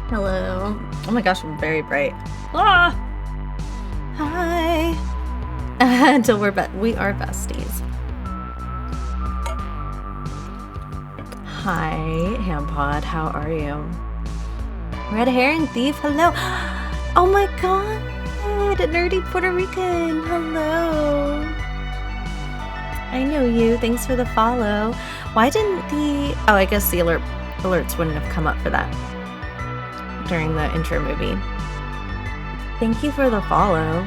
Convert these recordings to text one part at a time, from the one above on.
Hello. Oh my gosh, I'm very bright. Ah! Hi. Until we are besties. Hi, Hampod. How are you? Red Herring Thief. Hello. Oh my god. Nerdy Puerto Rican. Hello. I know you. Thanks for the follow. Why didn't the... Oh, I guess the alerts wouldn't have come up for that during the intro movie. Thank you for the follow.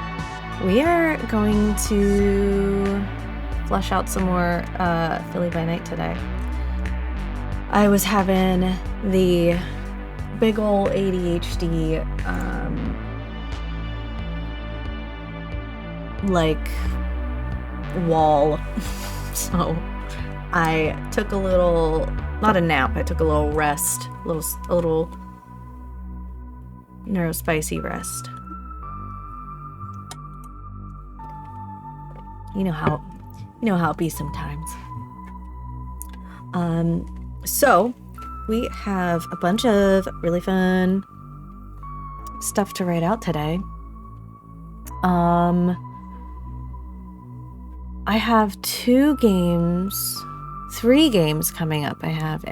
We are going to flush out some more Philly by Night today. I was having the big ol' ADHD like wall. So I took a little, not a nap, I took a little rest, a little neurospicy rest. You know how it be sometimes. So we have a bunch of really fun stuff to write out today. I have 3 games coming up. I have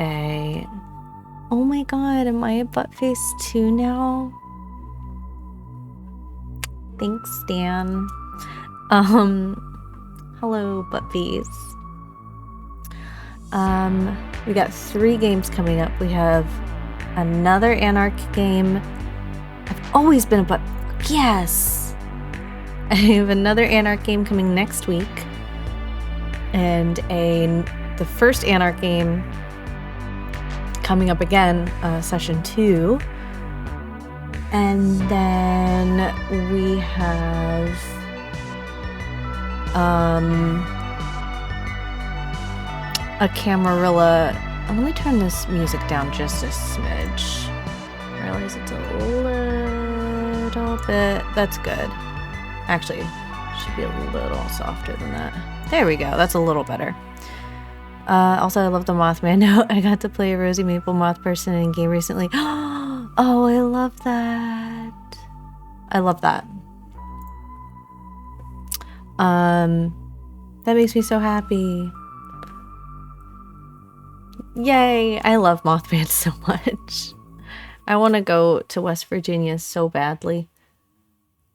oh my god, am I a butt face too now? Thanks, Dan. Hello, butt face. We got 3 games coming up. We have another Anarch game. I've always been a butt. Yes! I have another Anarch game coming next week. And the first Anarch game coming up again, session 2. And then we have a Camarilla. Let me turn this music down just a smidge. I realize it's a little bit. That's good. Actually, should be a little softer than that. There we go. That's a little better. Also, I love the Mothman note. I got to play a Rosie Maple Moth person in game recently. Oh, I love that. I love that. That makes me so happy. Yay! I love Mothman so much. I want to go to West Virginia so badly.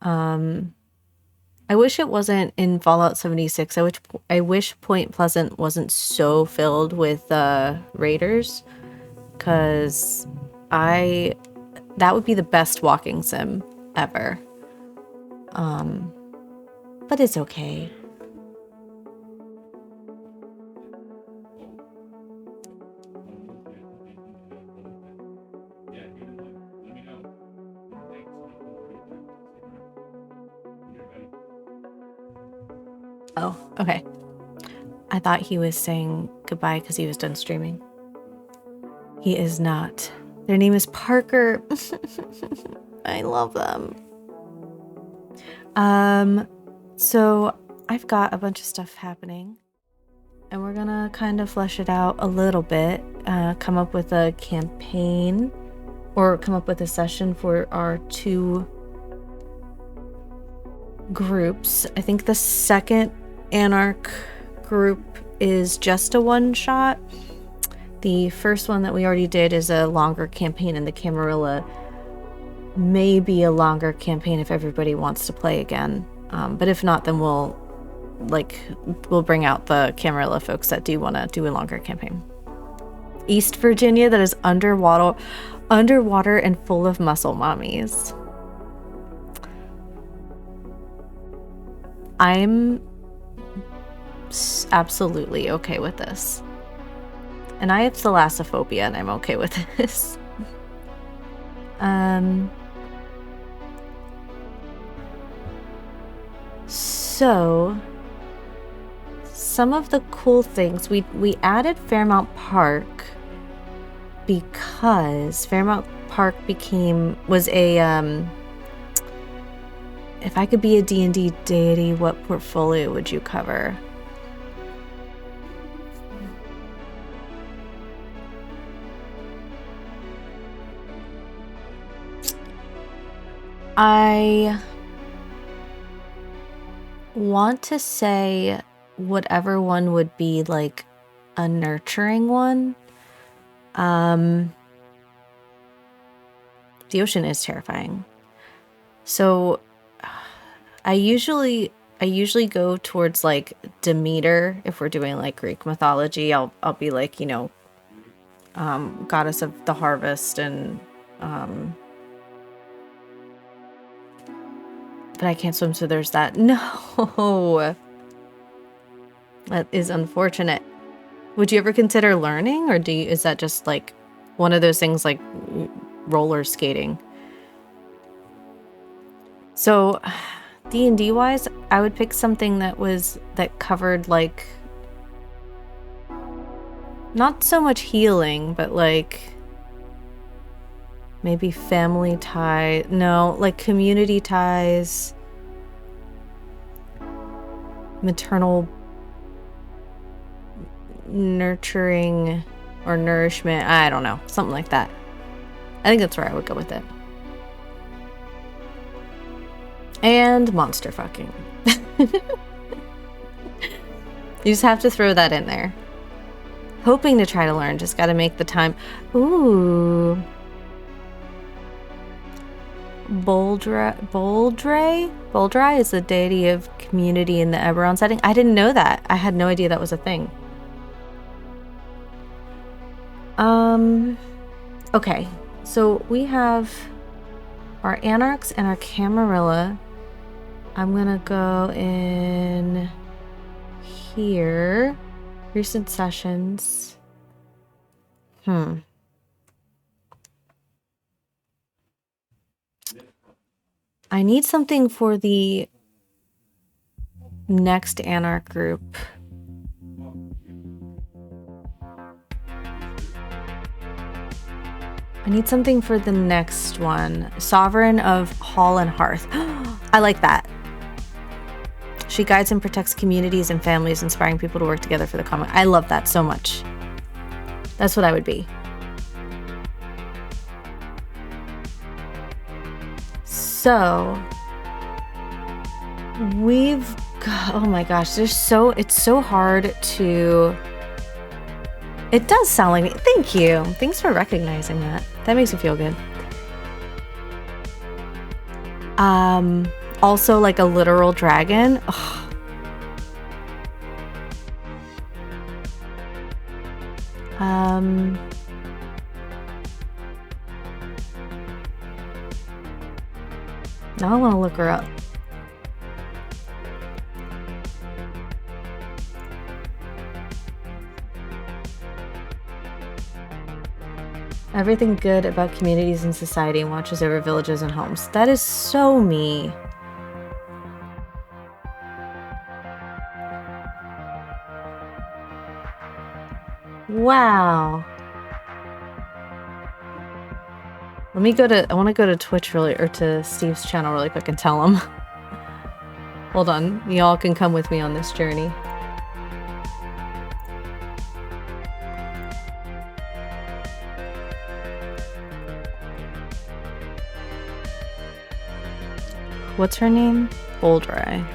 I wish it wasn't in Fallout 76. I wish Point Pleasant wasn't so filled with raiders, because that would be the best walking sim ever. But it's okay. Oh, okay. I thought he was saying goodbye because he was done streaming. He is not. Their name is Parker. I love them. So I've got a bunch of stuff happening, and we're gonna kind of flesh it out a little bit, come up with a campaign, or come up with a session for our 2 groups. I think the second Anarch group is just a one-shot. The first one that we already did is a longer campaign, and the Camarilla may be a longer campaign if everybody wants to play again. But if not, then we'll bring out the Camarilla folks that do want to do a longer campaign. East Virginia, that is underwater and full of muscle mommies. I'm absolutely okay with this. And I have thalassophobia, and I'm okay with this. So some of the cool things, we added Fairmount Park because Fairmount Park was a if I could be a D&D deity, what portfolio would you cover? I want to say whatever one would be like a nurturing one. The ocean is terrifying. So I usually go towards like Demeter. If we're doing like Greek mythology, I'll be like, you know, goddess of the harvest, and but I can't swim, so there's that. No, that is unfortunate. Would you ever consider learning, or is that just like one of those things like roller skating? So D&D wise, I would pick something that covered like not so much healing, but like maybe family tie. No, like community ties, maternal nurturing or nourishment. I don't know, something like that. I think that's where I would go with it. And monster fucking. You just have to throw that in there. Hoping to try to learn, just gotta make the time. Ooh. Boldrai is the deity of community in the Eberron setting. I didn't know that. I had no idea that was a thing. Okay, so we have our Anarchs and our Camarilla. I'm gonna go in here. Recent sessions. I need something for the next Anarch group. I need something for the next one. Sovereign of Hall and Hearth. I like that. She guides and protects communities and families, inspiring people to work together for the common. I love that so much. That's what I would be. So we've got, oh my gosh, it's so hard to, it does sound like me. Thank you. Thanks for recognizing that. That makes me feel good. Also like a literal dragon. Ugh. Now I want to look her up. Everything good about communities and society and watches over villages and homes. That is so me. Wow. I want to go to Twitch or to Steve's channel really quick and tell him. Hold on, y'all can come with me on this journey. What's her name? Boldrai.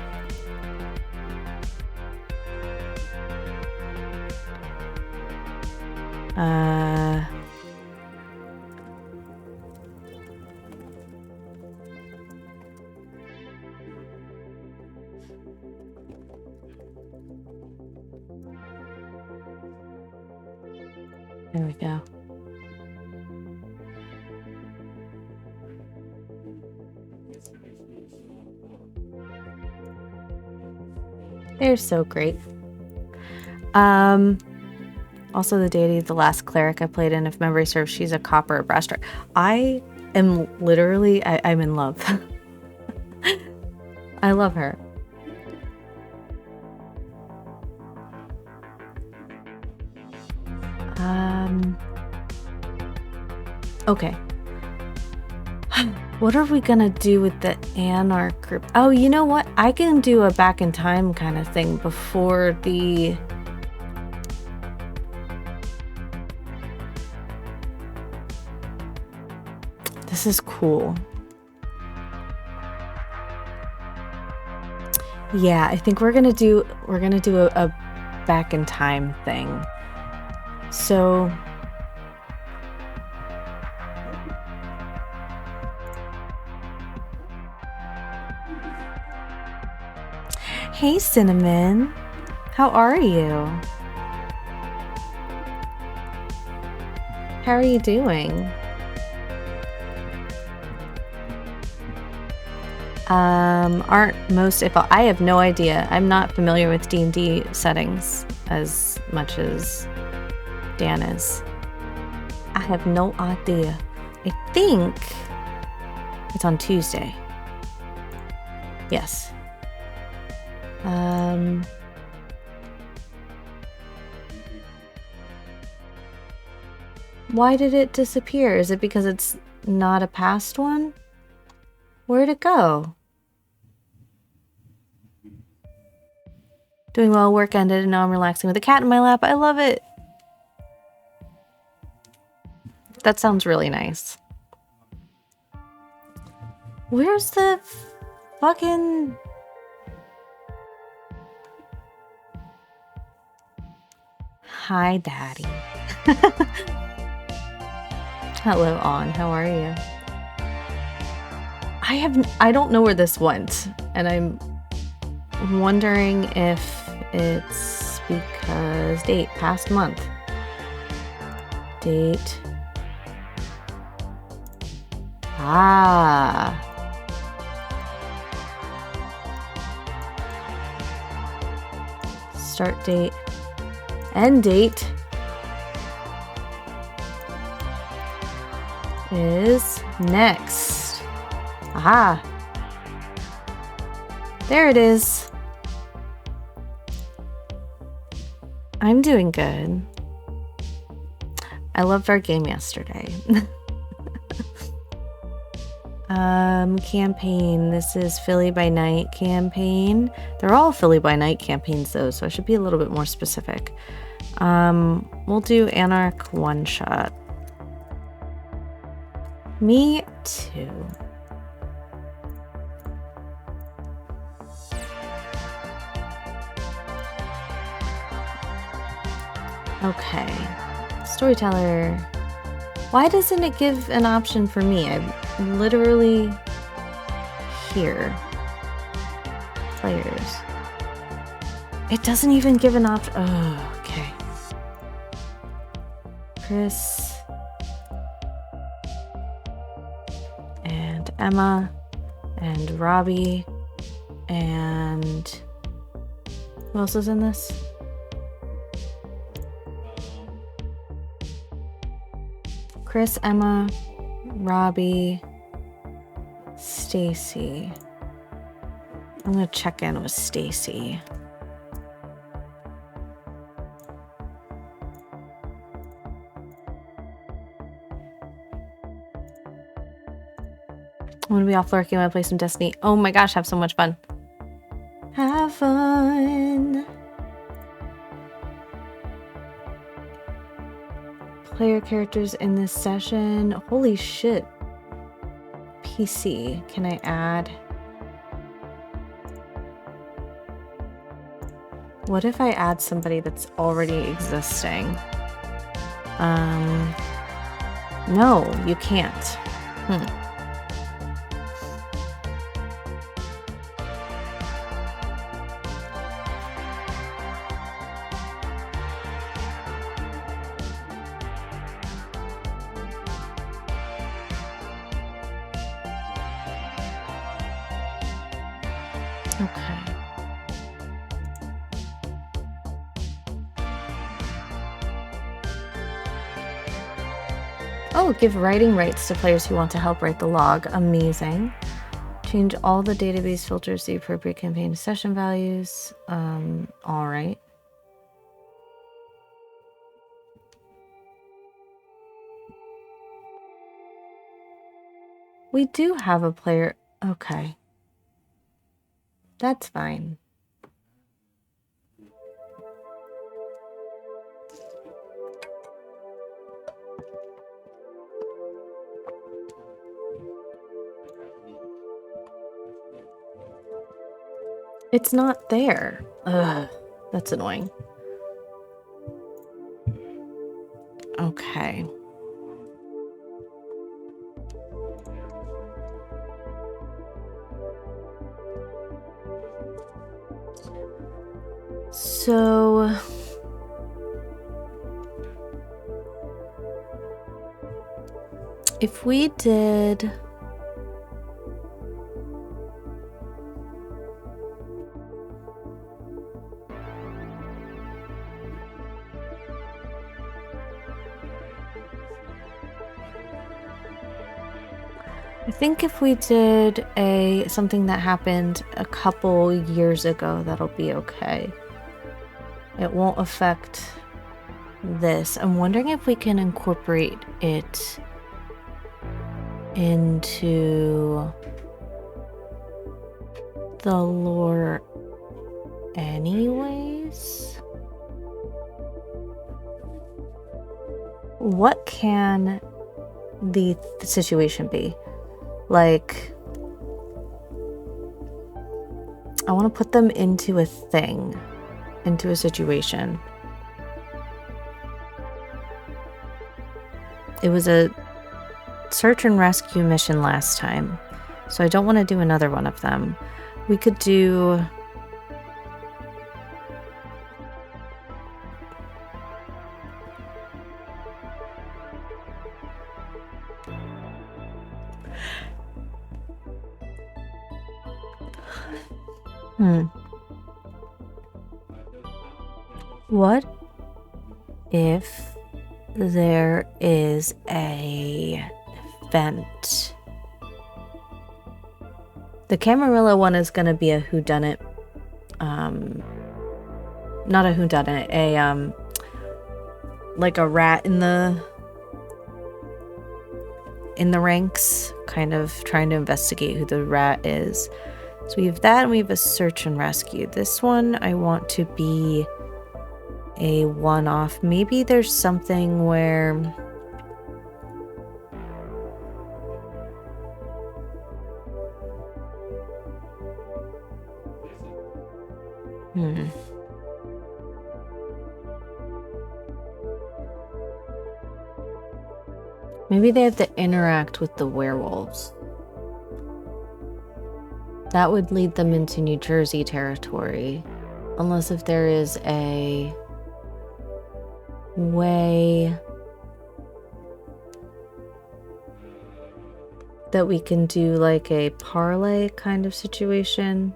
There we go. They're so great. Also the deity of the last cleric I played in, if memory serves, she's a copper brass strike. I am literally, I'm in love. I love her. Okay. What are we gonna do with the Anarch group? Oh, you know what? I can do a back in time kind of thing before the... This is cool. Yeah, I think we're gonna do a back in time thing. So hey Cinnamon, how are you? How are you doing? Aren't most, if I have no idea. I'm not familiar with D&D settings as much as Dan is. I have no idea. I think it's on Tuesday. Yes. Why did it disappear? Is it because it's not a past one? Where'd it go? Doing well, work ended, and now I'm relaxing with a cat in my lap. I love it. That sounds really nice. Where's the fucking... Hi, Daddy. Hello, On. How are you? I don't know where this went, and I'm wondering if it's because date, past month. Date. Ah. Start date. End date. Is next. Aha. There it is. I'm doing good. I loved our game yesterday. Campaign. This is Philly by Night campaign. They're all Philly by Night campaigns though, so I should be a little bit more specific. We'll do Anarch one shot. Me too. Okay. Storyteller. Why doesn't it give an option for me? I'm literally here. Players. It doesn't even give an option. Oh, okay. Chris. And Emma. And Robbie. And who else is in this? Chris, Emma, Robbie, Stacy. I'm gonna check in with Stacy. I'm gonna be off lurking when I play some Destiny. Oh my gosh, have so much fun. Have fun. Player characters in this session. Holy shit. PC. Can I add? What if I add somebody that's already existing? No, you can't. Okay. Oh, give writing rights to players who want to help write the log. Amazing. Change all the database filters to the appropriate campaign session values. All right. We do have a player. Okay. That's fine. It's not there. Ugh, that's annoying. Okay. So if we did I think if we did something that happened a couple years ago, that'll be okay. It won't affect this. I'm wondering if we can incorporate it into the lore anyways. What can the situation be? Like, I want to put them into a thing, into a situation. It was a search and rescue mission last time, so I don't want to do another one of them. We could do... What if there is a event? The Camarilla one is going to be a whodunit. Not a whodunit, like a rat in the ranks, kind of trying to investigate who the rat is. So we have that, and we have a search and rescue. This one I want to be a one-off. Maybe there's something where maybe they have to interact with the werewolves. That would lead them into New Jersey territory. Unless if there is a way that we can do like a parlay kind of situation.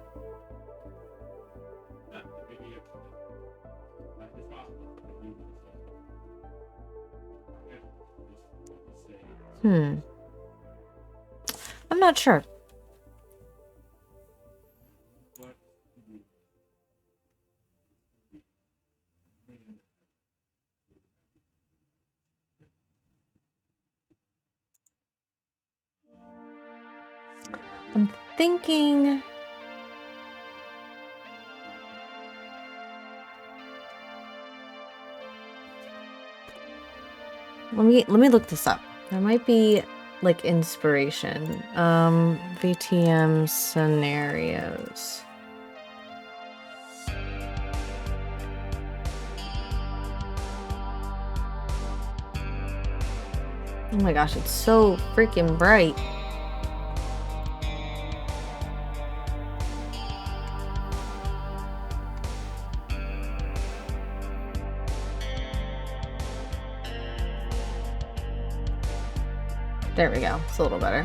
I'm not sure. I'm thinking let me look this up. There might be like inspiration. VTM scenarios. Oh my gosh, it's so freaking bright. There we go. It's a little better.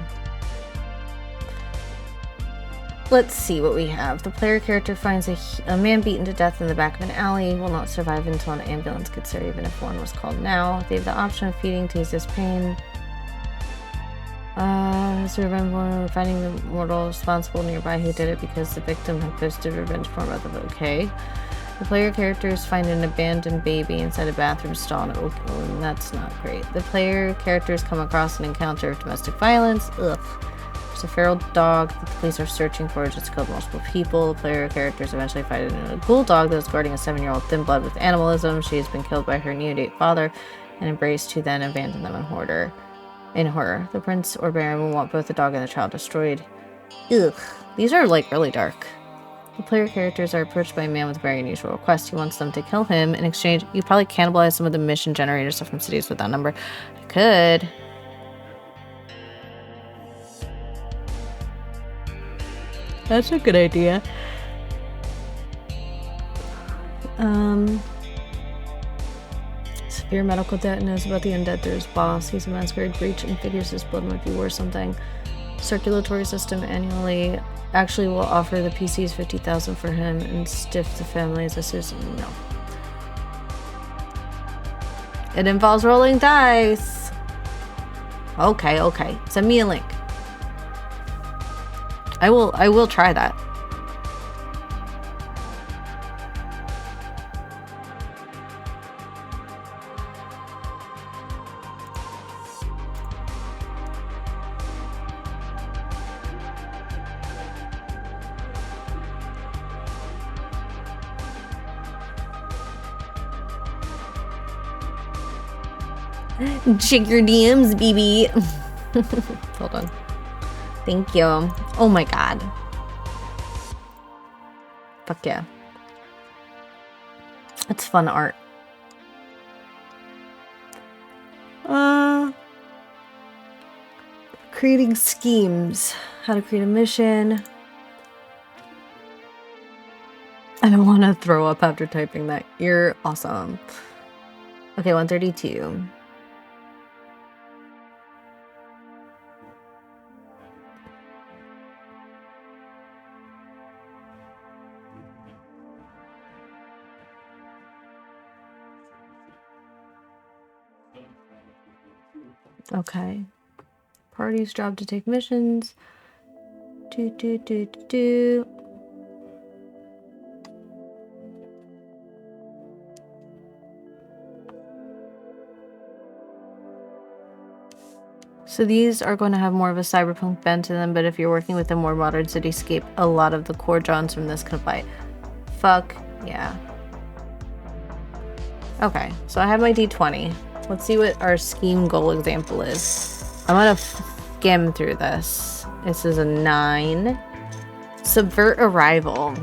Let's see what we have. The player character finds a man beaten to death in the back of an alley. Will not survive until an ambulance gets there, even if one was called now. They have the option of feeding to ease his pain. Has revenge porn, finding the mortal responsible nearby who did it because the victim had posted revenge porn about them. Okay. The player characters find an abandoned baby inside a bathroom stall, and that's not great. The player characters come across an encounter of domestic violence. Ugh. There's a feral dog that the police are searching for, just killed multiple people. The player characters eventually find a ghoul dog that was guarding a 7-year-old thin blood with animalism. She has been killed by her neonate father and embraced, who then abandoned them in horror. The prince or baron will want both the dog and the child destroyed. Ugh. These are like really dark. The player characters are approached by a man with a very unusual request. He wants them to kill him. In exchange, you probably cannibalize some of the mission generators from cities with that number. I could. That's a good idea. Severe medical debt, knows about the undead through his boss. He's a Masquerade breach and figures his blood might be worth something. Circulatory system annually actually will offer the PCs 50,000 for him and stiff the family as a citizen. No. It involves rolling dice. Okay. Send me a link. I will try that. Check your DMs, BB. Hold on. Thank you. Oh my god. Fuck yeah. It's fun art. Creating schemes. How to create a mission. I don't want to throw up after typing that. You're awesome. Okay, 132. Okay. Party's job to take missions. Do. So these are going to have more of a cyberpunk bent to them, but if you're working with a more modern cityscape, a lot of the core drawings from this can apply. Fuck yeah. Okay, so I have my D20. Let's see what our scheme goal example is. I'm gonna skim through this. This is a 9. Subvert a rival.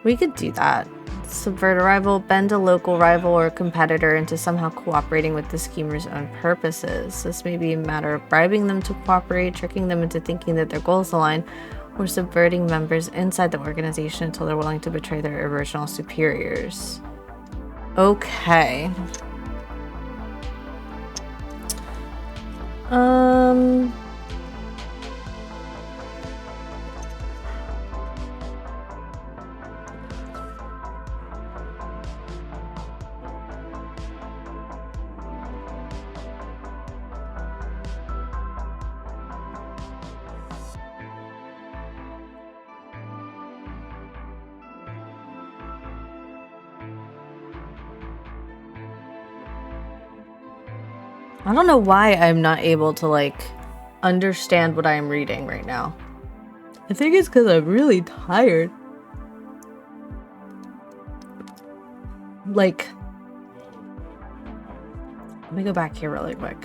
We could do that. Subvert a rival, bend a local rival or competitor into somehow cooperating with the schemer's own purposes. This may be a matter of bribing them to cooperate, tricking them into thinking that their goals align, or subverting members inside the organization until they're willing to betray their original superiors. Okay. I don't know why I'm not able to, like, understand what I'm reading right now. I think it's because I'm really tired. Like, let me go back here really quick.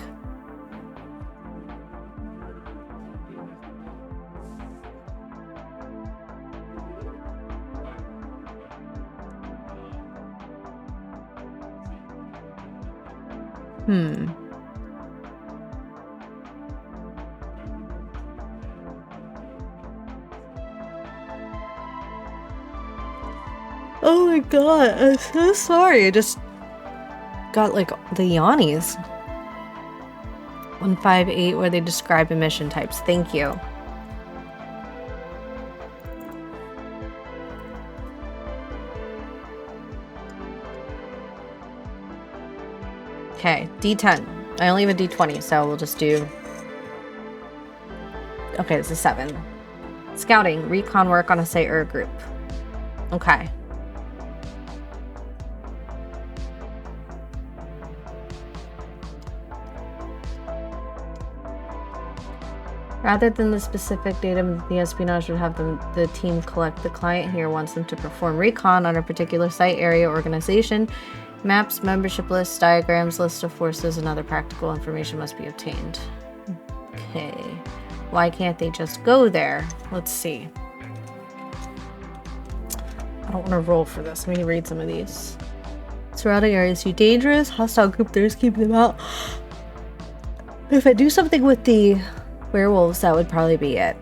Oh my god, I'm so sorry. I just got like the yawnies. 158 where they describe emission types. Thank you. Okay, D10. I only have a D20, so we'll just do... Okay, it's a 7. Scouting, recon work on a site or a group. Okay. Rather than the specific data, the espionage would have the team collect. The client here wants them to perform recon on a particular site, area, organization. Maps, membership lists, diagrams, list of forces, and other practical information must be obtained. Okay. Why can't they just go there? Let's see. I don't want to roll for this. Let me read some of these. Surrounding areas too dangerous. Hostile group there is keeping them out. If I do something with the werewolves, that would probably be it.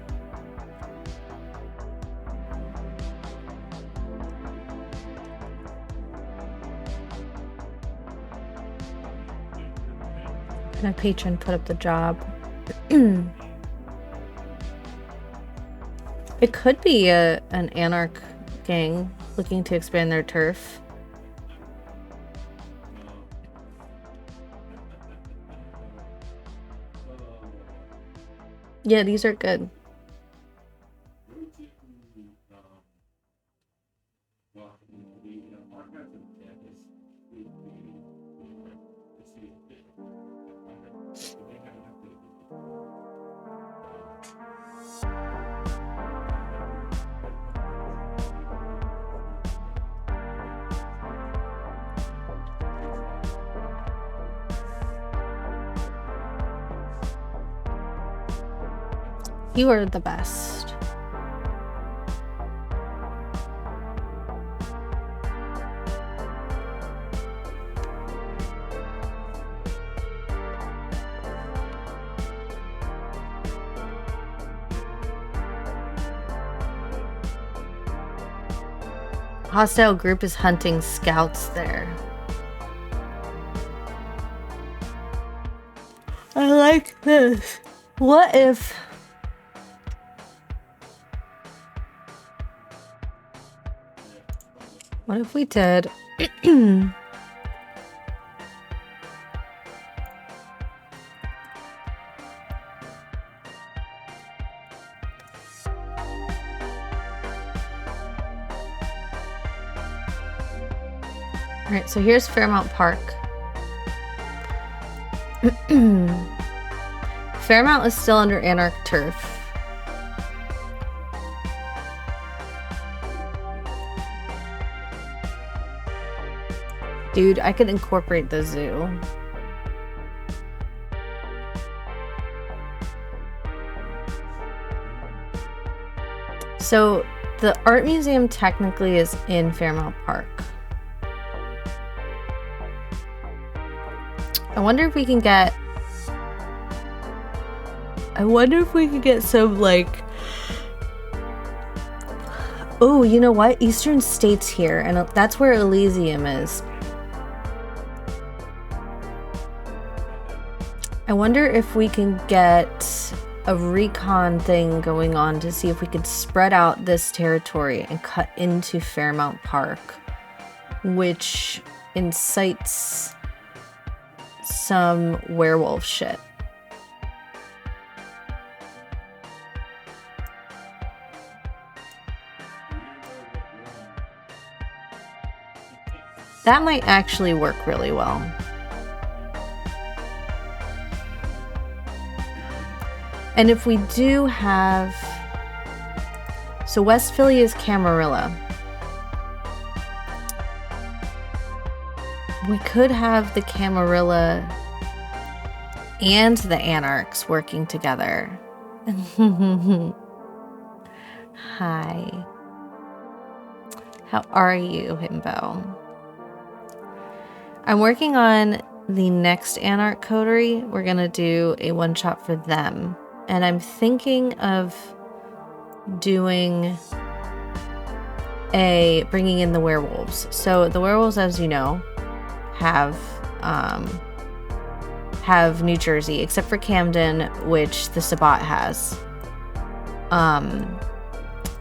And a patron put up the job. It could be an anarch gang looking to expand their turf. Yeah, these are good. You are the best. Hostile group is hunting scouts there. I like this. What if... What if we did... Alright, so here's Fairmount Park. Fairmount is still under Anarch turf. Dude, I could incorporate the zoo. So, the art museum technically is in Fairmount Park. I wonder if we can get... some, like... Oh, you know what? Eastern State's here, and that's where Elysium is. I wonder if we can get a recon thing going on to see if we could spread out this territory and cut into Fairmount Park, which incites some werewolf shit. That might actually work really well. And if we do have... So West Philly is Camarilla. We could have the Camarilla and the Anarchs working together. Hi. How are you, Himbo? I'm working on the next Anarch coterie. We're gonna do a one-shot for them. And I'm thinking of doing bringing in the werewolves. So the werewolves, as you know, have New Jersey, except for Camden, which the Sabbat has.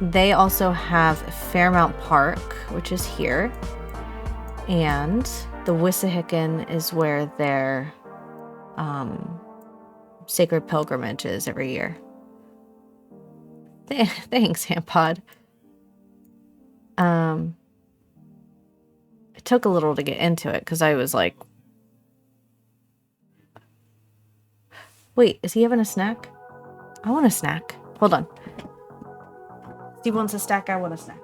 They also have Fairmount Park, which is here. And the Wissahickon is where their sacred pilgrimage is every year. Thanks, Hampod. It took a little to get into it because I was like, wait, is he having a snack? I want a snack. Hold on. Steve wants a snack. I want a snack.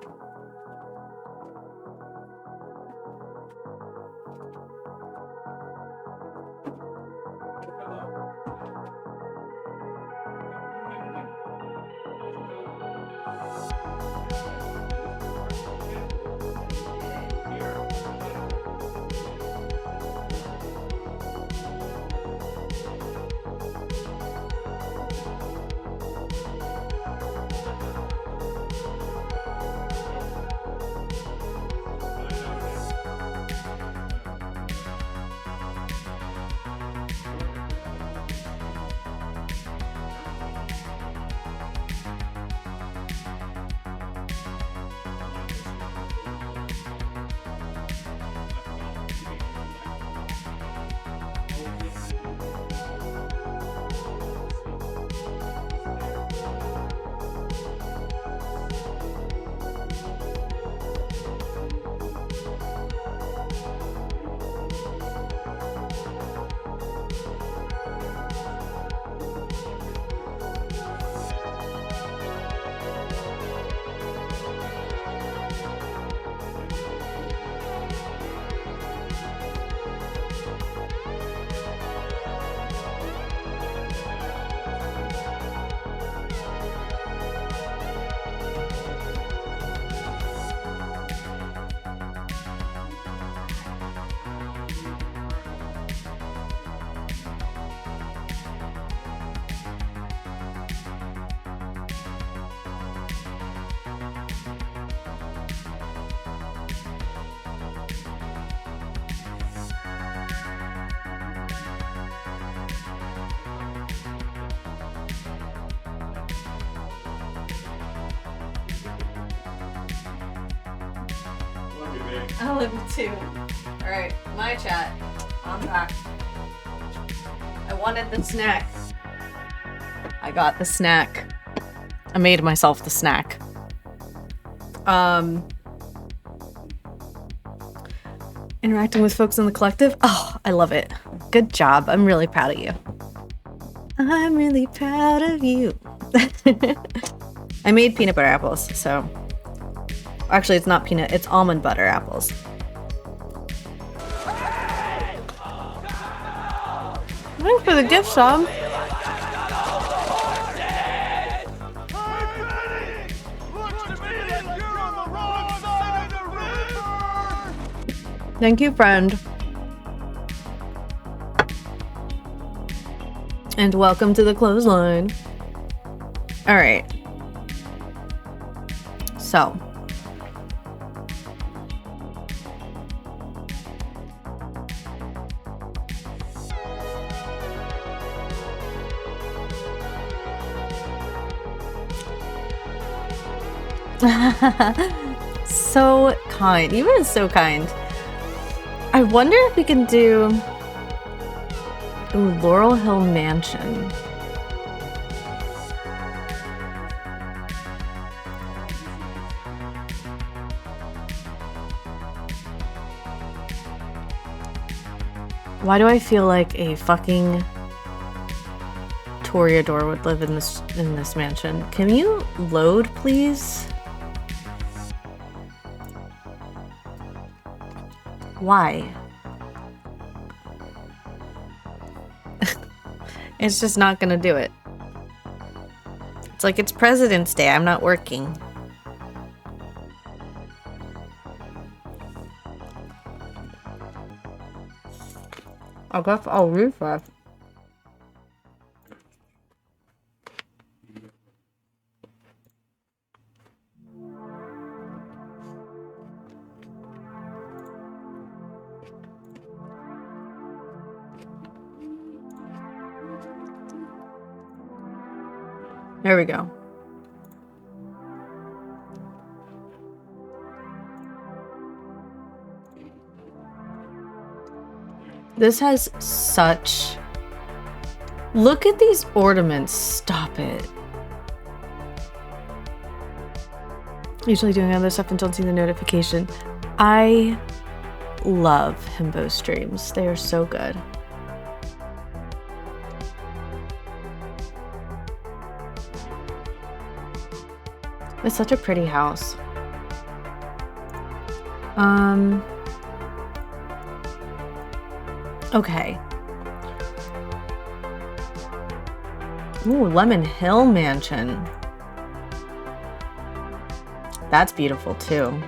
I love you too. Alright, my chat. I'm back. I wanted the snack. I got the snack. I made myself the snack. Interacting with folks in the collective. Oh, I love it. Good job. I'm really proud of you. I'm really proud of you. I made peanut butter apples, so... Actually, it's not peanut, it's almond butter apples. Thanks for the gift, Sam. Thank you, friend. And welcome to the clothesline. All right. So. So kind. You were so kind. I wonder if we can do Laurel Hill Mansion. Why do I feel like a fucking Toreador would live in this mansion? Can you load, please? Why? It's just not gonna do it. It's like it's President's Day. I'm not working. I guess I'll refresh. There we go. This has such... Look at these ornaments. Stop it. Usually doing other stuff and don't see the notification. I love himbo streams. They are so good. It's such a pretty house. Okay. Ooh, Lemon Hill Mansion. That's beautiful too.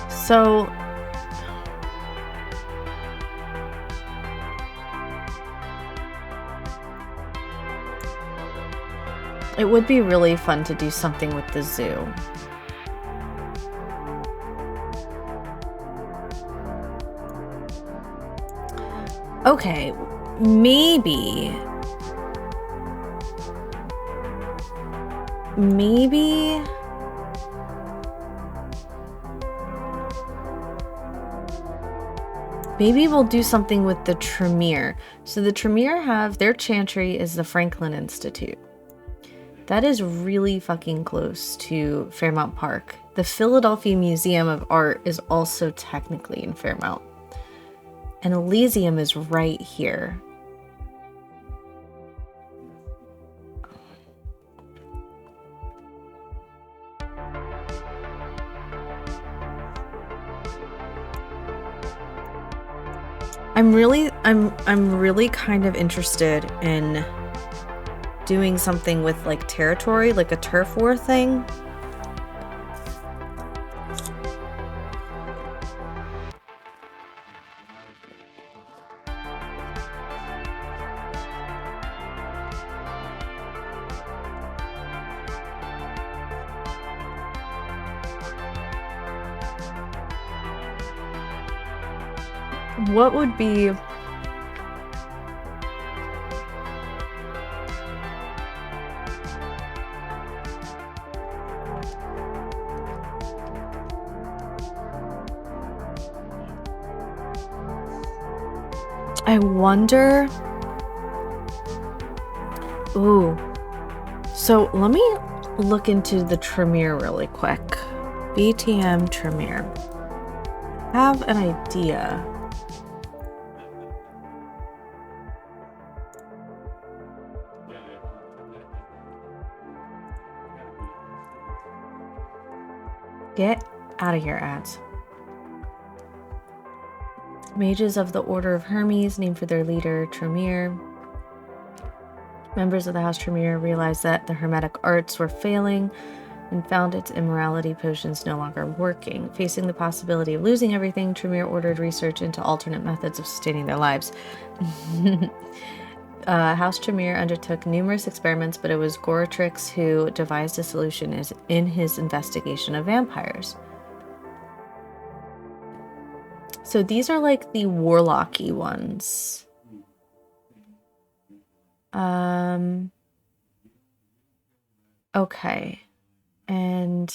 So it would be really fun to do something with the zoo. Okay, maybe we'll do something with the Tremere. So the Tremere have, their chantry is the Franklin Institute. That is really fucking close to Fairmount Park. The Philadelphia Museum of Art is also technically in Fairmount. And Elysium is right here. I'm really kind of interested in doing something with like territory, like a turf war thing. What would be... I wonder... Ooh. So let me look into the Tremere really quick. BTM Tremere. Have an idea. Get out of here, ads. Mages of the Order of Hermes, named for their leader, Tremere. Members of the House Tremere realized that the Hermetic arts were failing and found its immorality potions no longer working. Facing the possibility of losing everything, Tremere ordered research into alternate methods of sustaining their lives. House Tremere undertook numerous experiments, but it was Goratrix who devised a solution in his investigation of vampires. So these are like the warlocky ones. Okay. And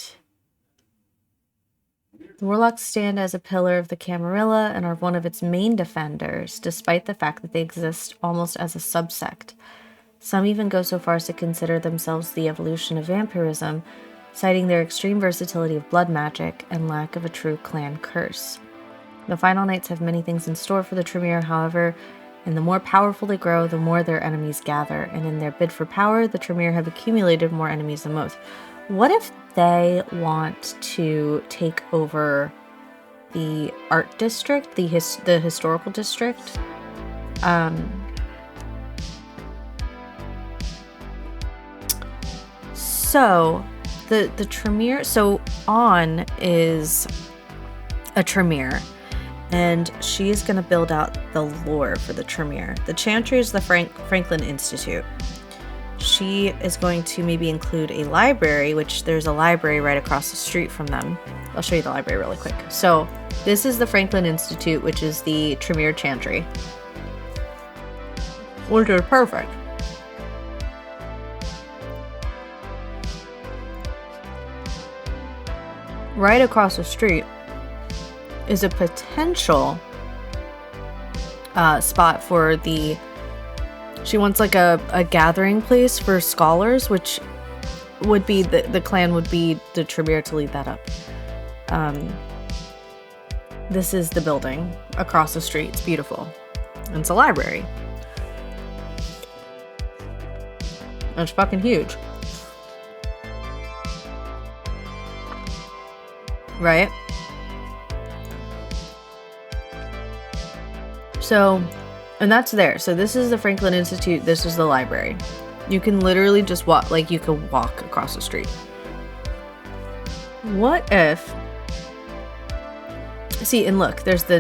the warlocks stand as a pillar of the Camarilla and are one of its main defenders, despite the fact that they exist almost as a subsect. Some even go so far as to consider themselves the evolution of vampirism, citing their extreme versatility of blood magic and lack of a true clan curse. The Final Nights have many things in store for the Tremere, however, and the more powerful they grow, the more their enemies gather, and in their bid for power, the Tremere have accumulated more enemies than most. What if they want to take over the art district, the historical district? So the Tremere, so On is a Tremere, and she is going to build out the lore for the Tremere. The Chantry is the Franklin Institute. She is going to maybe include a library, which there's a library right across the street from them. I'll show you the library really quick. So this is the Franklin Institute, which is the Tremere Chantry, which is perfect. Right across the street is a potential spot for the... She wants like a gathering place for scholars, which would be the clan would be the Tremere to lead that up. This is the building across the street. It's beautiful. And it's a library. And it's fucking huge. Right? So, and that's there. So this is the Franklin Institute. This is the library. You can literally just walk, like you can walk across the street. What if, see, and look, there's the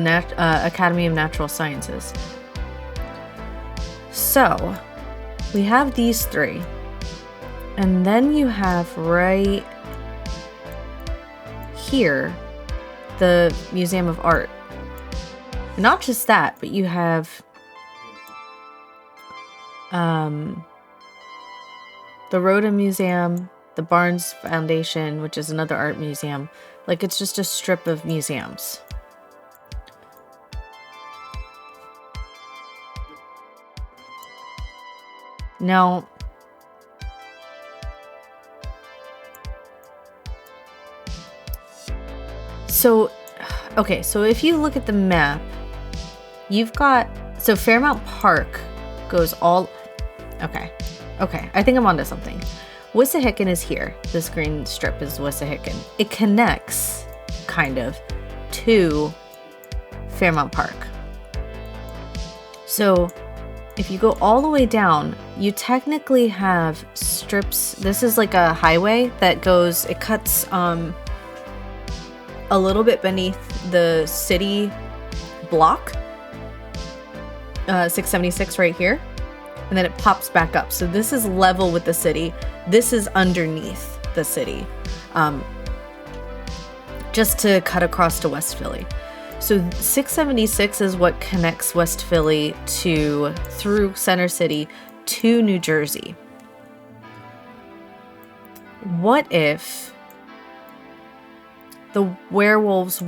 Academy of Natural Sciences. So we have these three. And then you have right here, the Museum of Art. And not just that, but you have the Rhoda Museum, the Barnes Foundation, which is another art museum. Like, it's just a strip of museums. Now, so, okay, so if you look at the map, you've got, so Fairmount Park goes all, okay, I think I'm onto something. Wissahickon is here. This green strip is Wissahickon. It connects, kind of, to Fairmount Park. So if you go all the way down, you technically have strips. This is like a highway that goes, it cuts a little bit beneath the city block, 676 right here, and then it pops back up. So this is level with the city. This is underneath the city, just to cut across to West Philly. So 676 is what connects West Philly through Center City to New Jersey. What if the werewolves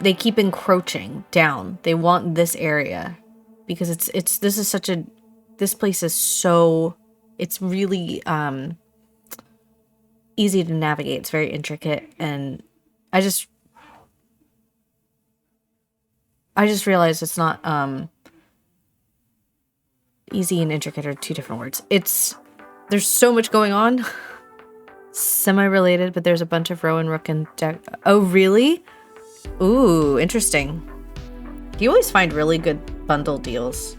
they keep encroaching down. They want this area because this place is so, it's really easy to navigate. It's very intricate, and I just realized it's not easy and intricate are two different words. There's so much going on. Semi-related, but there's a bunch of Rowan Rook and deck. Oh, really? Ooh, interesting. You always find really good bundle deals.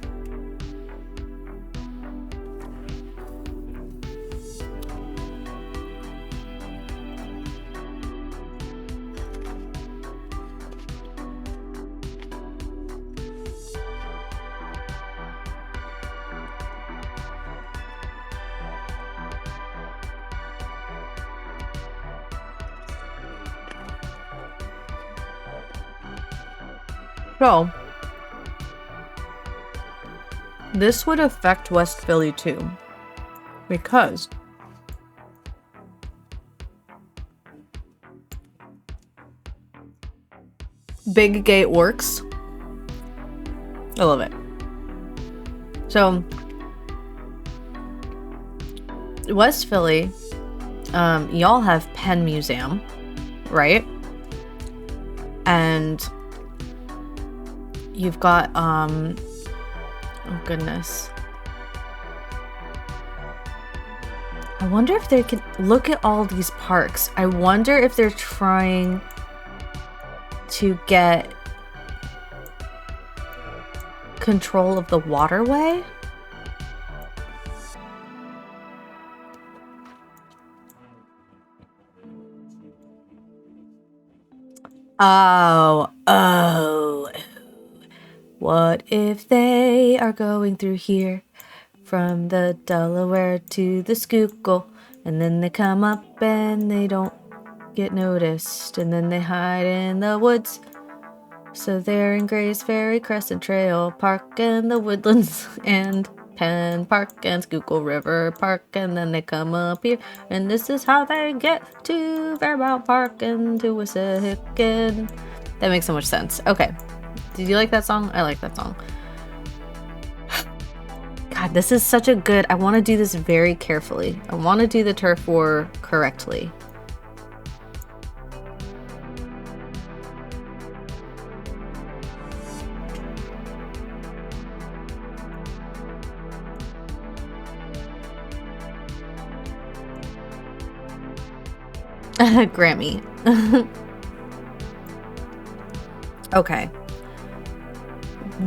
So, this would affect West Philly too, because big gay orcs. I love it. So, West Philly, y'all have Penn Museum, right? And you've got, oh goodness. I wonder if they can look at all these parks. I wonder if they're trying to get control of the waterway. Oh. What if they are going through here from the Delaware to the Schuylkill, and then they come up and they don't get noticed, and then they hide in the woods. So they're in Gray's Ferry, Crescent Trail Park, and the Woodlands, and Penn Park, and Schuylkill River Park, and then they come up here, and this is how they get to Fairmount Park and to Wissahickon. That makes so much sense. Okay. Did you like that song? I like that song. God, this is such a good... I want to do this very carefully. I want to do the turf war correctly. Grammy. Okay.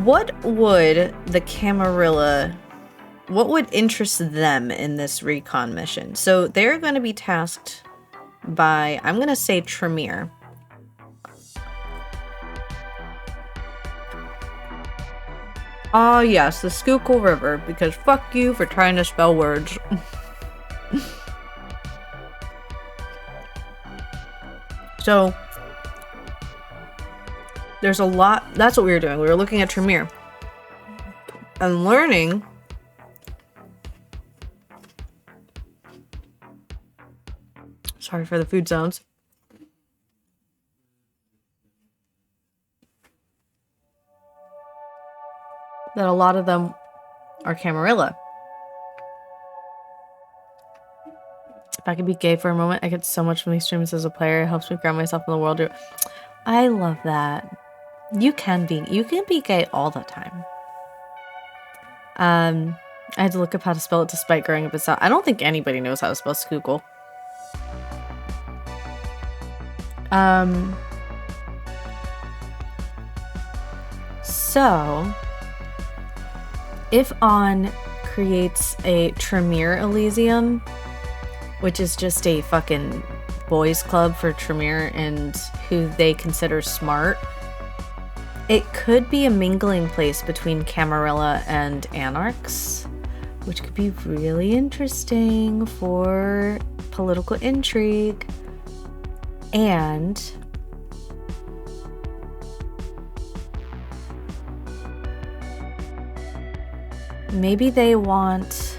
What would interest them in this recon mission? So they're going to be tasked by, I'm going to say Tremere. Oh yes, the Schuylkill River, because fuck you for trying to spell words. So there's a lot. That's what we were doing. We were looking at Tremere and learning sorry for the food sounds. That a lot of them are Camarilla. If I could be gay for a moment, I get so much from these streams as a player. It helps me ground myself in the world. I love that. You can be gay all the time. I had to look up how to spell it despite growing up in South. I don't think anybody knows how to spell Schuylkill. So if On creates a Tremere Elysium, which is just a fucking boys club for Tremere and who they consider smart, it could be a mingling place between Camarilla and Anarchs, which could be really interesting for political intrigue. And Maybe they want...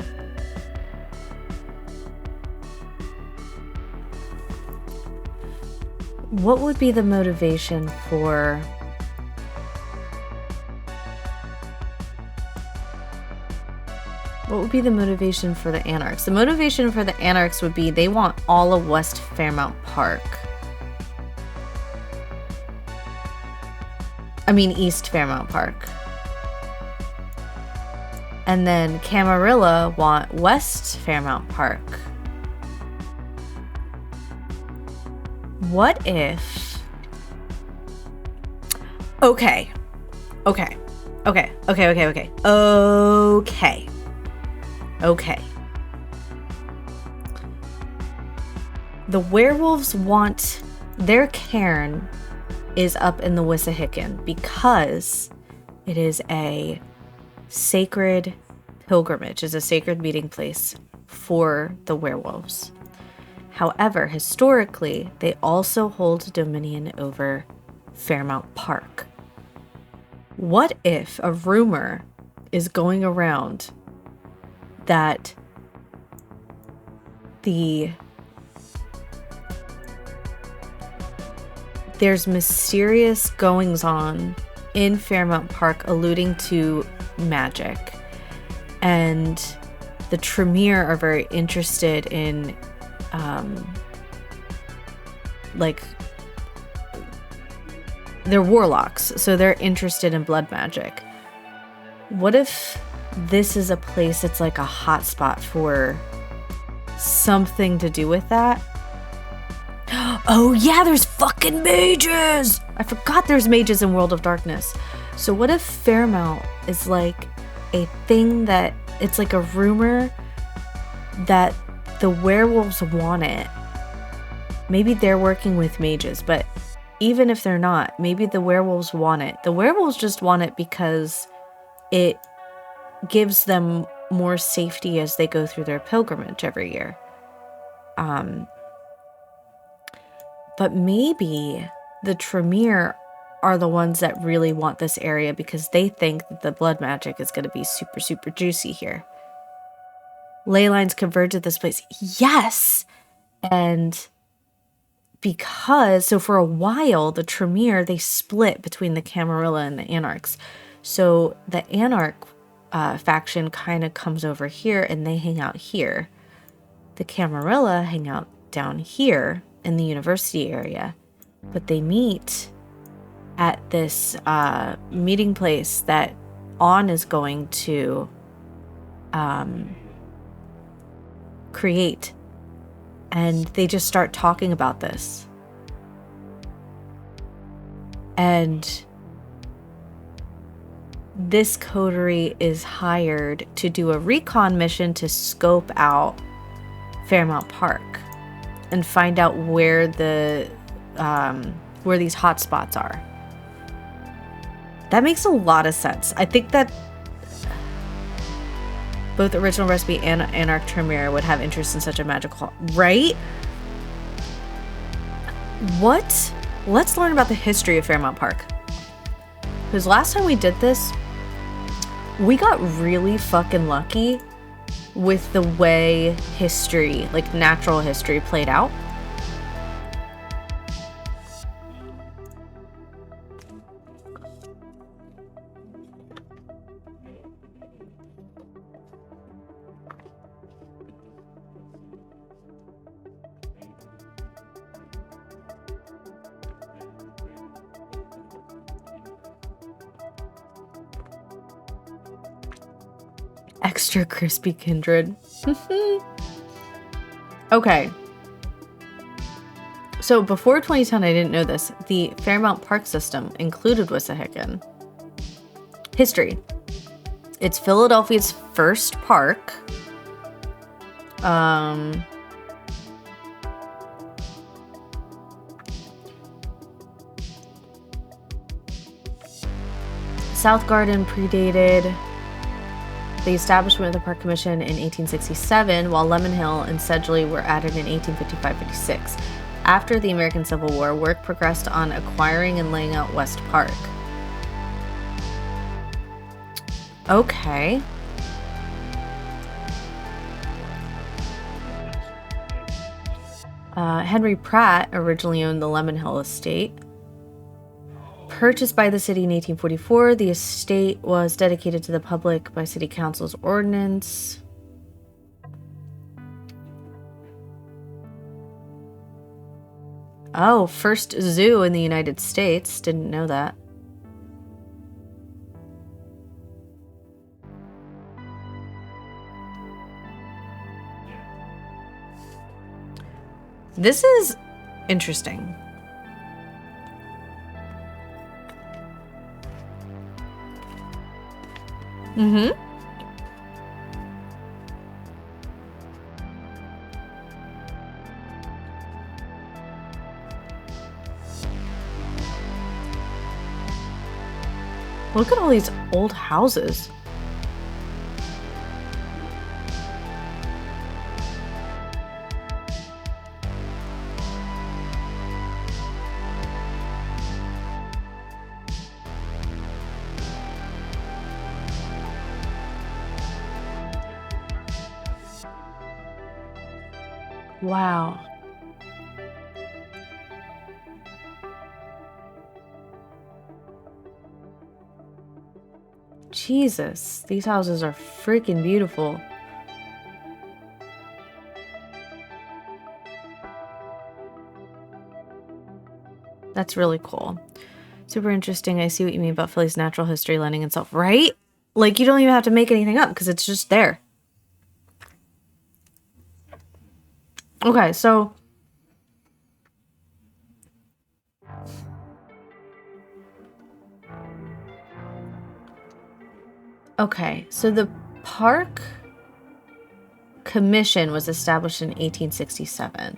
What would be the motivation for... What would be the motivation for the Anarchs? The motivation for the Anarchs would be they want all of West Fairmount Park. I mean East Fairmount Park. And then Camarilla want West Fairmount Park. What if... Okay. The werewolves want... Their cairn is up in the Wissahickon because it is a sacred pilgrimage, is a sacred meeting place for the werewolves. However, historically, they also hold dominion over Fairmount Park. What if a rumor is going around that there's mysterious goings-on in Fairmount Park alluding to magic, and the Tremere are very interested in they're warlocks, so they're interested in blood magic. What if this is a place that's like a hotspot for something to do with that? Oh yeah, there's fucking mages! I forgot there's mages in World of Darkness. So what if Fairmount is like a thing that, it's like a rumor that the werewolves want it. Maybe they're working with mages, but even if they're not, maybe the werewolves want it. The werewolves just want it because it gives them more safety as they go through their pilgrimage every year. But maybe the Tremere are the ones that really want this area because they think that the blood magic is going to be super, super juicy here. Ley lines converge at this place. Yes! And because, so for a while, the Tremere, they split between the Camarilla and the Anarchs. So the Anarch faction kind of comes over here and they hang out here. The Camarilla hang out down here in the university area. But they meet at this meeting place that On is going to create. And they just start talking about this. And this coterie is hired to do a recon mission to scope out Fairmount Park and find out where the where these hotspots are. That makes a lot of sense. I think that both Original Recipe and Anarch Tremere would have interest in such a magical, right? What? Let's learn about the history of Fairmount Park. Because last time we did this, we got really fucking lucky with the way history, like natural history, played out. Extra crispy kindred. Okay. So before 2010, I didn't know this. The Fairmount Park system included Wissahickon. History. It's Philadelphia's first park. South Garden predated the establishment of the Park Commission in 1867, while Lemon Hill and Sedgley were added in 1855-56. After the American Civil War, work progressed on acquiring and laying out West Park. Okay. Henry Pratt originally owned the Lemon Hill estate. Purchased by the city in 1844, the estate was dedicated to the public by city council's ordinance. Oh, first zoo in the United States. Didn't know that. This is interesting. Mm-hmm. Look at all these old houses. Wow. Jesus, these houses are freaking beautiful. That's really cool. Super interesting. I see what you mean about Philly's natural history lending itself, right? Like, you don't even have to make anything up because it's just there. Okay, so the park commission was established in 1867.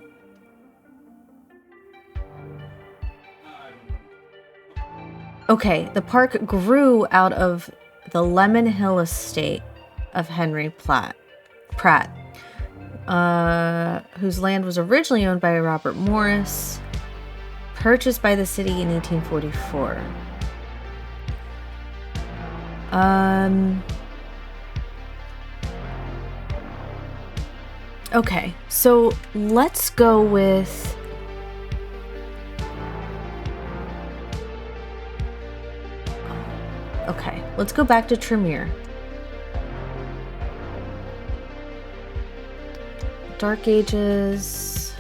Okay, the park grew out of the Lemon Hill estate of Henry Pratt, whose land was originally owned by Robert Morris, purchased by the city in 1844. Okay, so let's go with... Okay, let's go back to Tremere. Dark Ages.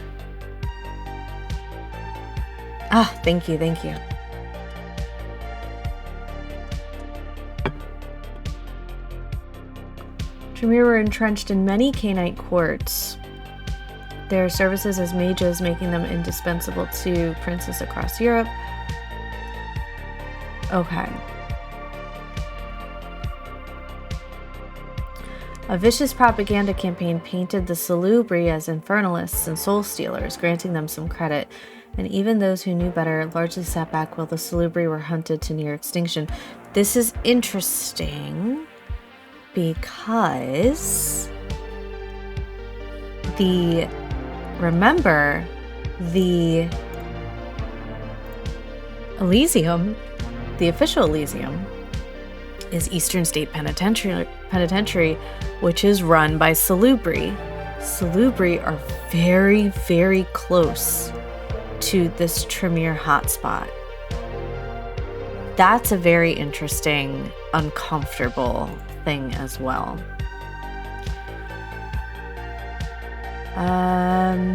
Ah, thank you. Tremere were entrenched in many Cainite courts, their services as mages making them indispensable to princes across Europe. Okay. A vicious propaganda campaign painted the Salubri as infernalists and soul stealers, granting them some credit, and even those who knew better largely sat back while the Salubri were hunted to near extinction. This is interesting because remember the Elysium, the official Elysium, is Eastern State Penitentiary, which is run by Salubri. Salubri are very, very close to this Tremere hotspot. That's a very interesting, uncomfortable thing as well. I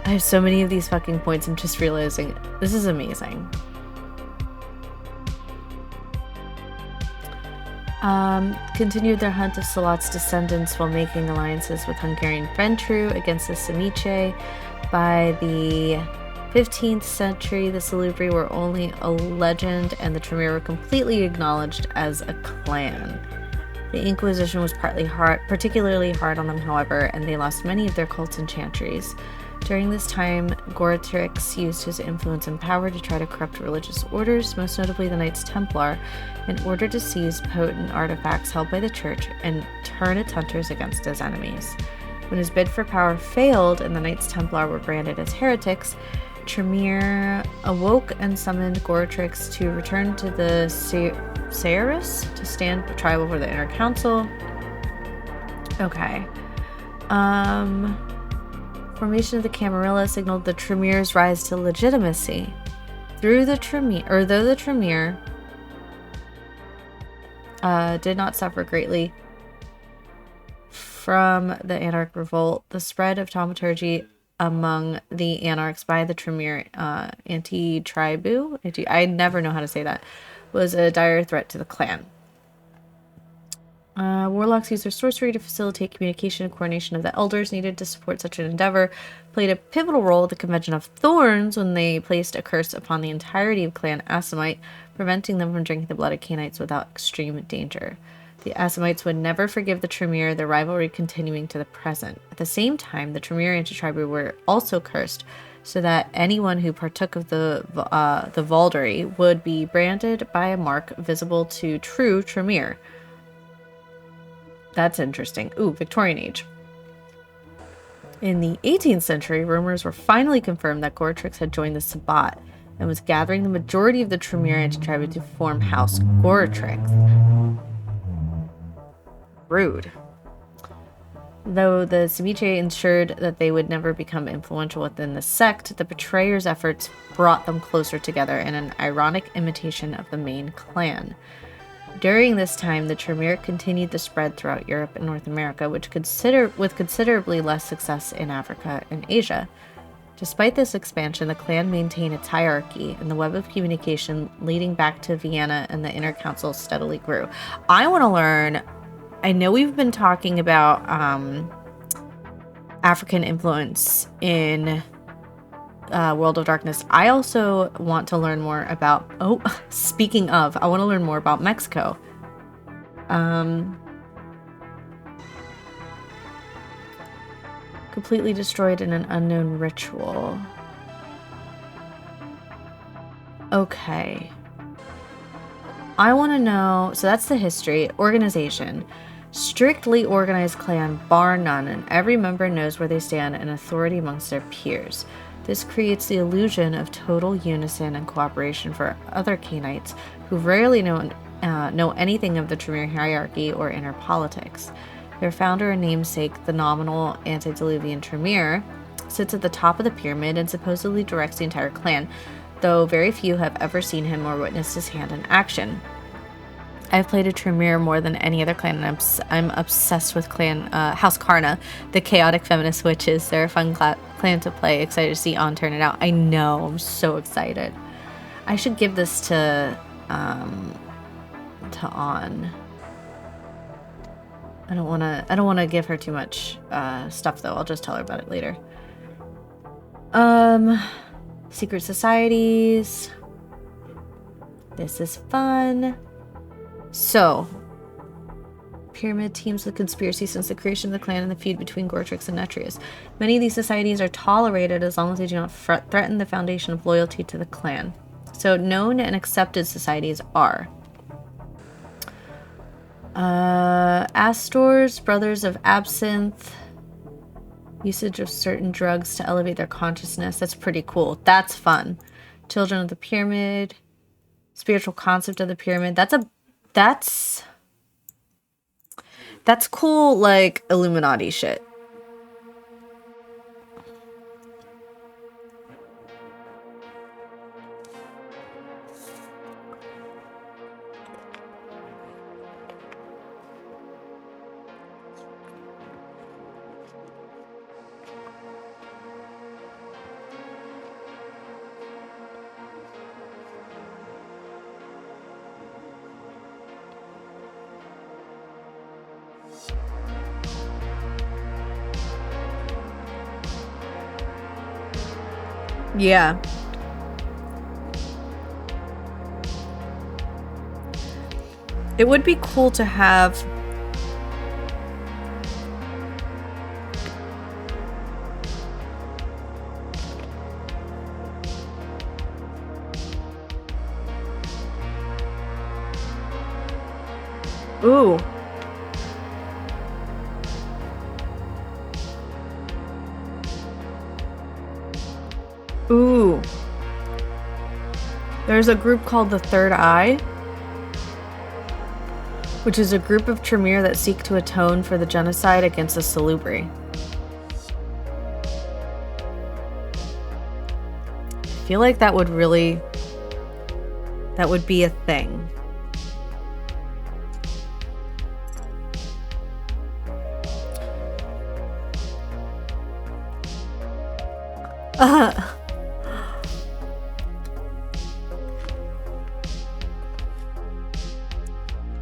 have so many of these fucking points. I'm just realizing this is amazing. Continued their hunt of Salat's descendants while making alliances with Hungarian Ventru against the Semice. By the 15th century, the Salubri were only a legend, and the Tremere were completely acknowledged as a clan. The Inquisition was particularly hard on them, however, and they lost many of their cults and chantries. During this time, Goratrix used his influence and power to try to corrupt religious orders, most notably the Knights Templar, in order to seize potent artifacts held by the church and turn its hunters against his enemies. When his bid for power failed and the Knights Templar were branded as heretics, Tremere awoke and summoned Goratrix to return to the Ceres to stand trial before the Inner Council. Okay. Formation of the Camarilla signaled the Tremere's rise to legitimacy. Though the Tremere did not suffer greatly from the Anarch revolt, the spread of thaumaturgy among the Anarchs by the Tremere anti-tribu, I never know how to say that, was a dire threat to the clan. Warlocks used their sorcery to facilitate communication and coordination of the elders needed to support such an endeavor, played a pivotal role at the Convention of Thorns when they placed a curse upon the entirety of Clan Assamite, preventing them from drinking the blood of Canaanites without extreme danger. The Assamites would never forgive the Tremere, their rivalry continuing to the present. At the same time, the Tremere anti-tribu were also cursed, so that anyone who partook of the Vauldery would be branded by a mark visible to true Tremere. That's interesting. Ooh, Victorian Age. In the 18th century, rumors were finally confirmed that Goretrix had joined the Sabbat and was gathering the majority of the Tremere anti-tribu to form House Goretrix. Rude. Though the Semiche ensured that they would never become influential within the sect, the betrayers' efforts brought them closer together in an ironic imitation of the main clan. During this time, the Tremere continued to spread throughout Europe and North America, with considerably less success in Africa and Asia. Despite this expansion, the clan maintained its hierarchy, and the web of communication leading back to Vienna and the Inner Council steadily grew. I want to learn... I know we've been talking about African influence in World of Darkness. I also want to learn more about... Oh, speaking of, I want to learn more about Mexico. Completely destroyed in an unknown ritual. Okay. I want to know... So that's the history. Organization. Strictly organized clan, bar none, and every member knows where they stand and authority amongst their peers. This creates the illusion of total unison and cooperation for other Canaanites who rarely know anything of the Tremere hierarchy or inner politics. Their founder and namesake, the nominal antediluvian Tremere, sits at the top of the pyramid and supposedly directs the entire clan, though very few have ever seen him or witnessed his hand in action. I've played a Tremere more than any other clan, and I'm obsessed with House Karna, the chaotic feminist witches. They're a fun clan to play. Excited to see On turn it out. I know, I'm so excited. I should give this to On. I don't want to give her too much stuff though. I'll just tell her about it later. Secret societies. This is fun. So, pyramid teams with conspiracy since the creation of the clan and the feud between Goretrix and Netrius. Many of these societies are tolerated as long as they do not threaten the foundation of loyalty to the clan. So, known and accepted societies are Astors, Brothers of Absinthe, usage of certain drugs to elevate their consciousness. That's pretty cool. That's fun. Children of the Pyramid, spiritual concept of the pyramid. That's cool, like Illuminati shit. Yeah. It would be cool to have Ooh. Ooh. There's a group called the Third Eye, which is a group of Tremere that seek to atone for the genocide against the Salubri. feel like that would be a thing.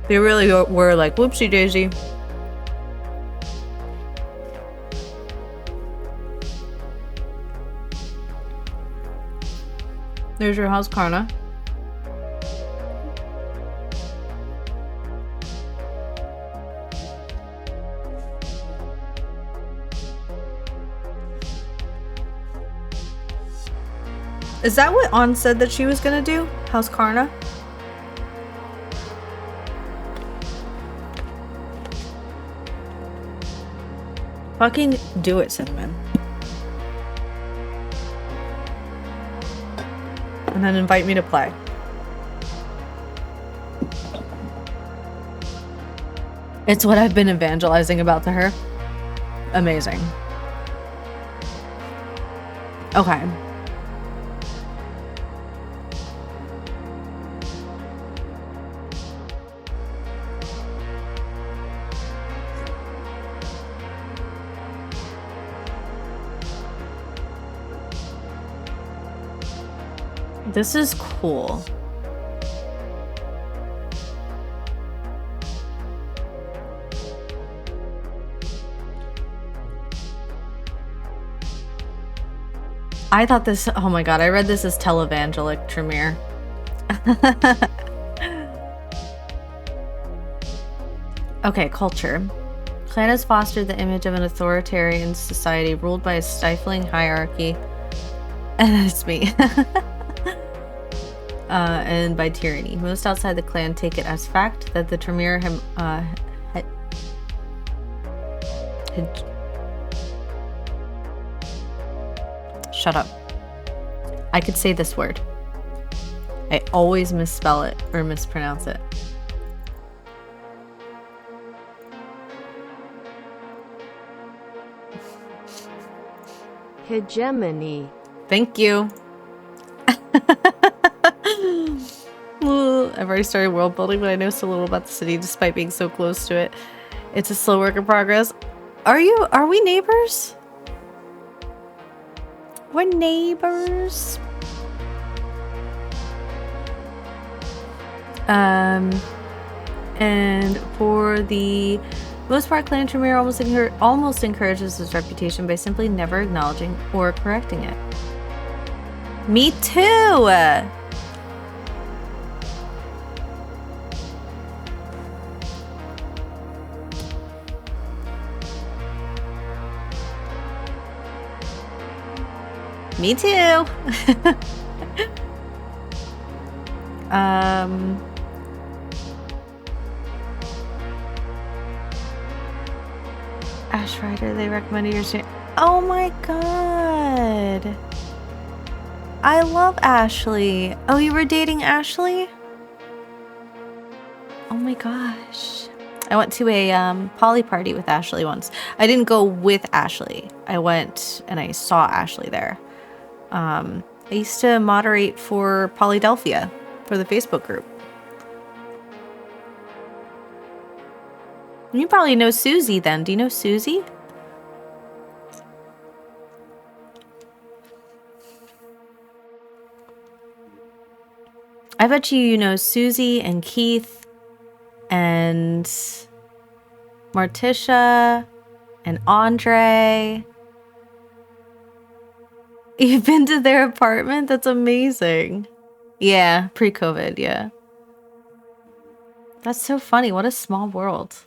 They really were like, whoopsie daisy. There's your house, Karna. Is that what On said that she was gonna do? House Karna? Fucking do it, Cinnamon. And then invite me to play. It's what I've been evangelizing about to her. Amazing. Okay. This is cool. I thought this, oh my god, I read this as televangelic Tremere. Okay, culture. Clan has fostered the image of an authoritarian society ruled by a stifling hierarchy. And it's me. And by tyranny. Most outside the clan take it as fact that the Tremere shut up. I could say this word. I always misspell it or mispronounce it. Hegemony. Thank you. I've already started world building, but I know so little about the city despite being so close to it. It's a slow work in progress. Are we neighbors? We're neighbors. And for the most part, Clan Tremere almost encourages his reputation by simply never acknowledging or correcting it. Me too! Me too! Ash Rider, they recommended your stream. Oh my god! I love Ashley. Oh, you were dating Ashley? Oh my gosh. I went to a poly party with Ashley once. I didn't go with Ashley. I went and I saw Ashley there. I used to moderate for Polydelphia for the Facebook group. You probably know Susie then. Do you know Susie? I bet you know Susie and Keith and Martisha and Andre. You've been to their apartment? That's amazing. Yeah, pre-COVID, yeah. That's so funny. What a small world.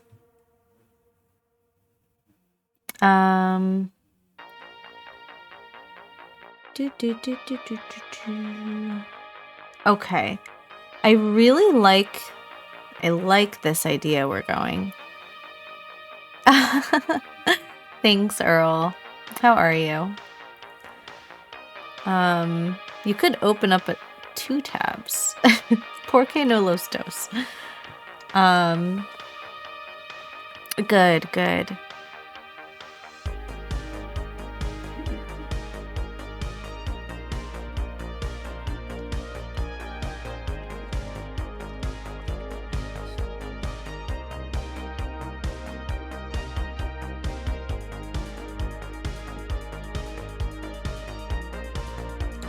Okay. I really like this idea we're going. Thanks, Earl. How are you? You could open up 2 tabs. Porque no los dos. Good.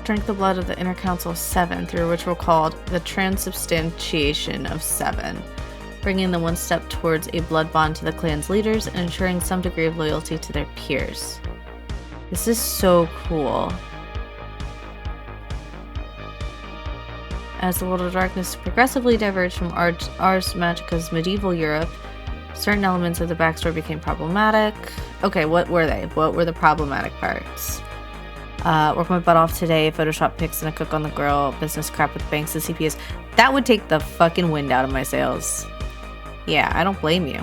drank the blood of the inner council of 7 through a ritual called the transubstantiation of 7, bringing them one step towards a blood bond to the clan's leaders and ensuring some degree of loyalty to their peers. This is so cool. As the world of darkness progressively diverged from Ars Magica's medieval Europe, certain elements of the backstory became problematic. Okay, what were they? What were the problematic parts? Work my butt off today, Photoshop pics and a cook on the grill, business crap with banks and CPS. That would take the fucking wind out of my sails. Yeah, I don't blame you.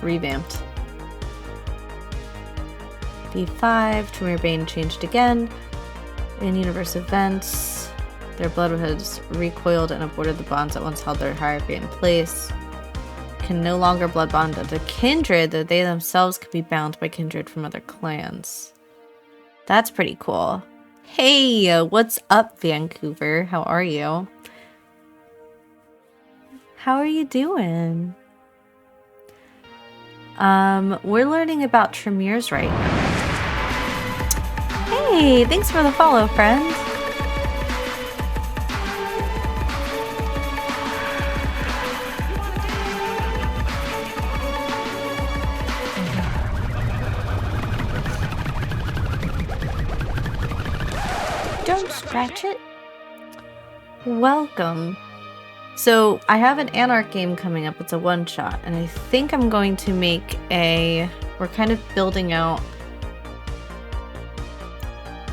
Revamped. D5, Tremere Bane changed again. In universe events, their blood has recoiled and aborted the bonds that once held their hierarchy in place. Can no longer blood bond to kindred, though they themselves could be bound by kindred from other clans. That's pretty cool. Hey, what's up, Vancouver? How are you? How are you doing? We're learning about Tremeres right now. Hey, thanks for the follow, friend. Don't scratch it. Welcome. So I have an Anarch game coming up. It's a one-shot, and I think I'm going to make we're kind of building out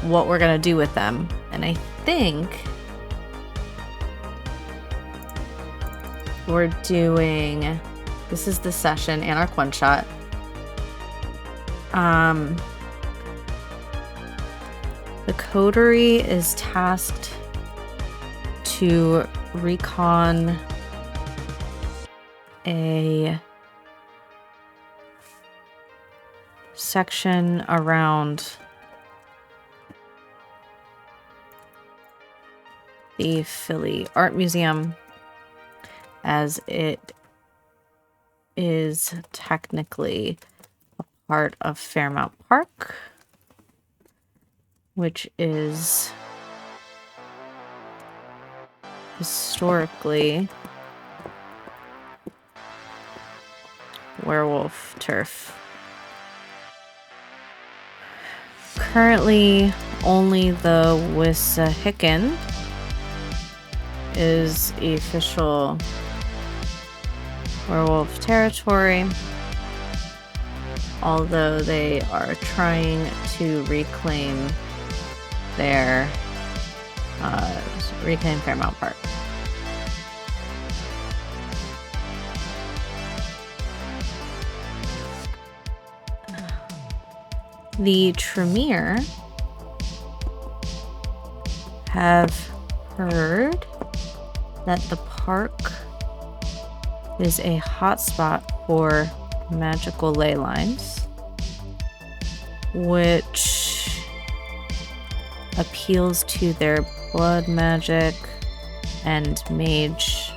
what we're gonna do with them, and I think we're doing, this is the session, Anarch one-shot. The coterie is tasked to recon a section around the Philly Art Museum, as it is technically a part of Fairmount Park, which is historically werewolf turf. Currently, only the Wissahickon is official werewolf territory, although they are trying to reclaim their reclaim Fairmount Park. The Tremere have heard that the park is a hotspot for magical ley lines, which appeals to their blood magic and mage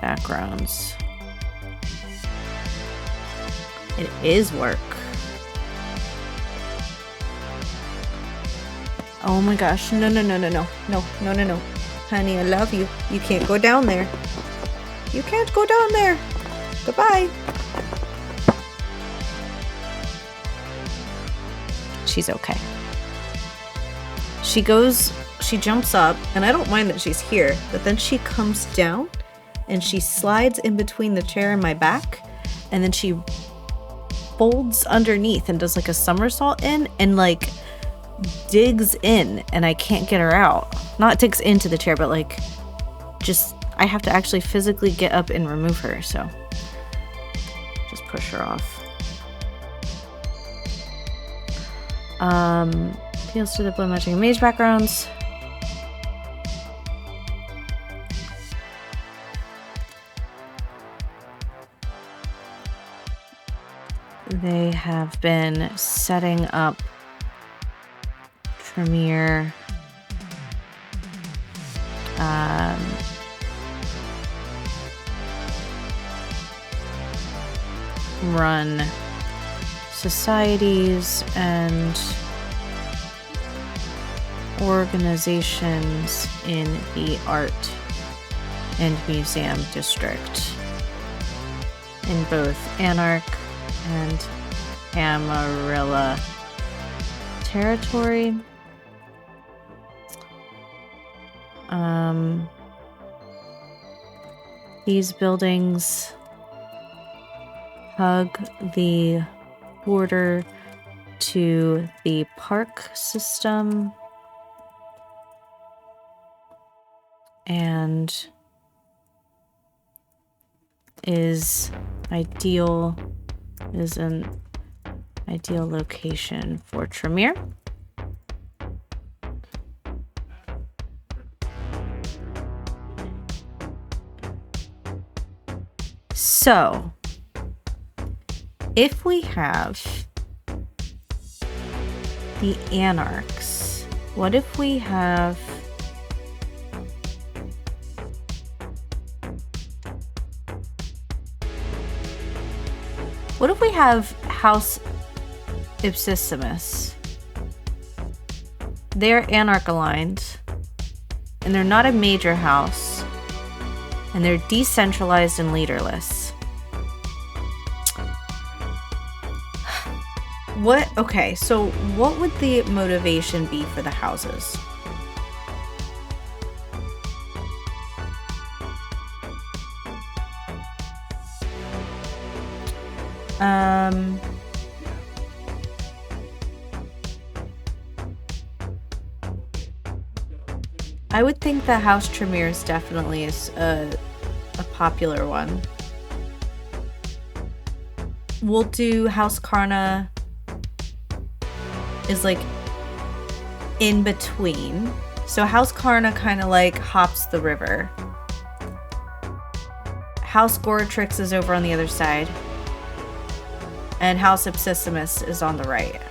backgrounds. It is work. Oh my gosh, no. Honey, I love you. You can't go down there. You can't go down there. Goodbye. She's okay. She jumps up, and I don't mind that she's here, but then she comes down, and she slides in between the chair and my back, and then she folds underneath and does like a somersault in, and like digs in, and I can't get her out. Not digs into the chair, but like just, I have to actually physically get up and remove her, so just push her off. Appeals to the blood magic and mage backgrounds. They have been setting up Tremere run societies and organizations in the art and museum district in both Anarch and Amarillo territory. These buildings hug the border to the park system and is an ideal location for Tremere. So, if we have the Anarchs, what if we have House Ipsissimus? They're Anarch aligned, and they're not a major house, and they're decentralized and leaderless. Okay, so what would the motivation be for the houses? I would think that House Tremere's definitely is a popular one. We'll do House Karna is like in between. So House Karna kind of like hops the river. House Goratrix is over on the other side. And House Ipsissimus is on the right.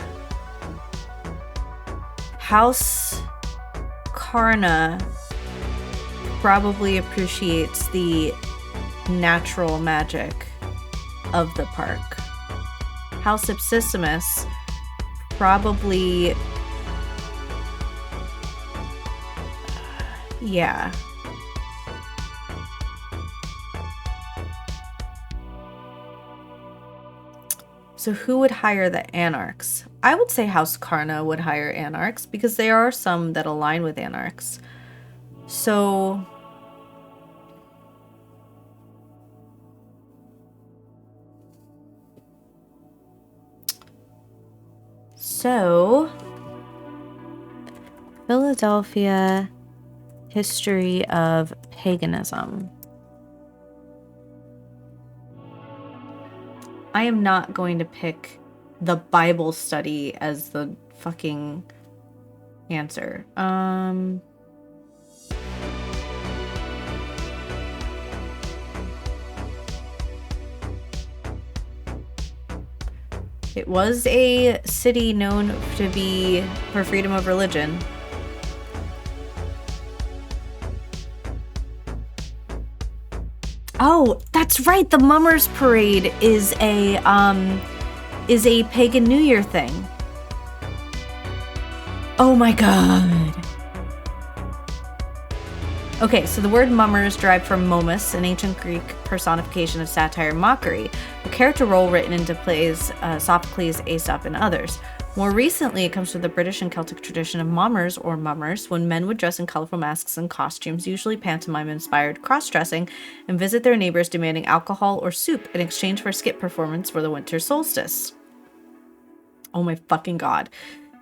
House Karna probably appreciates the natural magic of the park. House Ipsissimus probably... yeah. So who would hire the Anarchs? I would say House Karna would hire Anarchs because there are some that align with Anarchs. So... Philadelphia history of paganism. I am not going to pick the Bible study as the fucking answer. It was a city known to be for freedom of religion. Oh, that's right. The Mummers Parade is a pagan New Year thing. Oh my god. Okay, so the word mummers derived from momus, an ancient Greek personification of satire and mockery, a character role written into plays Sophocles, Aesop, and others. More recently, it comes from the British and Celtic tradition of mommers or mummers, when men would dress in colorful masks and costumes, usually pantomime-inspired cross-dressing, and visit their neighbors demanding alcohol or soup in exchange for a skit performance for the winter solstice. Oh my fucking god.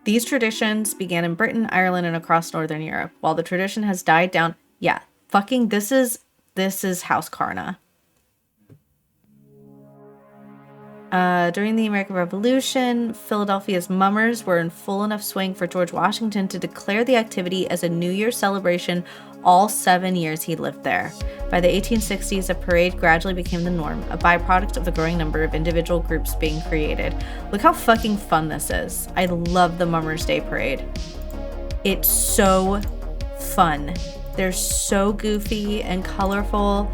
These traditions began in Britain, Ireland, and across Northern Europe. While the tradition has died down... yeah, fucking this is House Karna. During the American Revolution, Philadelphia's mummers were in full enough swing for George Washington to declare the activity as a New Year celebration all 7 years he lived there. By the 1860s, a parade gradually became the norm, a byproduct of the growing number of individual groups being created. Look how fucking fun this is. I love the Mummers Day Parade. It's so fun. They're so goofy and colorful.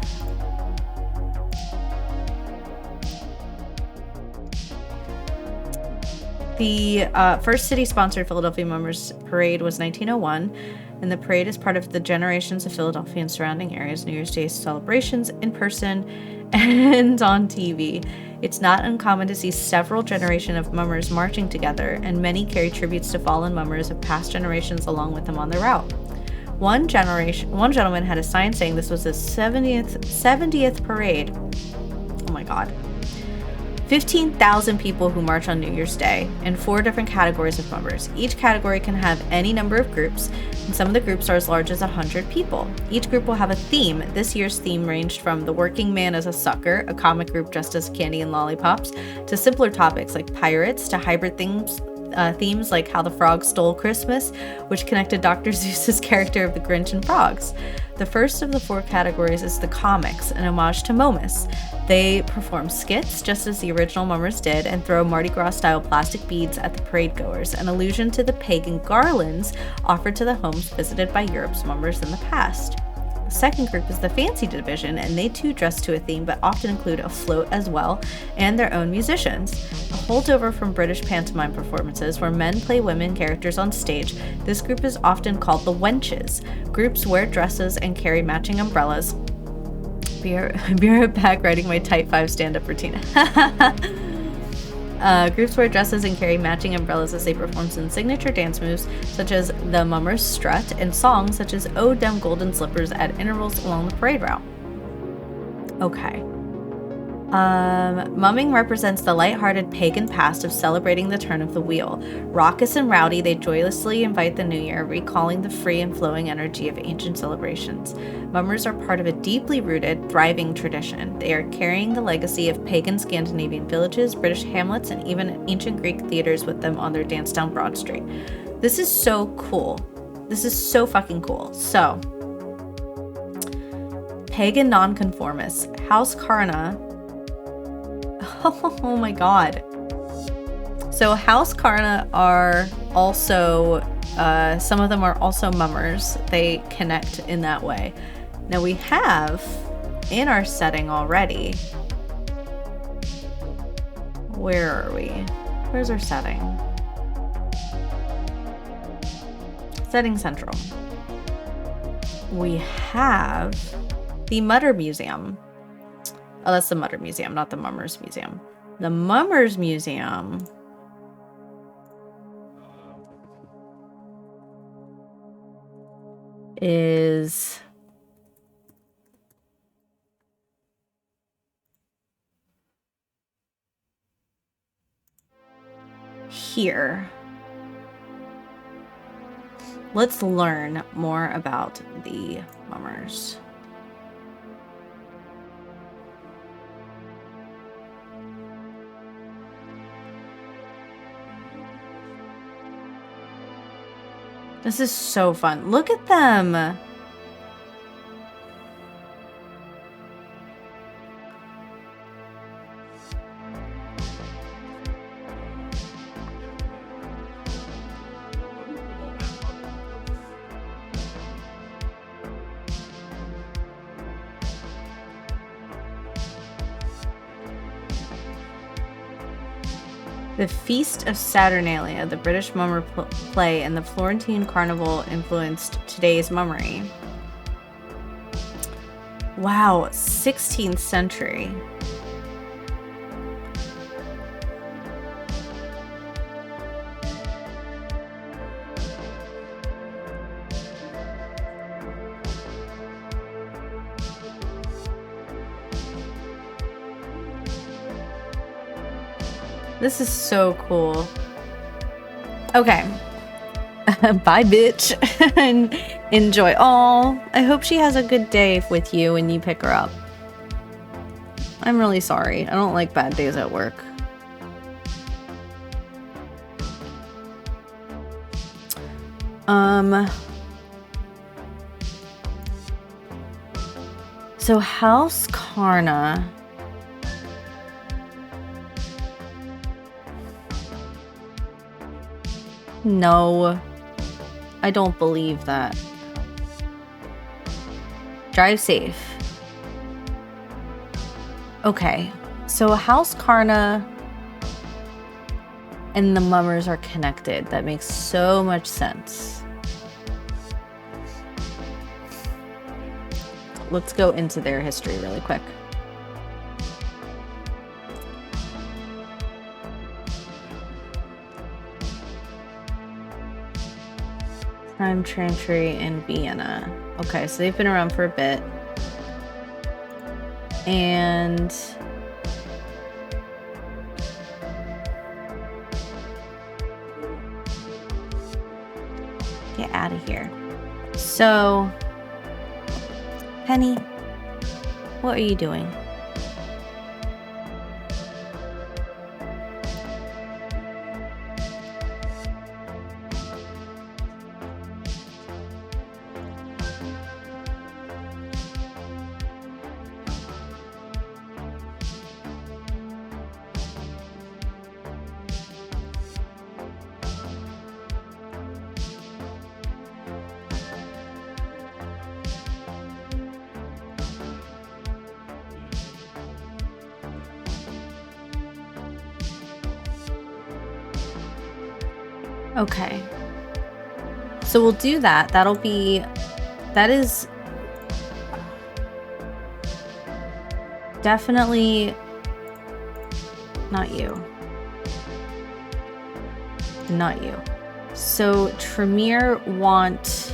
The first city-sponsored Philadelphia Mummers Parade was 1901, and the parade is part of the Generations of Philadelphia and surrounding areas New Year's Day celebrations in person and on TV. It's not uncommon to see several generations of mummers marching together, and many carry tributes to fallen mummers of past generations along with them on their route. One gentleman had a sign saying this was his 70th parade. Oh my God. 15,000 people who march on New Year's Day, and 4 different categories of mummers. Each category can have any number of groups, and some of the groups are as large as 100 people. Each group will have a theme. This year's theme ranged from the working man as a sucker, a comic group dressed as candy and lollipops, to simpler topics like pirates, to hybrid themes like how the frog stole Christmas, which connected Dr. Seuss's character of the Grinch and frogs. The first of the 4 categories is the comics, an homage to Momus. They perform skits, just as the original mummers did, and throw Mardi Gras-style plastic beads at the parade goers, an allusion to the pagan garlands offered to the homes visited by Europe's mummers in the past. The second group is the fancy division, and they too dress to a theme, but often include a float as well, and their own musicians. A holdover from British pantomime performances, where men play women characters on stage, this group is often called the wenches. Groups wear dresses and carry matching umbrellas. Be right back writing my Type 5 stand-up routine. Groups wear dresses and carry matching umbrellas as they perform some signature dance moves, such as the Mummers Strut, and songs such as Oh Dem Golden Slippers at intervals along the parade route. Okay. Mumming represents the lighthearted pagan past of celebrating the turn of the wheel. Raucous and rowdy, they joyously invite the new year, recalling the free and flowing energy of ancient celebrations. Mummers are part of a deeply rooted, thriving tradition. They are carrying the legacy of pagan Scandinavian villages, British hamlets, and even ancient Greek theaters with them on their dance down Broad Street. This is so cool. This is so fucking cool. So, pagan nonconformists, House Carna. Oh my God. So House Carna are also, some of them are also mummers. They connect in that way. Now we have in our setting already. Where are we? Where's our setting? Setting Central. We have the Mutter Museum. Oh, that's the Mutter Museum, not the Mummers Museum. The Mummers Museum is here. Let's learn more about the mummers. This is so fun. Look at them. The Feast of Saturnalia, the British mummer play, and the Florentine Carnival influenced today's mummery. Wow, 16th century. This is so cool. Okay. Bye, bitch. And enjoy. Oh, I hope she has a good day with you when you pick her up. I'm really sorry. I don't like bad days at work. So House Carna. No, I don't believe that. Drive safe. Okay, so House Karna and the Mummers are connected. That makes so much sense. Let's go into their history really quick. Prime Chantry in Vienna. Okay, so they've been around for a bit. And get out of here. So, Penny, what are you doing? Okay. So we'll do that. That is definitely not you. Not you. So Tremere want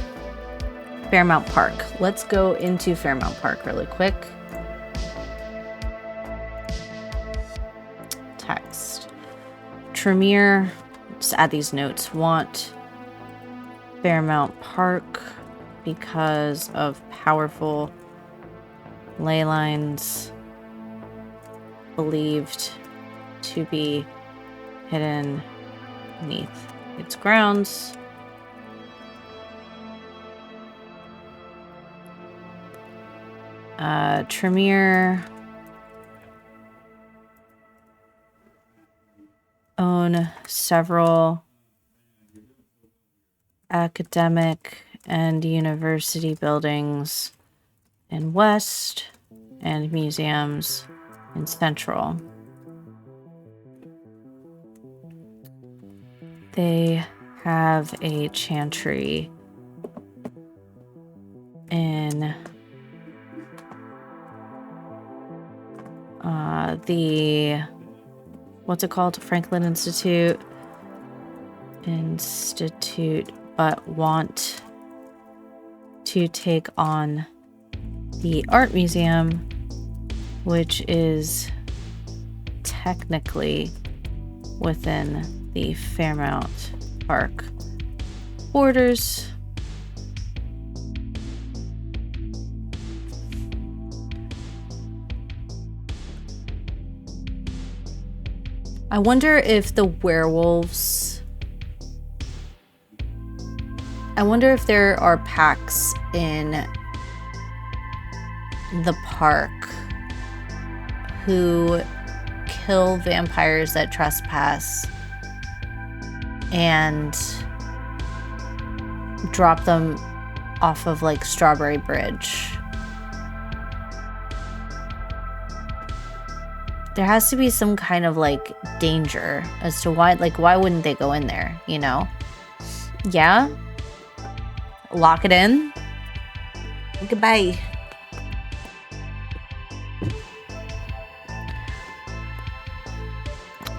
Fairmount Park. Let's go into Fairmount Park really quick. Text. Tremere, just add these notes, want Fairmount Park because of powerful ley lines believed to be hidden beneath its grounds. Tremere own several academic and university buildings in West and museums in Central. They have a chantry in the, what's it called? Franklin Institute, but want to take on the art museum, which is technically within the Fairmount Park borders. I wonder if the werewolves... I wonder if there are packs in the park who kill vampires that trespass and drop them off of like Strawberry Bridge. There has to be some kind of like danger as to why wouldn't they go in there, you know? Yeah? Lock it in. Goodbye.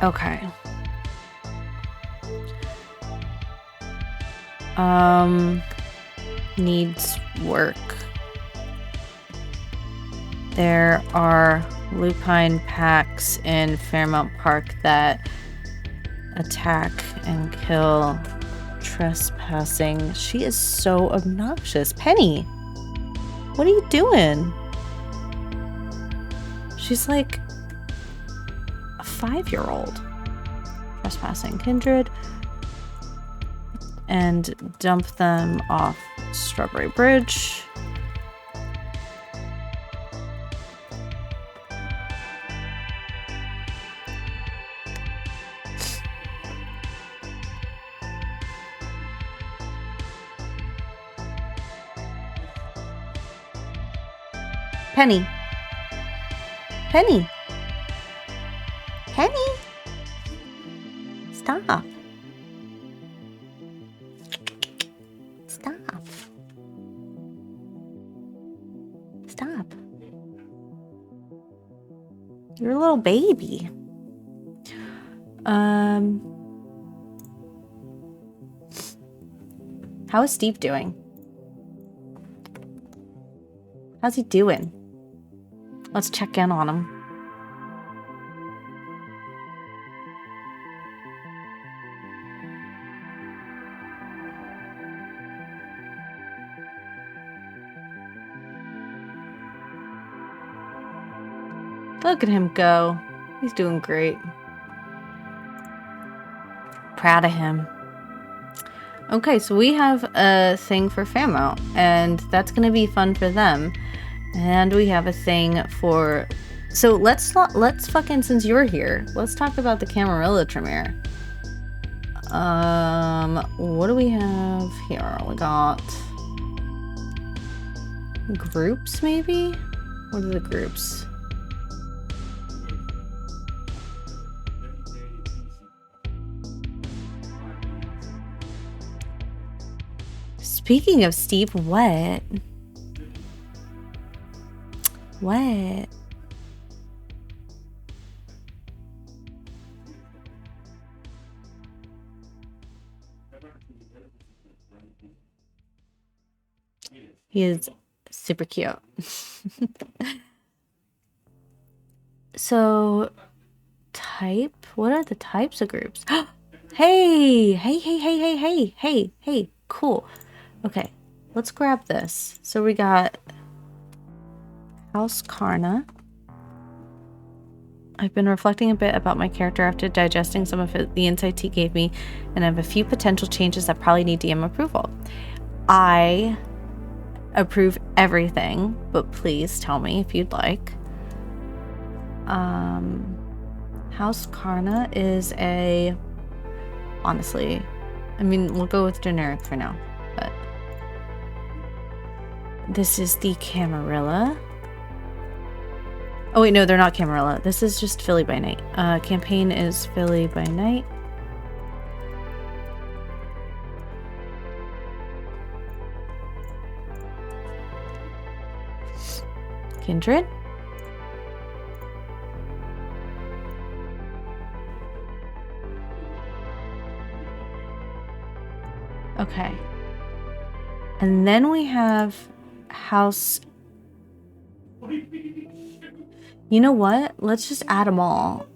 Okay. Needs work. There are lupine packs in Fairmount Park that attack and kill trespassing. She is so obnoxious. Penny, what are you doing? She's like a 5-year-old. Trespassing kindred and dump them off Strawberry Bridge. Penny. Penny. Penny. Stop. Stop. Stop. You're a little baby. How is Steve doing? How's he doing? Let's check in on him. Look at him go. He's doing great. Proud of him. Okay, so we have a thing for Famo, and that's gonna be fun for them. And we have a thing for... So let's fucking, since you're here, let's talk about the Camarilla Tremere. What do we have here? We got... groups, maybe? What are the groups? Speaking of Steve, what? What? He is super cute. So, type? What are the types of groups? Hey, cool. Okay, let's grab this. So we got House Karna. I've been reflecting a bit about my character after digesting some of the insights he gave me, and I have a few potential changes that probably need DM approval. I approve everything, but please tell me if you'd like. House Karna is a... Honestly, I mean, we'll go with generic for now, but... This is the Camarilla. Oh wait, no, they're not Camarilla. This is just Philly by Night. Campaign is Philly by Night. Kindred. Okay. And then we have House... You know what? Let's just add them all.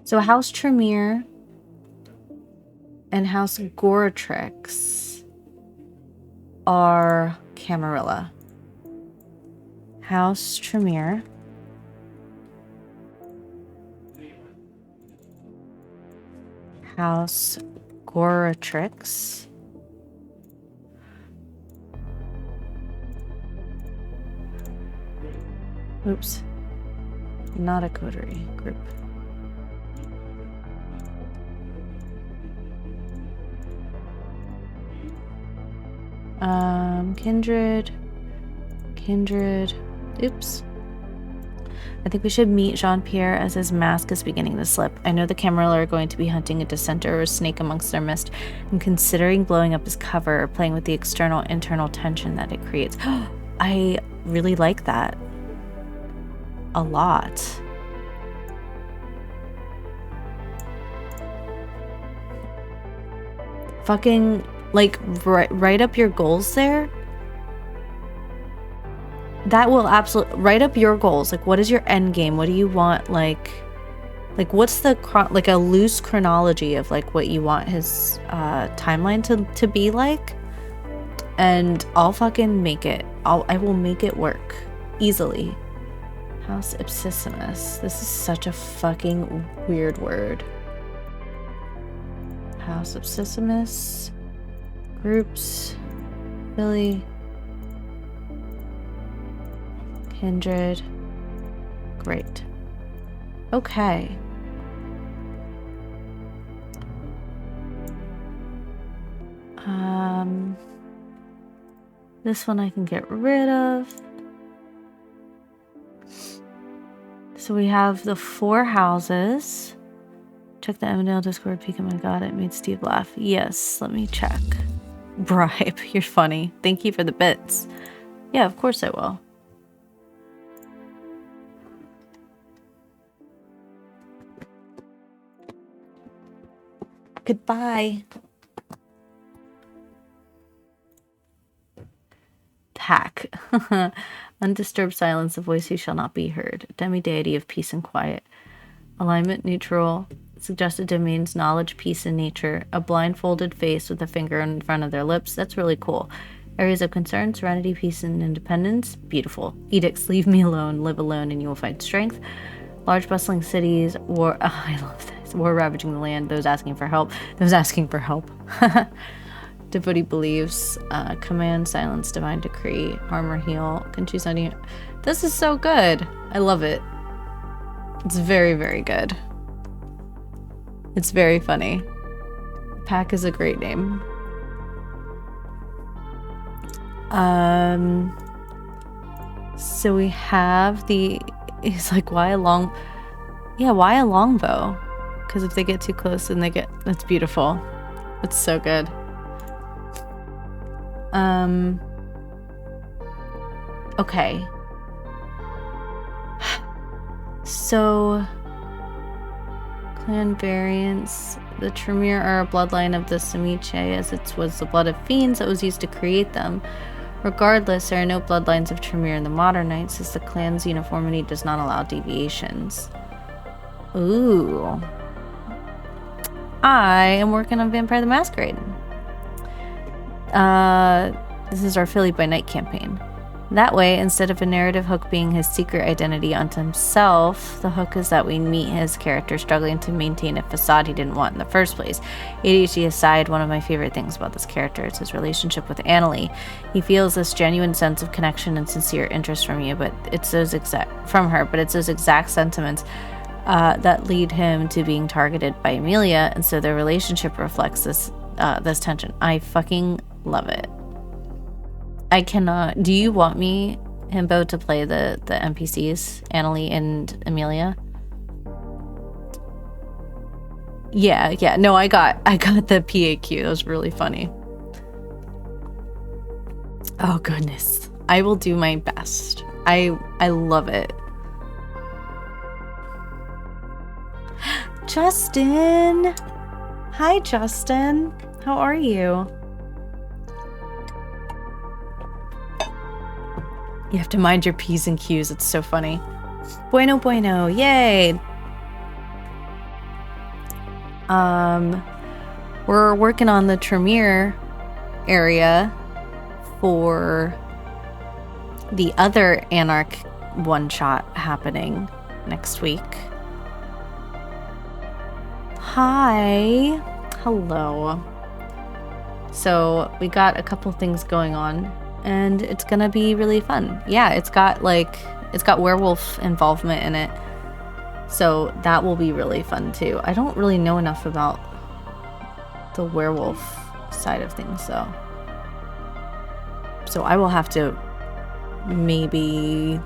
So House Tremere and House Goratrix are Camarilla. House Tremere. House Goratrix. Oops. Not a coterie group. Kindred. Oops. I think we should meet Jean-Pierre as his mask is beginning to slip. I know the Camarilla are going to be hunting a dissenter or a snake amongst their mist, and considering blowing up his cover or playing with the external-internal tension that it creates. I really like that. A lot. Fucking, like, write up your goals there. That will absolutely... Write up your goals. Like, what is your end game? What do you want, like what's the... like, a loose chronology of, like, what you want his timeline to be like? And I'll fucking make it. I will make it work. Easily. House Ipsissimus. This is such a fucking weird word. House Ipsissimus. Groups. Philly. Kindred. Great. Okay. This one I can get rid of. So we have the 4 houses. Check the Emmerdale Discord peek. Oh my god, it made Steve laugh. Yes, let me check. Bribe, you're funny. Thank you for the bits. Yeah, of course I will. Goodbye. Hack. Undisturbed silence, a voice who shall not be heard. Demi-deity of peace and quiet. Alignment neutral. Suggested domains, knowledge, peace, and nature. A blindfolded face with a finger in front of their lips. That's really cool. Areas of concern, serenity, peace, and independence. Beautiful. Edicts, leave me alone, live alone, and you will find strength. Large bustling cities, war. Oh, I love this. War ravaging the land. Those asking for help. Those asking for help. Devotee believes. Command, silence, divine decree. Armor, heal. Can choose any. This is so good. I love it. It's very, very good. It's very funny. Pack is a great name. So we have the, it's like, why a long, yeah, why a longbow? Because if they get too close, then they get, that's beautiful. It's so good. Okay. So, clan variants. The Tremere are a bloodline of the Semiche, as it was the blood of fiends that was used to create them. Regardless, there are no bloodlines of Tremere in the modern Knights, as the clan's uniformity does not allow deviations. Ooh. I am working on Vampire the Masquerade. This is our Philly by Night campaign. That way, instead of a narrative hook being his secret identity unto himself, the hook is that we meet his character struggling to maintain a facade he didn't want in the first place. ADHD aside, one of my favorite things about this character is his relationship with Annalie. He feels this genuine sense of connection and sincere interest from you, but it's those exact sentiments that lead him to being targeted by Amelia, and so their relationship reflects this tension. I fucking love it. I cannot. Do you want me, Himbo, to play the NPCs, Annalie and Amelia? Yeah. No, I got the PAQ. That was really funny. Oh goodness, I will do my best. I love it. Justin, hi Justin. How are you? You have to mind your P's and Q's. It's so funny. Bueno, bueno. Yay. We're working on the Tremere area for the other Anarch one-shot happening next week. Hi. Hello. So we got a couple things going on, and it's gonna be really fun. Yeah, it's got werewolf involvement in it, so that will be really fun too. I don't really know enough about the werewolf side of things though, so I will have to maybe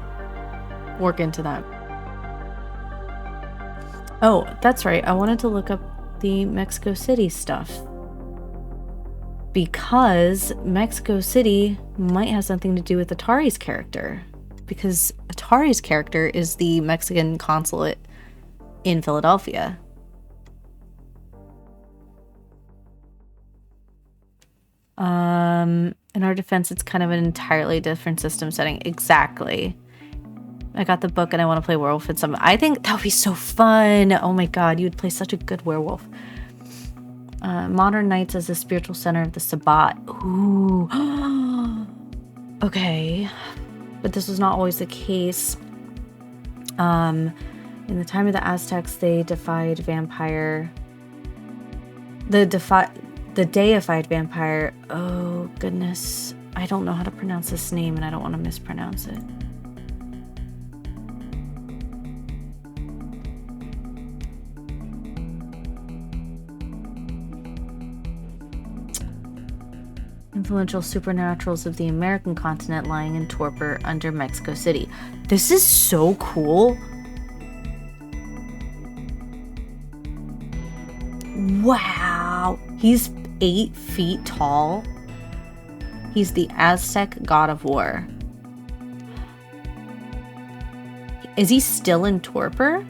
work into that. Oh, that's right, I wanted to look up the Mexico City stuff, because Mexico City might have something to do with Atari's character, because Atari's character is the Mexican consulate in Philadelphia. In our defense, it's kind of an entirely different system setting. Exactly. I got the book and I want to play werewolf in some. I think that would be so fun. Oh my god, you would play such a good werewolf. Modern Knights as the spiritual center of the Sabbat. Ooh. Okay. But this was not always the case. In the time of the Aztecs, they defied vampire. The deified vampire. Oh, goodness. I don't know how to pronounce this name, and I don't want to mispronounce it. influential supernaturals of the American continent lying in torpor under Mexico City. This is so cool. Wow. He's 8 feet tall. He's the Aztec god of war. Is he still in torpor?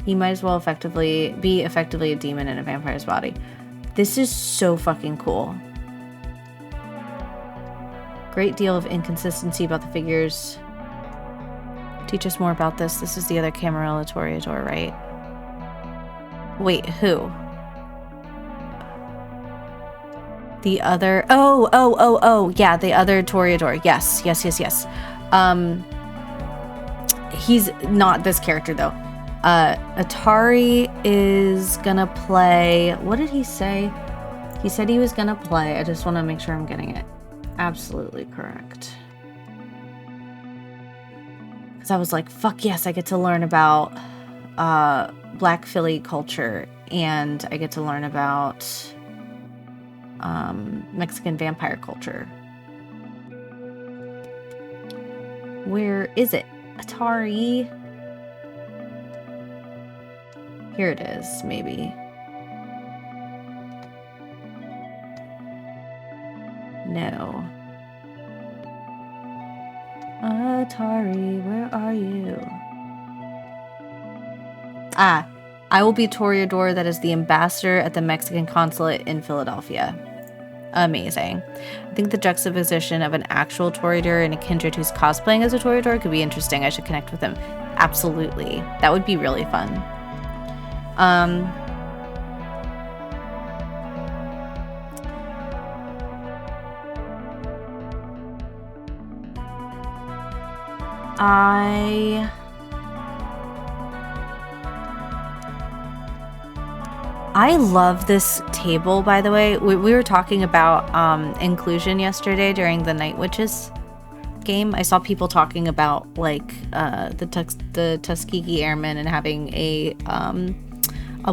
He might as well be effectively a demon in a vampire's body. This is so fucking cool. Great deal of inconsistency about the figures. Teach us more about this. This is the other Camarilla Toreador, right? Wait, who? The other... Oh, yeah, the other Toreador. Yes. He's not this character, though. Atari is gonna play... What did he say? He said he was gonna play. I just want to make sure I'm getting it absolutely correct. Because I was like, fuck yes, I get to learn about Black Philly culture, and I get to learn about Mexican vampire culture. Where is it? Atari. Here it is, maybe. No. Atari, where are you? Ah, I will be Toreador that is the ambassador at the Mexican consulate in Philadelphia. Amazing. I think the juxtaposition of an actual Toreador and a kindred who's cosplaying as a Toreador could be interesting. I should connect with him. Absolutely. That would be really fun. I love this table, by the way. We were talking about inclusion yesterday during the Night Witches game. I saw people talking about like the Tuskegee Airmen and having a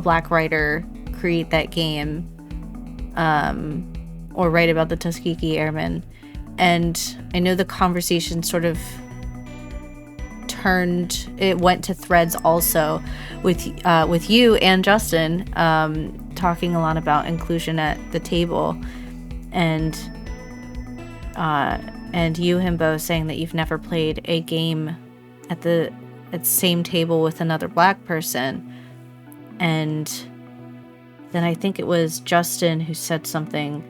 black writer create that game or write about the Tuskegee Airmen. And I know the conversation sort of went to threads also with you and Justin talking a lot about inclusion at the table, and you, Himbo, saying that you've never played a game at the same table with another black person. And then I think it was Justin who said something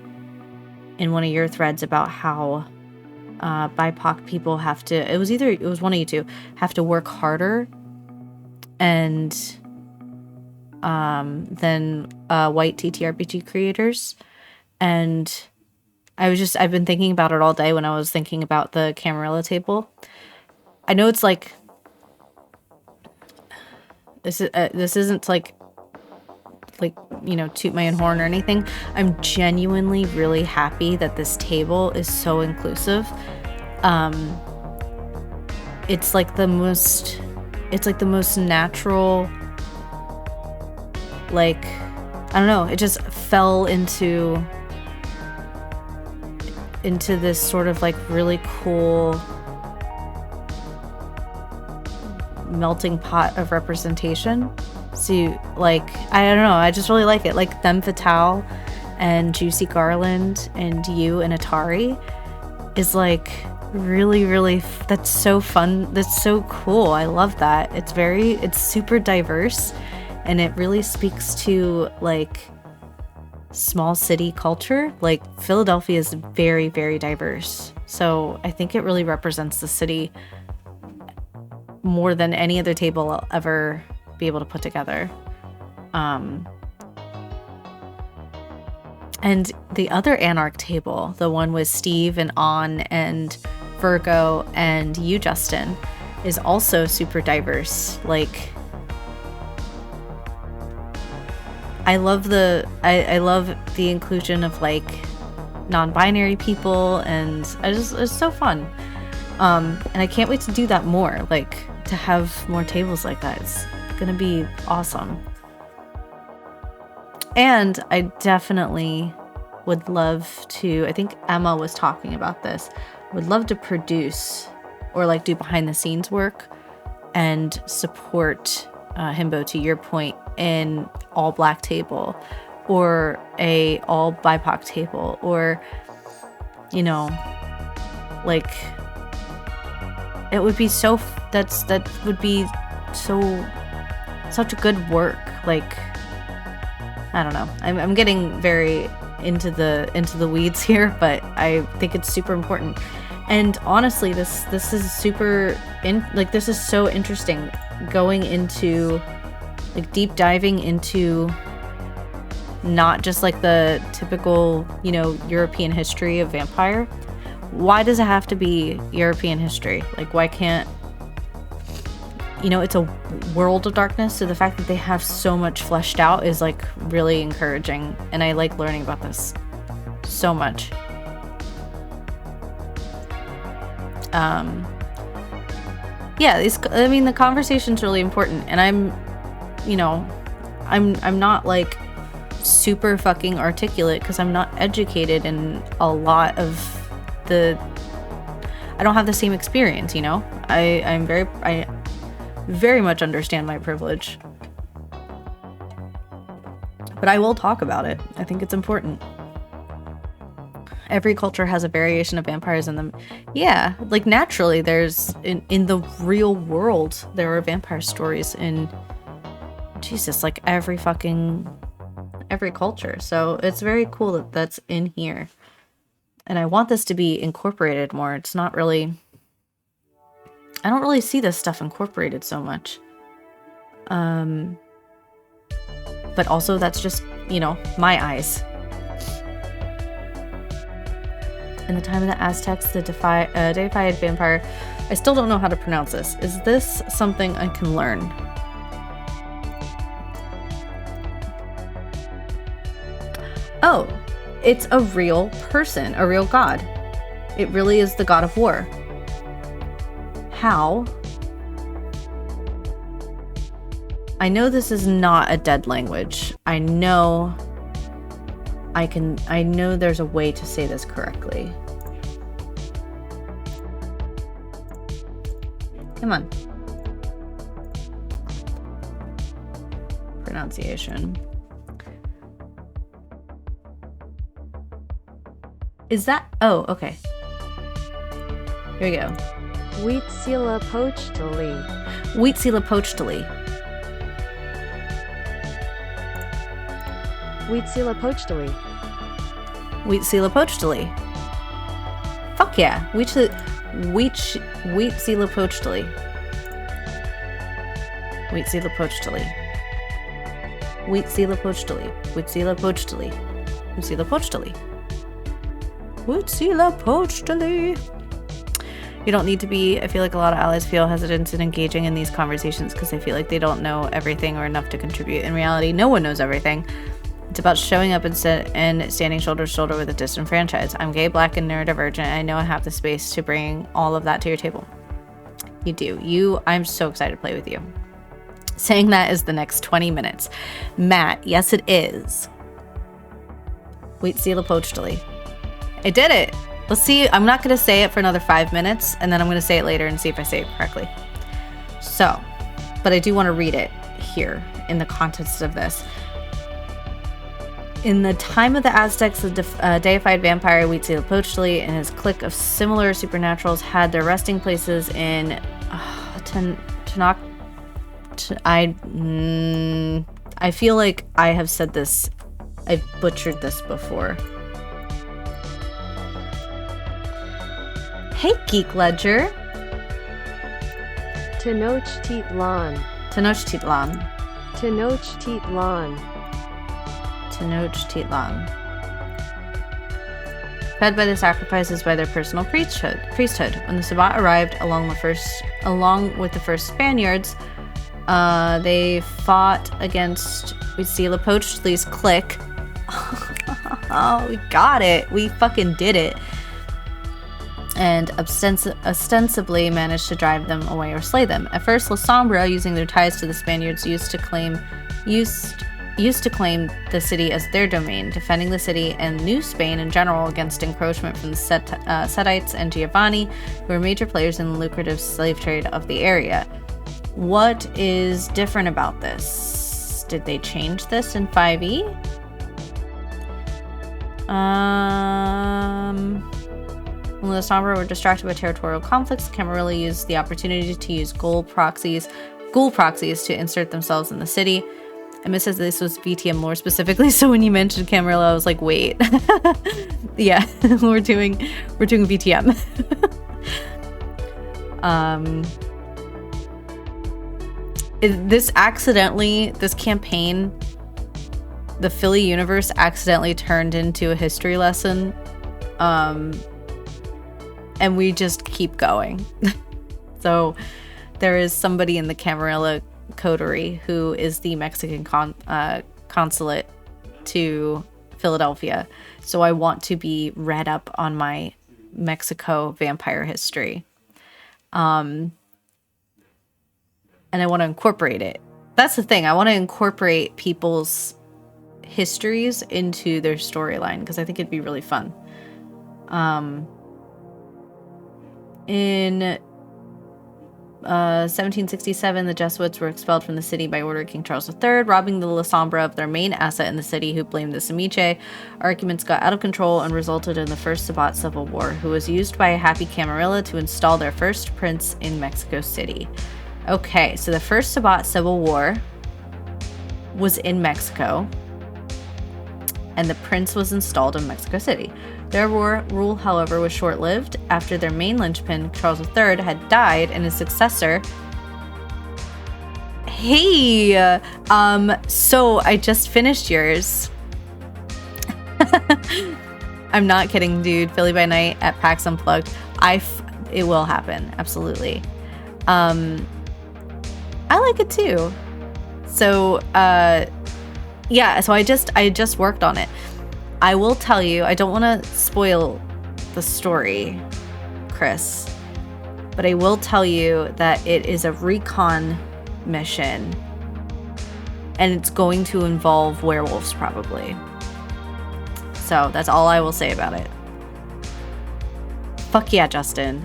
in one of your threads about how BIPOC people have to, it was one of you two, have to work harder and than white TTRPG creators. And I've been thinking about it all day when I was thinking about the Camarilla table. I know it's like, this isn't like, you know, toot my own horn or anything. I'm genuinely really happy that this table is so inclusive. It's like the most natural, like, I don't know, it just fell into this sort of like really cool melting pot of representation. So like, I don't know, I just really like it. Like Femme Fatale and Juicy Garland and you and Atari is like really, that's so fun. That's so cool. I love that. It's super diverse, and it really speaks to like small city culture. Like Philadelphia is very, very diverse. So I think it really represents the city more than any other table I'll ever be able to put together. And the other Anarch table, the one with Steve and On and Virgo and you, Justin, is also super diverse. Like, I love the inclusion of like non-binary people, and it's so fun. And I can't wait to do that more, like to have more tables like that. It's gonna be awesome. And I definitely would love to, I think Emma was talking about this, would love to produce or like do behind the scenes work and support Himbo, to your point, in all black table or a all BIPOC table, or, you know, like it would be so, that would be so, such a good work. Like, I don't know. I'm getting very into the weeds here, but I think it's super important. And honestly, this is super this is so interesting, going into like deep diving into not just like the typical, you know, European history of vampire. Why does it have to be European history? Like, why can't, you know, it's a world of darkness, so the fact that they have so much fleshed out is like really encouraging, and I like learning about this so much. Yeah, the conversation's really important, and I'm not like super fucking articulate because I'm not educated in a lot of I don't have the same experience, you know? I very much understand my privilege. But I will talk about it. I think it's important. Every culture has a variation of vampires in them. Yeah, like naturally there's, in the real world, there are vampire stories in, Jesus, like every culture. So it's very cool that that's in here. And I want this to be incorporated more. It's not really, I don't really see this stuff incorporated so much. But also that's just, you know, my eyes. In the time of the Aztecs, the deified vampire. I still don't know how to pronounce this. Is this something I can learn? Oh, it's a real person, a real god. It really is the god of war. How? I know this is not a dead language. I know there's a way to say this correctly. Come on. Pronunciation. Is that? Oh, okay. Here we go. Huitzilopochtli. Huitzilopochtli. Huitzilopochtli. Huitzilopochtli. Fuck yeah. Huitzilopochtli. Huitzilopochtli. Huitzilopochtli. Huitzilopochtli. Huitzilopochtli. Huitzilopochtli. You don't need to be, I feel like a lot of allies feel hesitant in engaging in these conversations because they feel like they don't know everything or enough to contribute. In reality, no one knows everything. It's about showing up and standing shoulder to shoulder with a disenfranchised. I'm gay, black, and neurodivergent, and I know I have the space to bring all of that to your table. You do. I'm so excited to play with you. Saying that is the next 20 minutes. Matt, yes it is. Huitzilopochtli. I did it. Let's see. I'm not going to say it for another 5 minutes, and then I'm going to say it later and see if I say it correctly. So, but I do want to read it here in the context of this. In the time of the Aztecs, the deified vampire Huitzilopochtli and his clique of similar supernaturals had their resting places in I feel like I have said this. I've butchered this before. Hey, Geek Ledger. Tenochtitlan. Tenochtitlan. Tenochtitlan. Tenochtitlan. Fed by the sacrifices by their personal priesthood. When the Sabbat arrived along with the first Spaniards, they fought against Huitzilopochtli's clique. Oh, we got it. We fucking did it. And ostensibly managed to drive them away or slay them. At first, La Sombra, using their ties to the Spaniards, used used to claim the city as their domain, defending the city and New Spain in general against encroachment from the Setites and Giovanni, who were major players in the lucrative slave trade of the area. What is different about this? Did they change this in 5e? When the Sombra were distracted by territorial conflicts, the Camarilla used the opportunity to use ghoul proxies to insert themselves in the city. I missed that this was VTM lore specifically, so when you mentioned Camarilla, I was like, wait. Yeah, we're doing VTM. This campaign, the Philly universe accidentally turned into a history lesson. And we just keep going. So there is somebody in the Camarilla coterie who is the Mexican consulate to Philadelphia. So I want to be read up on my Mexico vampire history. And I want to incorporate it. That's the thing. I want to incorporate people's histories into their storyline because I think it'd be really fun. In 1767, the Jesuits were expelled from the city by order of King Charles III, robbing the La Sombra of their main asset in the city, who blamed the Semiche. Arguments got out of control and resulted in the First Sabbat Civil War, who was used by a happy Camarilla to install their first prince in Mexico City. Okay, so the First Sabbat Civil War was in Mexico, and the prince was installed in Mexico City. Their rule, however, was short-lived. After their main linchpin, Charles III, had died, and his successor... Hey! So I just finished yours. I'm not kidding, dude. Philly by Night at PAX Unplugged. It will happen, absolutely. I like it too. So, yeah, so I just worked on it. I will tell you, I don't want to spoil the story, Chris, but I will tell you that it is a recon mission, and it's going to involve werewolves probably. So that's all I will say about it. Fuck yeah, Justin.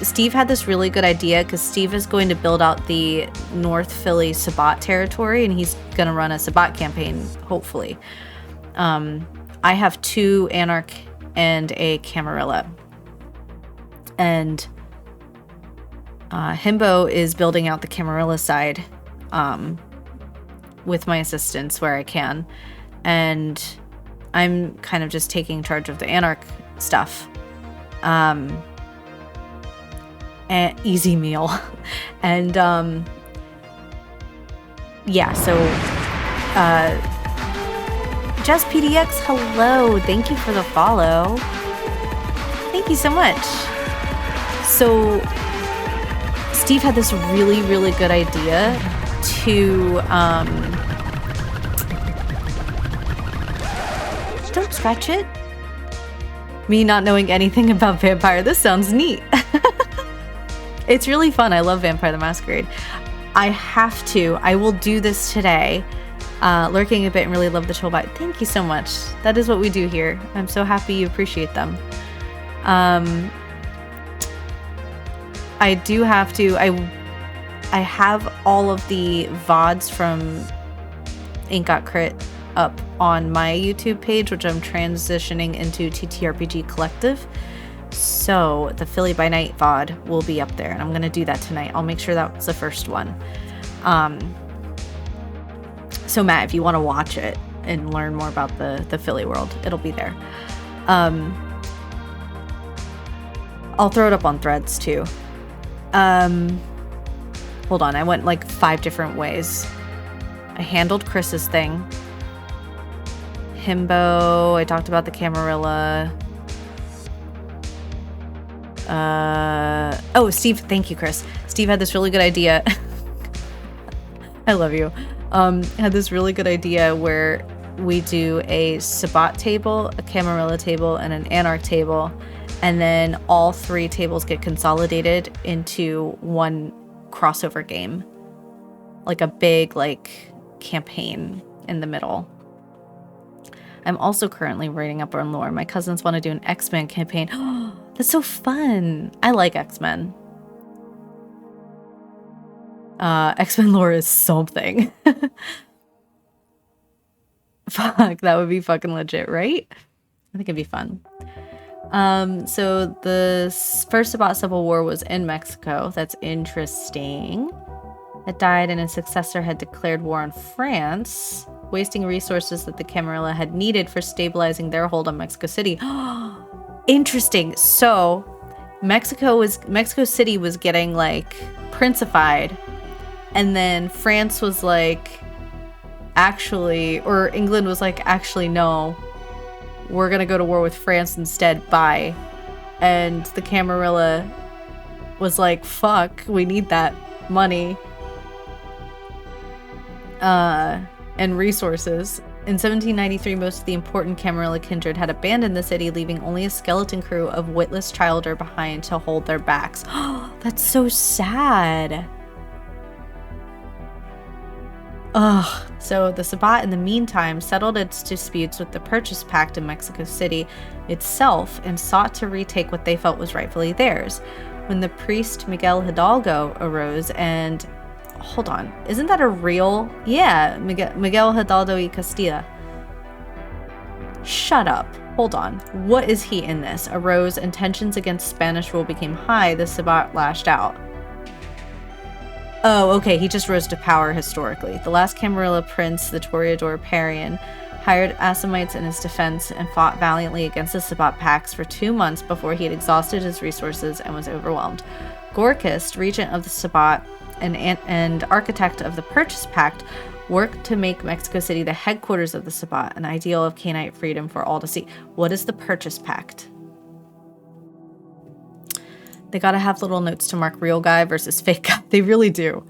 Steve had this really good idea because Steve is going to build out the North Philly Sabbat territory, and he's going to run a Sabbat campaign, hopefully. I have 2 Anarch and a Camarilla. And Himbo is building out the Camarilla side with my assistance where I can. And I'm kind of just taking charge of the Anarch stuff. Easy meal. And yeah, so Just PDX, hello, thank you for the follow. Thank you so much. So Steve had this really good idea to don't scratch it. Me not knowing anything about Vampire, this sounds neat. It's really fun. I love Vampire the Masquerade. I will do this today. Lurking a bit and really love the chill vibe. Thank you so much. That is what we do here. I'm so happy you appreciate them. I do have to, I have all of the VODs from Ain't Got Crit up on my YouTube page, which I'm transitioning into TTRPG Collective. So the Philly by Night VOD will be up there, and I'm going to do that tonight. I'll make sure that's the first one. So Matt, if you want to watch it and learn more about the Philly world, it'll be there. I'll throw it up on Threads too. Hold on, I went like 5 different ways. I handled Chris's thing. Himbo, I talked about the Camarilla. Oh, Steve, thank you, Chris. Steve had this really good idea. I love you. Had this really good idea where we do a Sabbat table, a Camarilla table, and an Anarch table, and then all 3 tables get consolidated into one crossover game. like a big like campaign in the middle. I'm also currently writing up on lore. My cousins want to do an X-Men campaign. That's so fun. I like X-Men. X-Men lore is something. Fuck, that would be fucking legit, right? I think it'd be fun. So the first Sabbat Civil War was in Mexico. That's interesting. It died and his successor had declared war on France, wasting resources that the Camarilla had needed for stabilizing their hold on Mexico City. Interesting. So Mexico City was getting like princified, and then France was like, actually, or England was like, actually, no, we're gonna go to war with France instead. Bye. And the Camarilla was like, fuck, we need that money and resources. In 1793, most of the important Camarilla kindred had abandoned the city, leaving only a skeleton crew of witless childer behind to hold their backs. That's so sad. Ugh. So the Sabbat, in the meantime, settled its disputes with the Purchase Pact in Mexico City itself and sought to retake what they felt was rightfully theirs. When the priest Miguel Hidalgo arose and... Hold on. Isn't that a real... Yeah, Miguel Hidalgo y Castilla. Shut up. Hold on. What is he in this? Arose and tensions against Spanish rule became high, the Sabbat lashed out. Oh, okay, he just rose to power historically. The last Camarilla prince, the Toreador Parian, hired Assamites in his defense and fought valiantly against the Sabbat Pacts for 2 months before he had exhausted his resources and was overwhelmed. Gorkist, regent of the Sabbat and architect of the Purchase Pact, worked to make Mexico City the headquarters of the Sabbat, an ideal of Cainite freedom for all to see. What is the Purchase Pact? They gotta have little notes to mark real guy versus fake guy. They really do.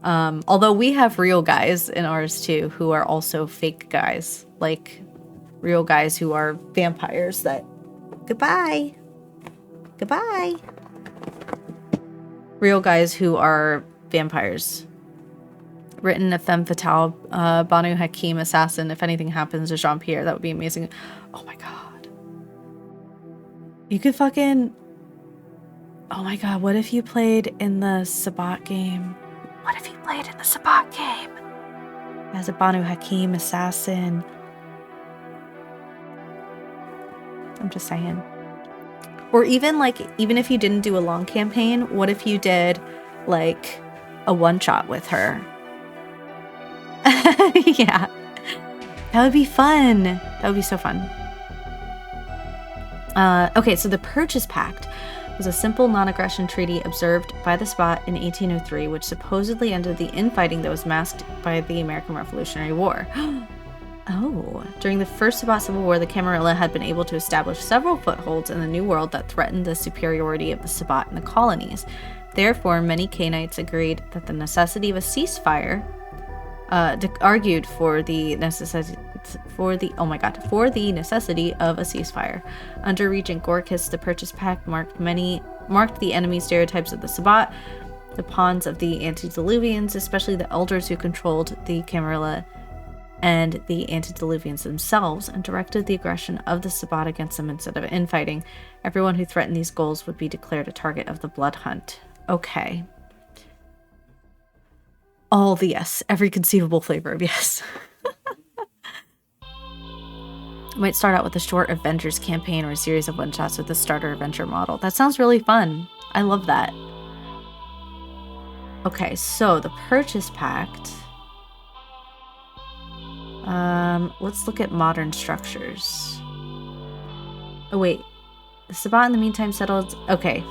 Although we have real guys in ours too, who are also fake guys. Like real guys who are vampires that... Goodbye. Goodbye. Real guys who are vampires. Written a femme fatale, Banu Hakim assassin. If anything happens to Jean-Pierre, that would be amazing. Oh my god. You could fucking... Oh my god, what if you played in the Sabbat game? What if you played in the Sabbat game? As a Banu Hakim assassin. I'm just saying. Or even if you didn't do a long campaign, what if you did like a one-shot with her? Yeah. That would be fun. That would be so fun. Okay, so the Purchase Pact was a simple non-aggression treaty observed by the Sabbat in 1803, which supposedly ended the infighting that was masked by the American Revolutionary War. Oh. During the first Sabbat Civil War, the Camarilla had been able to establish several footholds in the New World that threatened the superiority of the Sabbat in the colonies. Therefore, many Cainites agreed that the necessity of a ceasefire argued for the necessity of a ceasefire. Under Regent Gorkis, the Purchase Pact marked the enemy stereotypes of the Sabbat, the pawns of the antediluvians, especially the elders who controlled the Camarilla and the antediluvians themselves, and directed the aggression of the Sabbat against them instead of infighting. Everyone who threatened these goals would be declared a target of the blood hunt. Okay. All the yes. Every conceivable flavor of yes. Might start out with a short Avengers campaign or a series of one-shots with the starter adventure model. That sounds really fun. I love that. Okay, so the Purchase Pact. Let's look at modern structures. Oh wait, the Sabbat in the meantime settled, okay,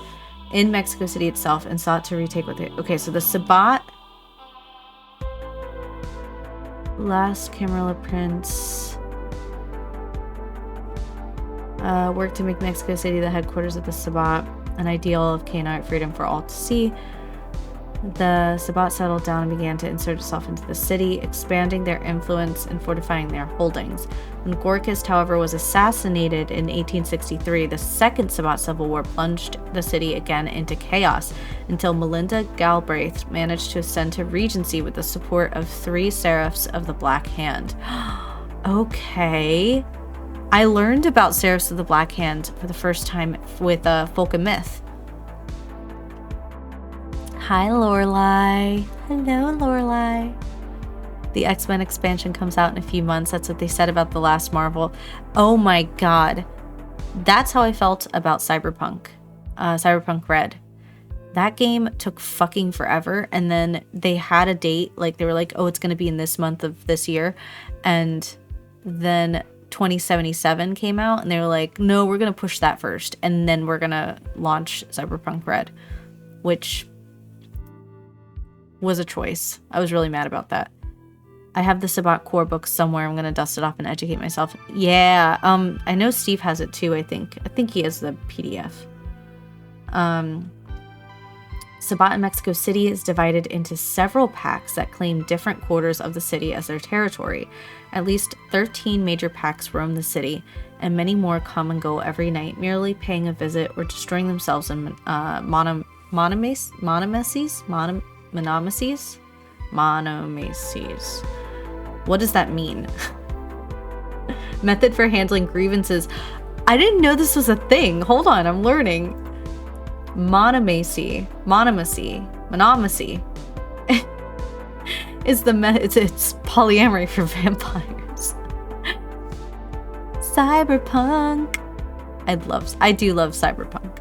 in Mexico City itself and sought to retake what they, okay, so the Sabbat, last Camarilla Prince, worked to make Mexico City the headquarters of the Sabbat, an ideal of Cainite freedom for all to see. the Sabbat settled down and began to insert itself into the city, expanding their influence and fortifying their holdings. When Gorkist, however, was assassinated in 1863, the Second Sabbat Civil War plunged the city again into chaos until Melinda Galbraith managed to ascend to regency with the support of 3 Seraphs of the Black Hand. Okay. I learned about Seraphs of the Black Hand for the first time with Folk and Myth. Hi, Lorelai. Hello, Lorelai. The X-Men expansion comes out in a few months. That's what they said about the last Marvel. Oh my god. That's how I felt about Cyberpunk. Cyberpunk Red. That game took fucking forever. And then they had a date. Like, they were like, oh, it's going to be in this month of this year. And then 2077 came out. And they were like, no, we're going to push that first. And then we're going to launch Cyberpunk Red. Which was a choice. I was really mad about that. I have the Sabbat core book somewhere. I'm gonna dust it off and educate myself. Yeah, I know Steve has it too, I think. I think he has the PDF. Sabbat in Mexico City is divided into several packs that claim different quarters of the city as their territory. At least 13 major packs roam the city, and many more come and go every night, merely paying a visit or destroying themselves in monomacies? What does that mean? Method for handling grievances. I didn't know this was a thing. Hold on, I'm learning. Monomacy is it's polyamory for vampires. Cyberpunk. I do love cyberpunk.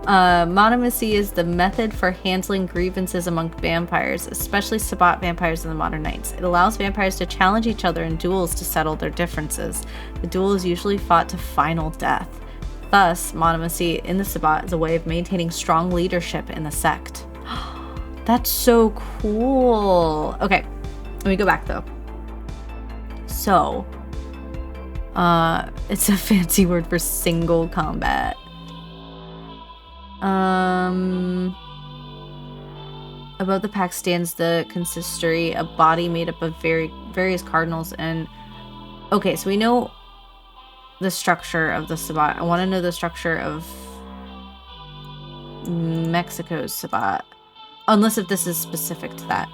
Monomacy is the method for handling grievances among vampires, especially Sabbat vampires in the modern nights. It allows vampires to challenge each other in duels to settle their differences. The duel is usually fought to final death. Thus, monomacy in the Sabbat is a way of maintaining strong leadership in the sect. That's so cool. Okay, let me go back though. So, it's a fancy word for single combat. Above the pack stands the consistory, a body made up of various cardinals. And okay, so we know the structure of the Sabbat. I want to know the structure of Mexico's Sabbat, unless if this is specific to that.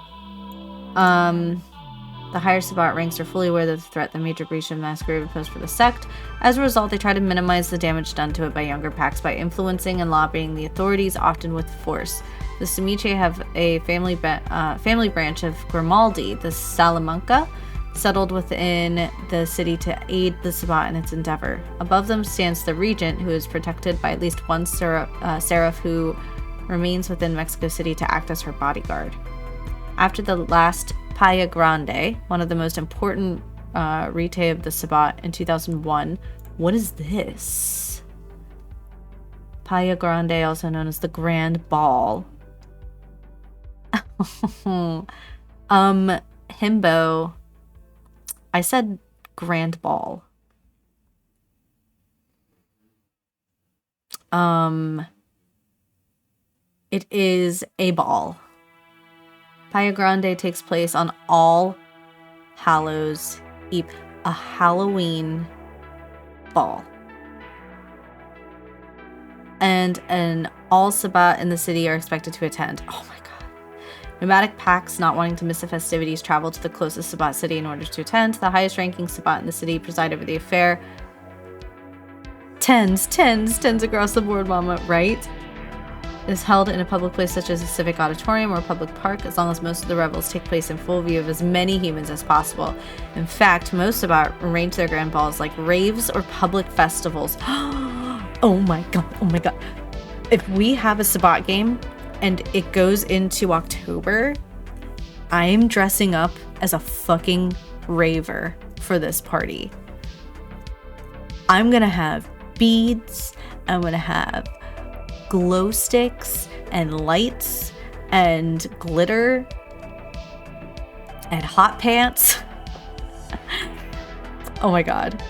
The higher Sabbat ranks are fully aware of the threat the major breach of Masquerade would pose for the sect. As a result, they try to minimize the damage done to it by younger packs by influencing and lobbying the authorities, often with force. The Semiche have a family branch of Grimaldi, the Salamanca, settled within the city to aid the Sabbat in its endeavor. Above them stands the regent, who is protected by at least one seraph who remains within Mexico City to act as her bodyguard. After the last Playa Grande, one of the most important rite of the Sabbat in 2001. What is this? Playa Grande, also known as the Grand Ball. Himbo. I said Grand Ball. It is a ball. Playa Grande takes place on All Hallows Eve, a Halloween ball. And an all Sabbat in the city are expected to attend. Oh my god. Nomadic packs not wanting to miss the festivities travel to the closest Sabbat city in order to attend. The highest ranking Sabbat in the city preside over the affair. Tens across the board, mama, right? Is held in a public place such as a civic auditorium or a public park, as long as most of the revels take place in full view of as many humans as possible. In fact, most Sabbat arrange their grand balls like raves or public festivals. Oh my god. If we have a Sabbat game and it goes into October, I'm dressing up as a fucking raver for this party. I'm gonna have beads, I'm gonna have glow sticks and lights and glitter and hot pants. Oh my god.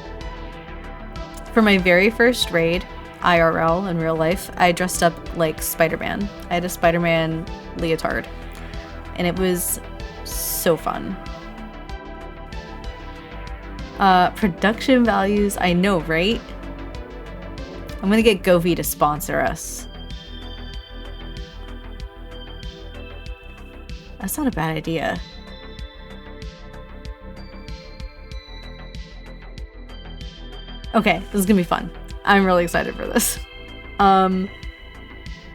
For my very first raid, IRL in real life, I dressed up like Spider-Man. I had a Spider-Man leotard, and it was so fun. Production values, I know, right? I'm gonna get Govi to sponsor us. That's not a bad idea. Okay, this is gonna be fun. I'm really excited for this.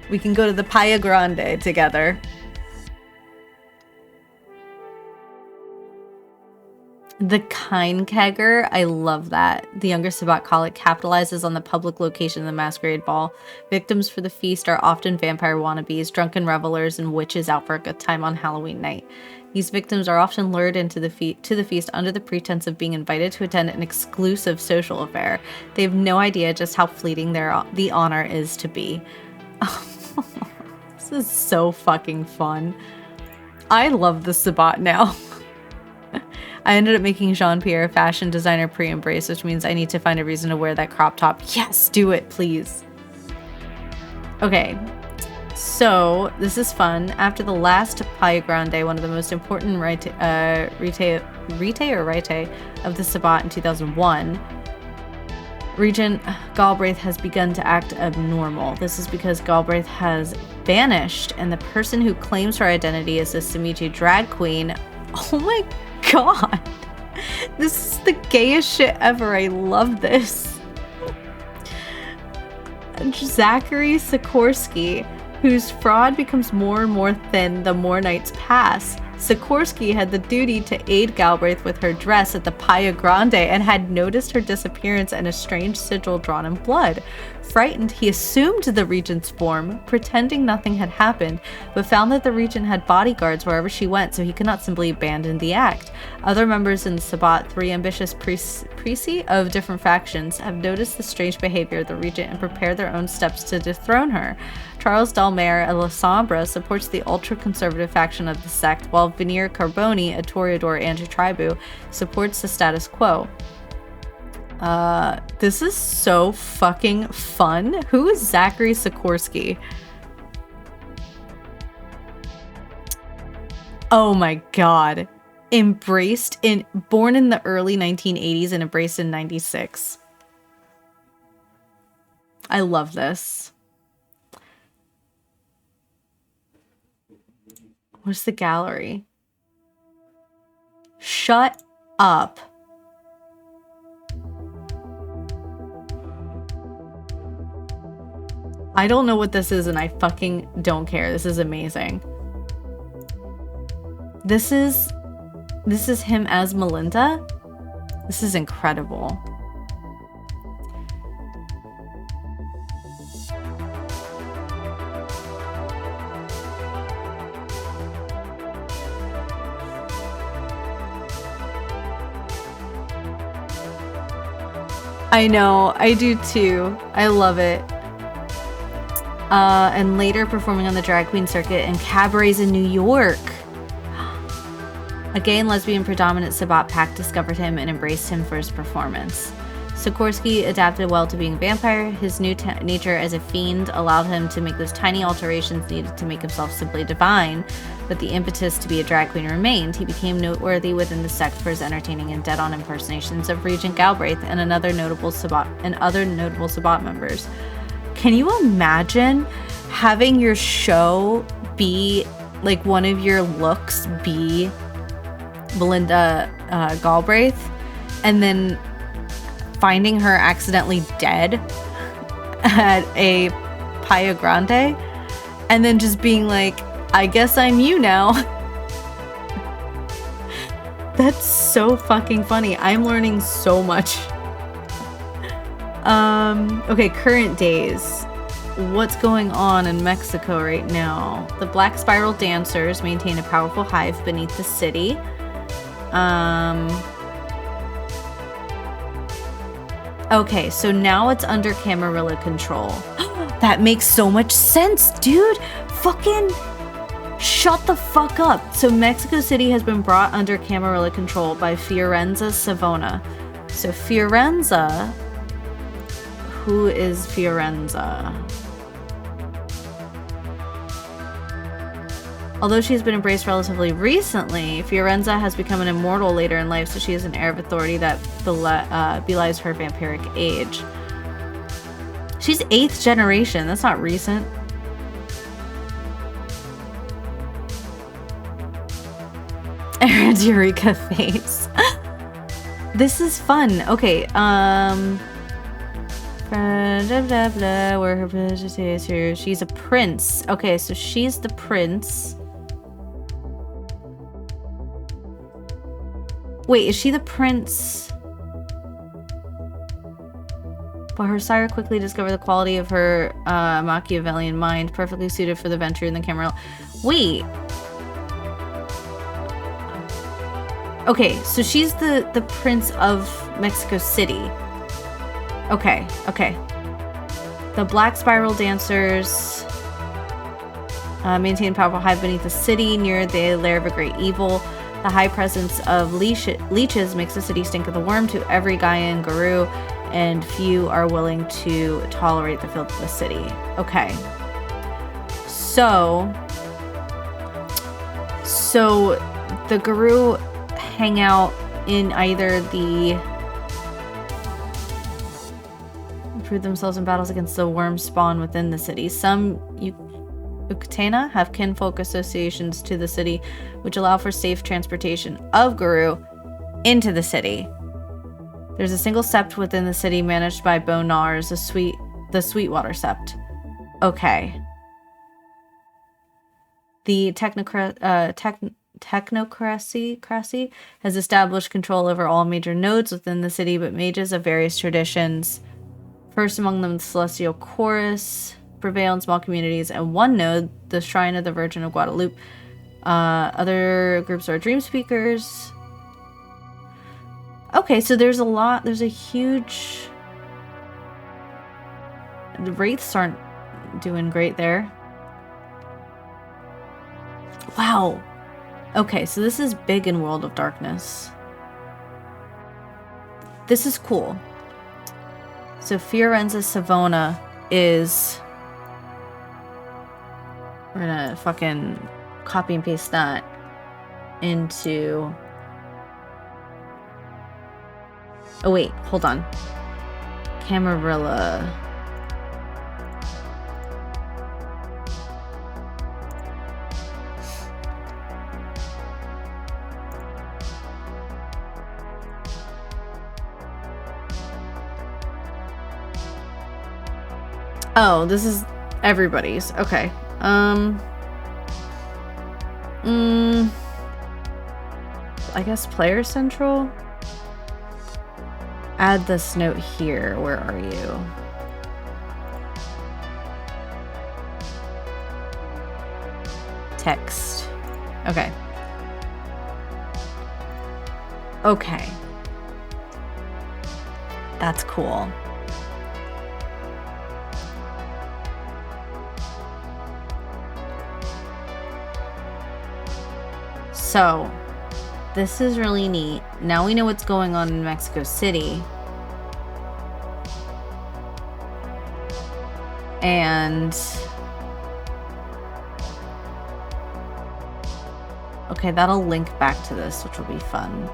We can go to the Playa Grande together. The Kind Kegger, I love that. The younger Sabat Colic capitalizes on the public location of the Masquerade Ball. Victims for the feast are often vampire wannabes, drunken revelers, and witches out for a good time on Halloween night. These victims are often lured into the feast under the pretense of being invited to attend an exclusive social affair. They have no idea just how fleeting the honor is to be. This is so fucking fun. I love the Sabat now. I ended up making Jean-Pierre a fashion designer pre-embrace, which means I need to find a reason to wear that crop top. Yes, do it, please. Okay, so this is fun. After the last Playa Grande, one of the most important rite of the Sabat in 2001, Regent Galbraith has begun to act abnormal. This is because Galbraith has vanished, and the person who claims her identity as a Semichi drag queen. Oh my god, this is the gayest shit ever. I love this. Zachary Sikorsky, whose fraud becomes more and more thin the more nights pass. Sikorsky had the duty to aid Galbraith with her dress at the Playa Grande and had noticed her disappearance and a strange sigil drawn in blood. Frightened, he assumed the regent's form, pretending nothing had happened, but found that the regent had bodyguards wherever she went, so he could not simply abandon the act. Other members in the Sabat, 3 ambitious priests of different factions, have noticed the strange behavior of the regent and prepared their own steps to dethrone her. Charles Delmare La Sombra supports the ultra-conservative faction of the sect, while Veneer Carboni, a Toreador anti-tribu, supports the status quo. This is so fucking fun. Who is Zachary Sikorsky? Oh my god. Born in the early 1980s and embraced in 96. I love this. What's the gallery? Shut up. I don't know what this is, and I fucking don't care. This is amazing. This is him as Melinda. This is incredible. I know, I do too. I love it. And later performing on the drag queen circuit and cabarets in New York. A gay and lesbian predominant Sabat pack discovered him and embraced him for his performance. Sikorsky adapted well to being a vampire. His new nature as a fiend allowed him to make those tiny alterations needed to make himself simply divine, but the impetus to be a drag queen remained. He became noteworthy within the sect for his entertaining and dead-on impersonations of Regent Galbraith and other notable Sabat members. Can you imagine having your show be, like, one of your looks be Belinda Galbraith, and then finding her accidentally dead at a Playa Grande, and then just being like, I guess I'm you now. That's so fucking funny. I'm learning so much. Okay, current days. What's going on in Mexico right now? The Black Spiral Dancers maintain a powerful hive beneath the city. Okay, so now it's under Camarilla control. That makes so much sense, dude! Fucking shut the fuck up! So Mexico City has been brought under Camarilla control by Fiorenza Savona. So Fiorenza... who is Fiorenza? Although she has been embraced relatively recently, Fiorenza has become an immortal later in life, so she is an heir of authority that belies her vampiric age. She's 8th generation. That's not recent. Erin's Eureka face. This is fun. Okay, blah, blah, blah, where her position is here. She's a prince. Okay, so she's the prince. Wait, is she the prince? But her sire quickly discovered the quality of her Machiavellian mind, perfectly suited for the venture in the Camarilla. Wait. Okay, so she's the prince of Mexico City. Okay, okay. The Black Spiral Dancers maintain a powerful hive beneath the city near the lair of a great evil. The high presence of leeches makes the city stink of the worm to every Gaian guru, and few are willing to tolerate the filth of the city. Okay. So the guru hang out in either the prove themselves in battles against the worm spawn within the city. Some Uktena have kinfolk associations to the city, which allow for safe transportation of Guru into the city. There's a single sept within the city managed by Bonars, the Sweetwater Sept. Okay. The technocracy has established control over all major nodes within the city, but mages of various traditions, first among them the Celestial Chorus, prevail in small communities, and one node, the Shrine of the Virgin of Guadalupe. Other groups are Dream Speakers. Okay, so there's a huge... The Wraiths aren't doing great there. Wow. Okay, so this is big in World of Darkness. This is cool. So Fiorenza Savona is... We're gonna fucking copy and paste that into... Oh wait, hold on. Camarilla. Oh, this is everybody's. Okay. I guess Player Central? Add this note here. Where are you? Text. Okay. Okay. That's cool. So, this is really neat. Now we know what's going on in Mexico City. And... okay, that'll link back to this, which will be fun.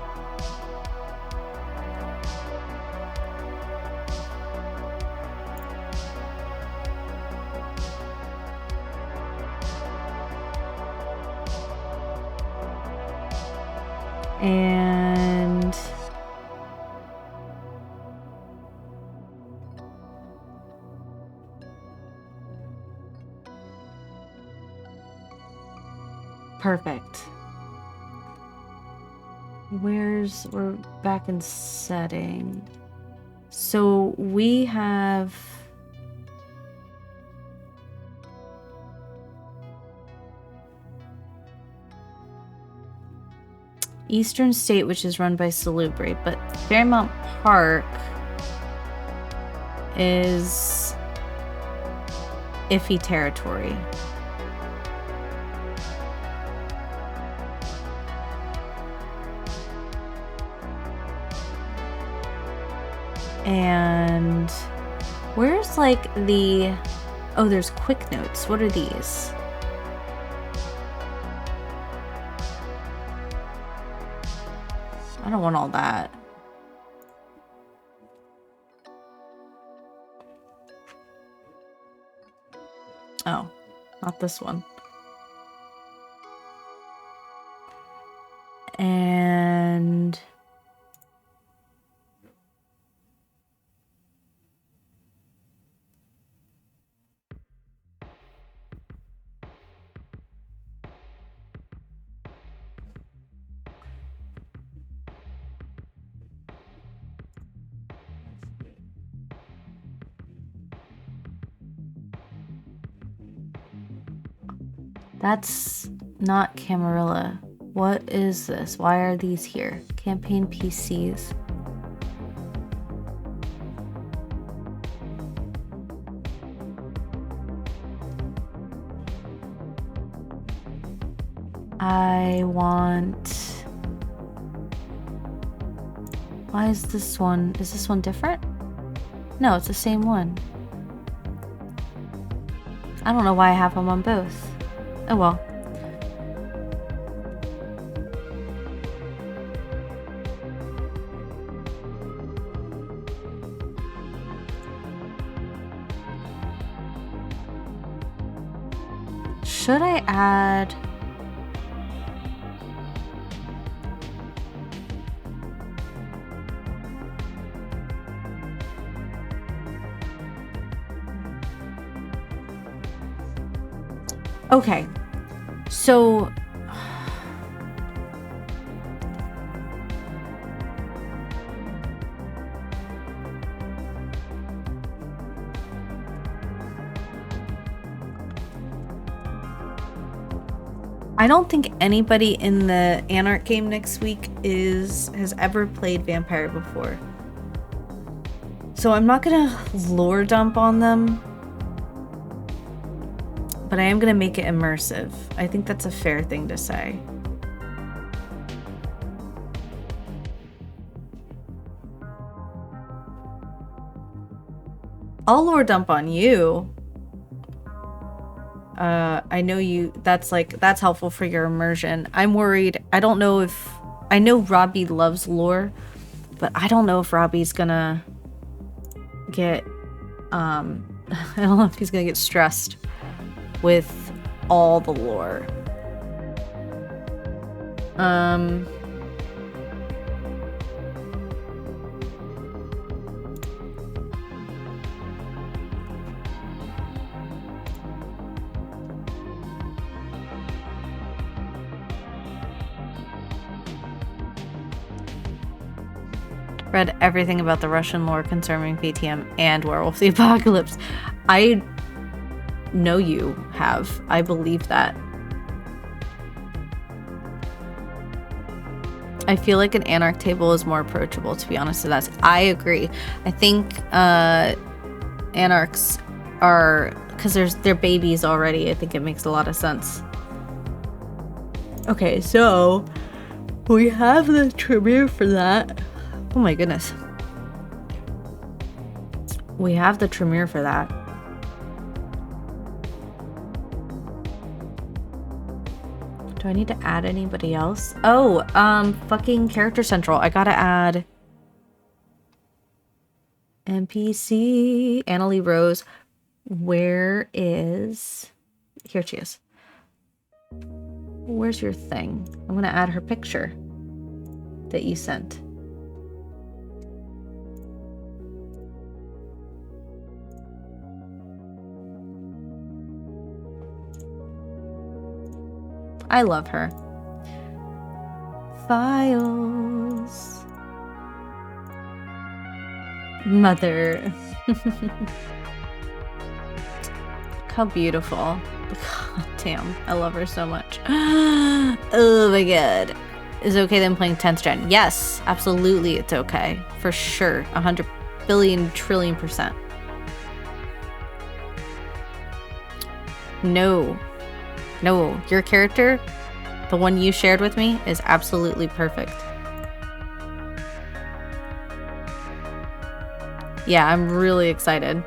And perfect. We're back in setting. So we have Eastern State, which is run by Salubre, but Fairmount Park is iffy territory. And Where's like the... Oh, there's quick notes. What are these? I don't want all that. Oh, not this one. And... That's not Camarilla. What is this? Why are these here? Campaign PCs. I want... Why is this one... Is this one different? No, it's the same one. I don't know why I have them on both. Oh well. Should I add... Okay, so I don't think anybody in the Anarch game next week has ever played Vampire before. So I'm not gonna lore dump on them. But I am going to make it immersive. I think that's a fair thing to say. I'll lore dump on you. I know that's helpful for your immersion. I'm worried. I don't know if... I know Robbie loves lore, but I don't know if Robbie's gonna get... I don't know if he's gonna get stressed with all the lore. Read everything about the Russian lore concerning VTM and Werewolf the Apocalypse. I know you have. I believe that. I feel like an Anarch table is more approachable, to be honest. So I agree. I think Anarchs are, because they're babies already, I think it makes a lot of sense. Okay, so we have the tribute for that. Oh my goodness. We have the Tremere for that. Do I need to add anybody else? Oh, fucking Character Central. I gotta add NPC Annalie Rose. Where is... Here she is. Where's your thing? I'm gonna add her picture that you sent. I love her. Files. Mother. How beautiful. God damn, I love her so much. Oh my god. Is it okay that I'm playing 10th gen? Yes, absolutely it's okay. For sure. 100 billion trillion %. No. No, your character, the one you shared with me, is absolutely perfect. Yeah, I'm really excited.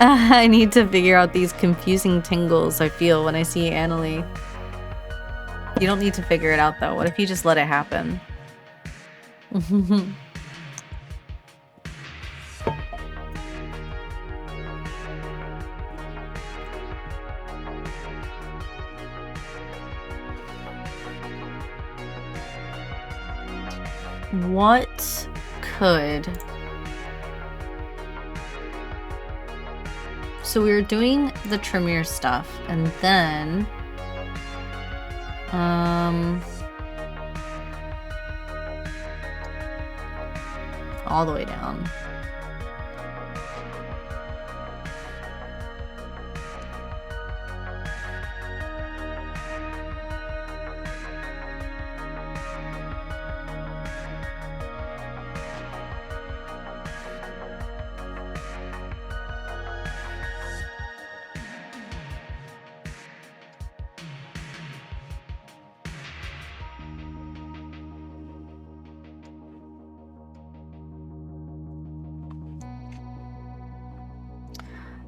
I need to figure out these confusing tingles I feel when I see Annalie. You don't need to figure it out though. What if you just let it happen? What could... So we were doing the Tremere stuff, and then... all the way down.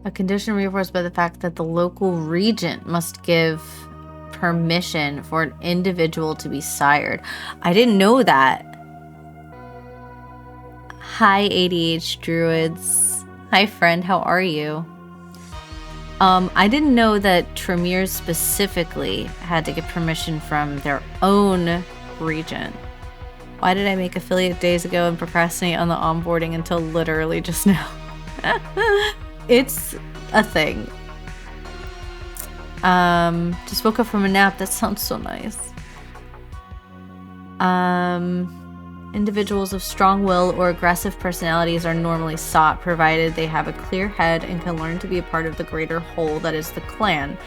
A condition reinforced by the fact that the local regent must give permission for an individual to be sired. I didn't know that. Hi, ADH druids. Hi, friend. How are you? I didn't know that Tremere specifically had to get permission from their own regent. Why did I make affiliate days ago and procrastinate on the onboarding until literally just now? It's a thing. Just woke up from a nap. That sounds so nice. Individuals of strong will or aggressive personalities are normally sought, provided they have a clear head and can learn to be a part of the greater whole that is the clan.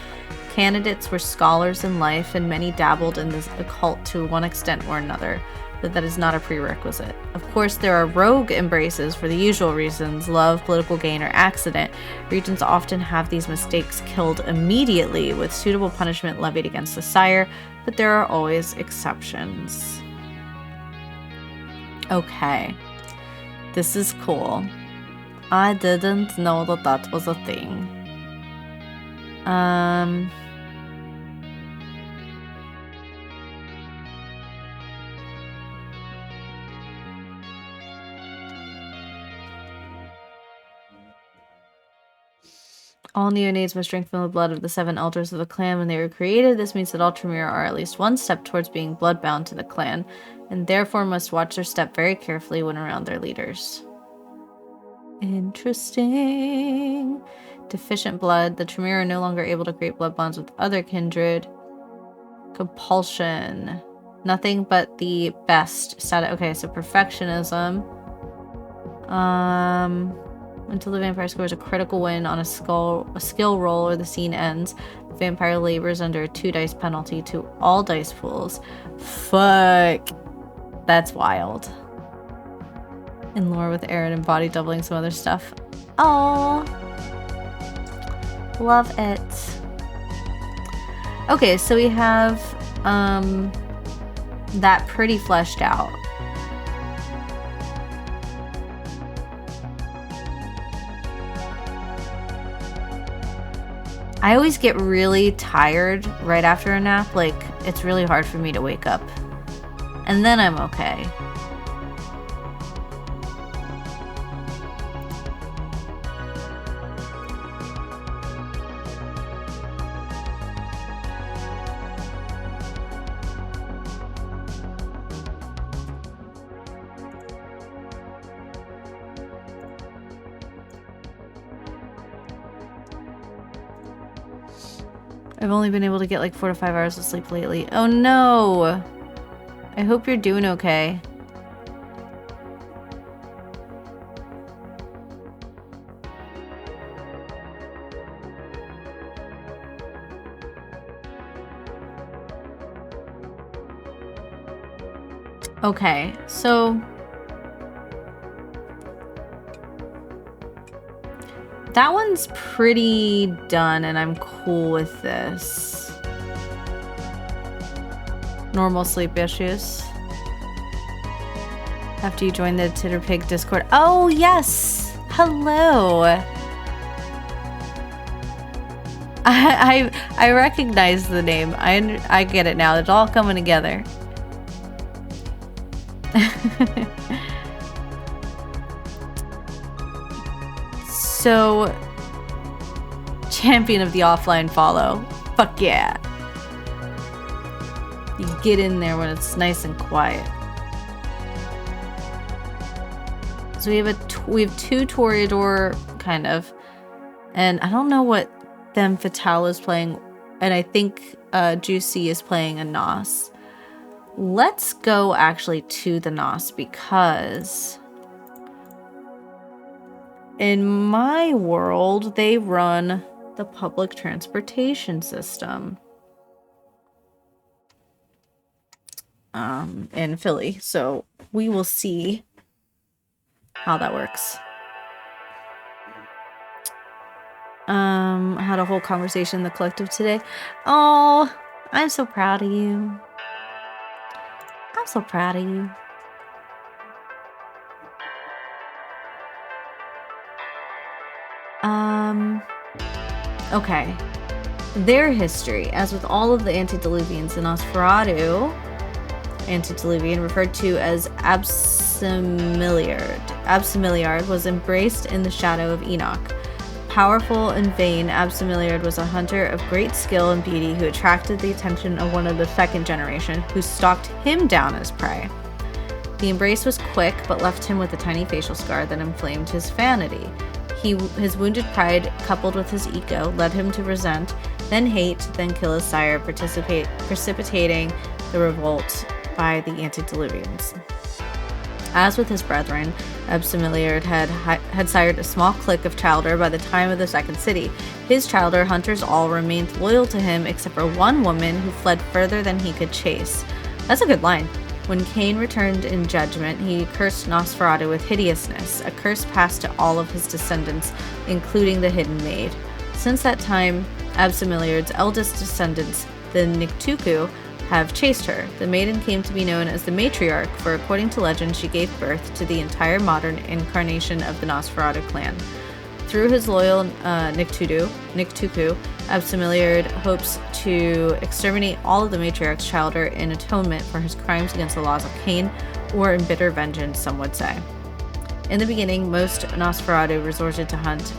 Candidates were scholars in life, and many dabbled in this occult to one extent or another, but that is not a prerequisite. Of course, there are rogue embraces for the usual reasons: love, political gain, or accident. Regents often have these mistakes killed immediately with suitable punishment levied against the sire, but there are always exceptions. Okay. This is cool. I didn't know that that was a thing. All neonates must drink from the blood of the 7 elders of the clan when they were created. This means that all Tremere are at least one step towards being bloodbound to the clan, and therefore must watch their step very carefully when around their leaders. Interesting. Deficient blood. The Tremere are no longer able to create blood bonds with other kindred. Compulsion. Nothing but the best status. Okay, so perfectionism. Until the vampire scores a critical win on a skill roll or the scene ends, the vampire labors under a 2 dice penalty to all dice pools. Fuck. That's wild. In lore with Erin and body doubling some other stuff. Oh, love it. Okay, so we have that pretty fleshed out. I always get really tired right after a nap. Like, it's really hard for me to wake up. And then I'm okay. I've only been able to get like 4 to 5 hours of sleep lately. Oh no! I hope you're doing okay. Okay, so that one's pretty done, and I'm cool with this. Normal sleep issues. After you join the Titterpig Discord. Oh, yes! Hello! I recognize the name. I get it now. It's all coming together. So, champion of the offline follow. Fuck yeah. You get in there when it's nice and quiet. So we have two Toreador, kind of. And I don't know what Femme Fatale is playing. And I think Juicy is playing a Nos. Let's go actually to the Nos because in my world, they run the public transportation system in Philly. So we will see how that works. I had a whole conversation in the collective today. Oh, I'm so proud of you. I'm so proud of you. Okay. Their history, as with all of the antediluvians, the Nosferatu antediluvian, referred to as Absimiliard, was embraced in the shadow of Enoch. Powerful and vain, Absimiliard was a hunter of great skill and beauty who attracted the attention of one of the second generation, who stalked him down as prey. The embrace was quick, but left him with a tiny facial scar that inflamed his vanity. His wounded pride, coupled with his ego, led him to resent, then hate, then kill his sire, precipitating the revolt by the antediluvians. As with his brethren, Absimiliard had sired a small clique of Childer by the time of the Second City. His Childer hunters all remained loyal to him except for one woman who fled further than he could chase. That's a good line. When Cain returned in judgment, he cursed Nosferatu with hideousness, a curse passed to all of his descendants, including the Hidden Maid. Since that time, Absimiliard's eldest descendants, the Niktuku, have chased her. The maiden came to be known as the Matriarch, for according to legend, she gave birth to the entire modern incarnation of the Nosferatu clan. Through his loyal Niktuku, Absimiliard hopes to exterminate all of the Matriarch's Childer in atonement for his crimes against the laws of Cain, or in bitter vengeance, some would say. In the beginning, most Nosferatu resorted to hunt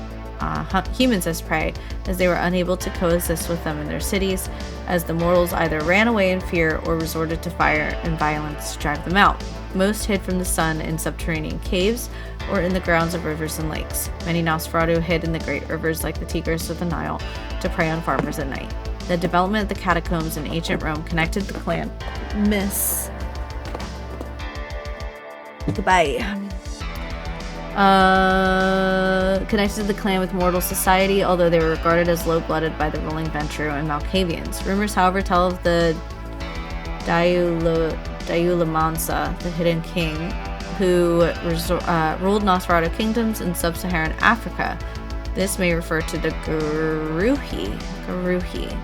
humans as prey, as they were unable to coexist with them in their cities, as the mortals either ran away in fear or resorted to fire and violence to drive them out. Most hid from the sun in subterranean caves or in the grounds of rivers and lakes. Many Nosferatu hid in the great rivers like the Tigris or the Nile to prey on farmers at night. The development of the catacombs in ancient Rome connected the clan. Miss. Goodbye. Connected the clan with mortal society, although they were regarded as low-blooded by the ruling Ventru and Malkavians. Rumors, however, tell of the Daulamansa, the Hidden King, who ruled Nosferatu kingdoms in sub-Saharan Africa. This may refer to the Garuhi.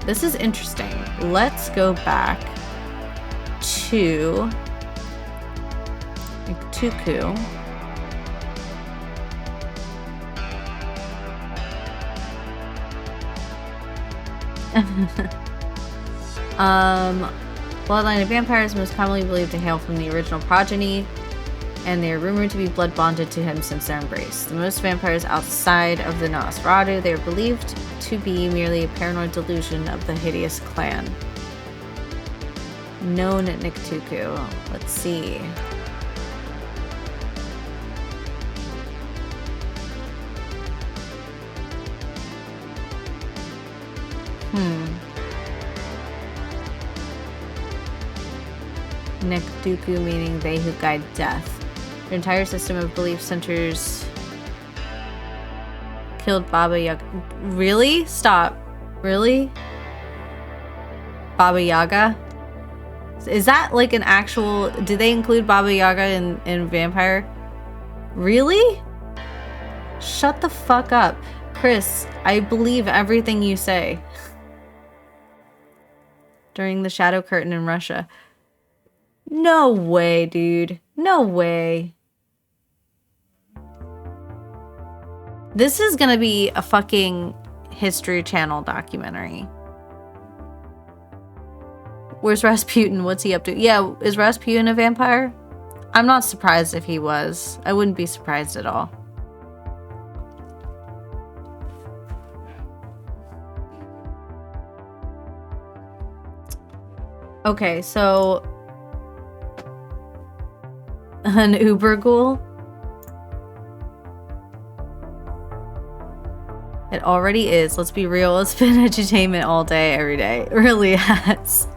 This is interesting. Let's go back to Iktuku. Bloodline of vampires most commonly believed to hail from the original progeny, and they are rumored to be blood bonded to him since their embrace. The most vampires outside of the Nosferatu, they are believed to be merely a paranoid delusion of the hideous clan. Known at Niktuku. Let's see. Niktuku meaning they who guide death. Their entire system of belief centers killed Baba Yaga. Really? Stop. Really? Baba Yaga? Is that like an actual... Did they include Baba Yaga in Vampire? Really? Shut the fuck up. Chris, I believe everything you say. During the Shadow Curtain in Russia. No way, dude. No way. This is gonna be a fucking History Channel documentary. Where's Rasputin? What's he up to? Yeah, is Rasputin a vampire? I'm not surprised if he was. I wouldn't be surprised at all. Okay, so an Uber ghoul. It already is. Let's be real. It's been entertainment all day, every day. It really has.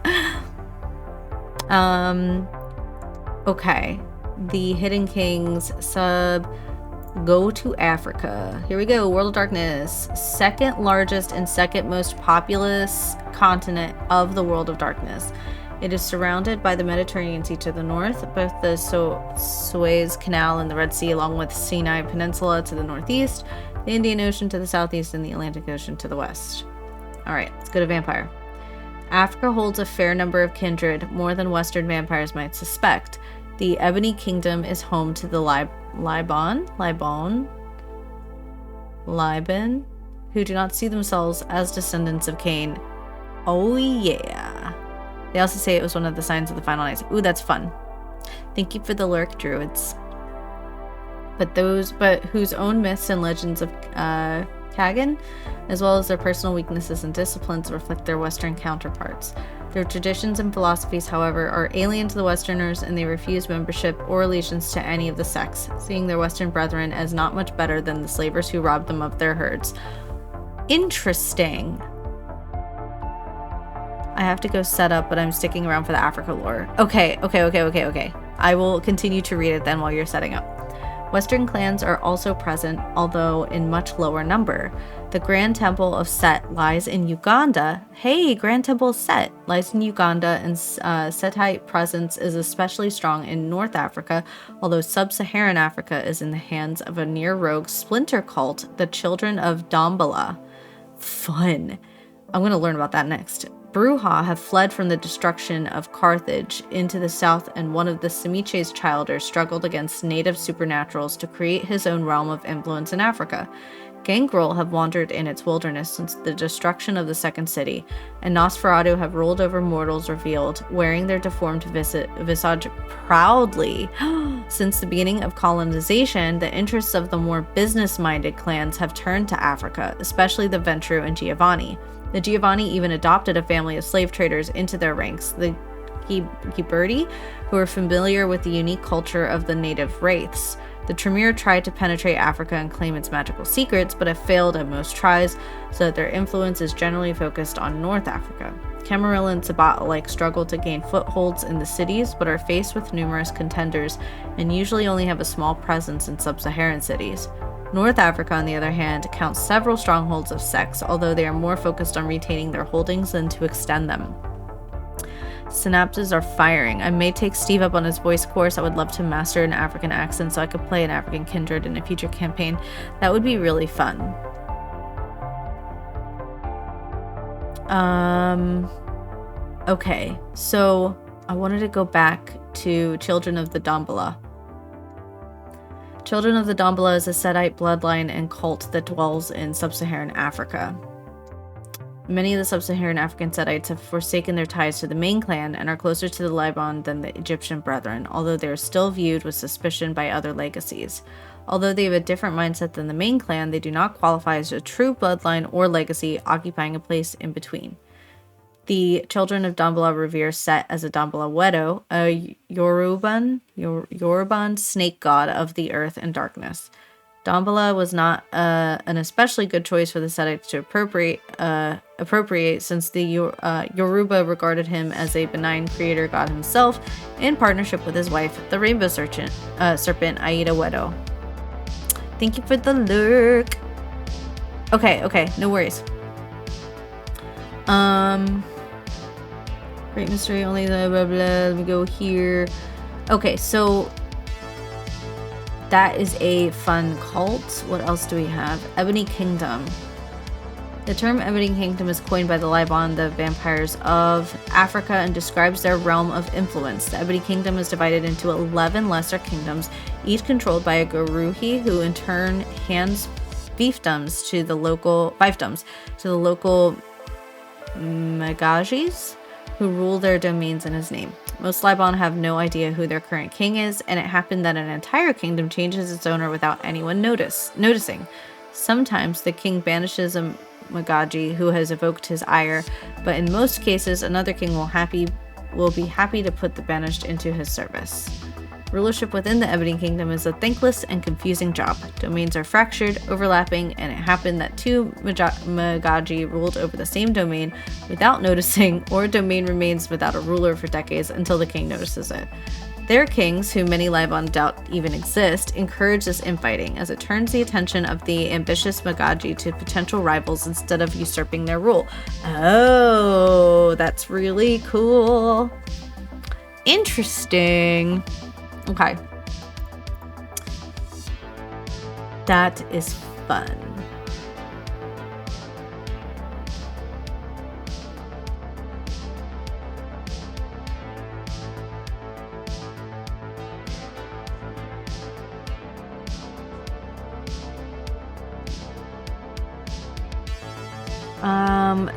Okay. The Hidden Kings sub. Go to Africa. Here we go. World of Darkness. Second largest and second most populous continent of the World of Darkness. It is surrounded by the Mediterranean Sea to the north, both the Suez Canal and the Red Sea, along with Sinai Peninsula to the northeast, the Indian Ocean to the southeast, and the Atlantic Ocean to the west. Alright, let's go to vampire. Africa holds a fair number of kindred, more than Western vampires might suspect. The Ebony Kingdom is home to the Liban, who do not see themselves as descendants of Cain. Oh yeah. They also say it was one of the signs of the final nights. Ooh, that's fun. Thank you for the lurk, druids. But whose own myths and legends of Kagan, as well as their personal weaknesses and disciplines, reflect their Western counterparts. Their traditions and philosophies, however, are alien to the Westerners, and they refuse membership or allegiance to any of the sects, seeing their Western brethren as not much better than the slavers who robbed them of their herds. Interesting. I have to go set up, but I'm sticking around for the Africa lore. Okay. I will continue to read it then while you're setting up. Western clans are also present, although in much lower number. The Grand Temple of Set lies in Uganda. Hey, Grand Temple of Set lies in Uganda, and Setite presence is especially strong in North Africa, although sub-Saharan Africa is in the hands of a near-rogue splinter cult, the Children of Dambala. Fun. I'm going to learn about that next. Bruja have fled from the destruction of Carthage into the south, and one of the Simiche's childers struggled against native supernaturals to create his own realm of influence in Africa. Gangrel have wandered in its wilderness since the destruction of the second city, and Nosferatu have ruled over mortals revealed, wearing their deformed visage proudly. Since the beginning of colonization, the interests of the more business-minded clans have turned to Africa, especially the Ventru and Giovanni. The Giovanni even adopted a family of slave traders into their ranks, the Ghiberti, who are familiar with the unique culture of the native wraiths. The Tremere tried to penetrate Africa and claim its magical secrets, but have failed at most tries, so that their influence is generally focused on North Africa. Camarilla and Sabbat alike struggle to gain footholds in the cities, but are faced with numerous contenders, and usually only have a small presence in sub-Saharan cities. North Africa, on the other hand, counts several strongholds of sects, although they are more focused on retaining their holdings than to extend them. Synapses are firing. I may take Steve up on his voice course. I would love to master an African accent so I could play an African kindred in a future campaign. That would be really fun. Okay, so I wanted to go back to Children of the Dambala. Children of the Dambala is a Setite bloodline and cult that dwells in sub-Saharan Africa. Many of the sub-Saharan African Setites have forsaken their ties to the main clan and are closer to the Liban than the Egyptian brethren, although they are still viewed with suspicion by other legacies. Although they have a different mindset than the main clan, they do not qualify as a true bloodline or legacy, occupying a place in between. The Children of Dambala revere Set as a Dambala Wedo, a Yoruban snake god of the earth and darkness. Dambala was not an especially good choice for the Setites to appropriate, since the Yoruba regarded him as a benign creator god himself, in partnership with his wife, the rainbow serpent Aida Wedo. Thank you for the lurk. Okay, no worries. Great mystery, only the blah blah. Let me go here. Okay, so that is a fun cult. What else do we have? Ebony Kingdom. The term Ebony Kingdom is coined by the Liban, the vampires of Africa, and describes their realm of influence. The Ebony Kingdom is divided into 11 lesser kingdoms, each controlled by a Guruhi, who in turn hands fiefdoms to the local Magajis who rule their domains in his name. Most Libon have no idea who their current king is, and it happened that an entire kingdom changes its owner without anyone noticing. Sometimes the king banishes a Magaji who has evoked his ire, but in most cases another king will be happy to put the banished into his service. Rulership within the Ebony Kingdom is a thankless and confusing job. Domains are fractured, overlapping, and it happened that two Magaji ruled over the same domain without noticing, or a domain remains without a ruler for decades until the king notices it. Their kings, who many Libon doubt even exist, encourage this infighting, as it turns the attention of the ambitious Magaji to potential rivals instead of usurping their rule. Oh, that's really cool. Interesting. Okay. That is fun.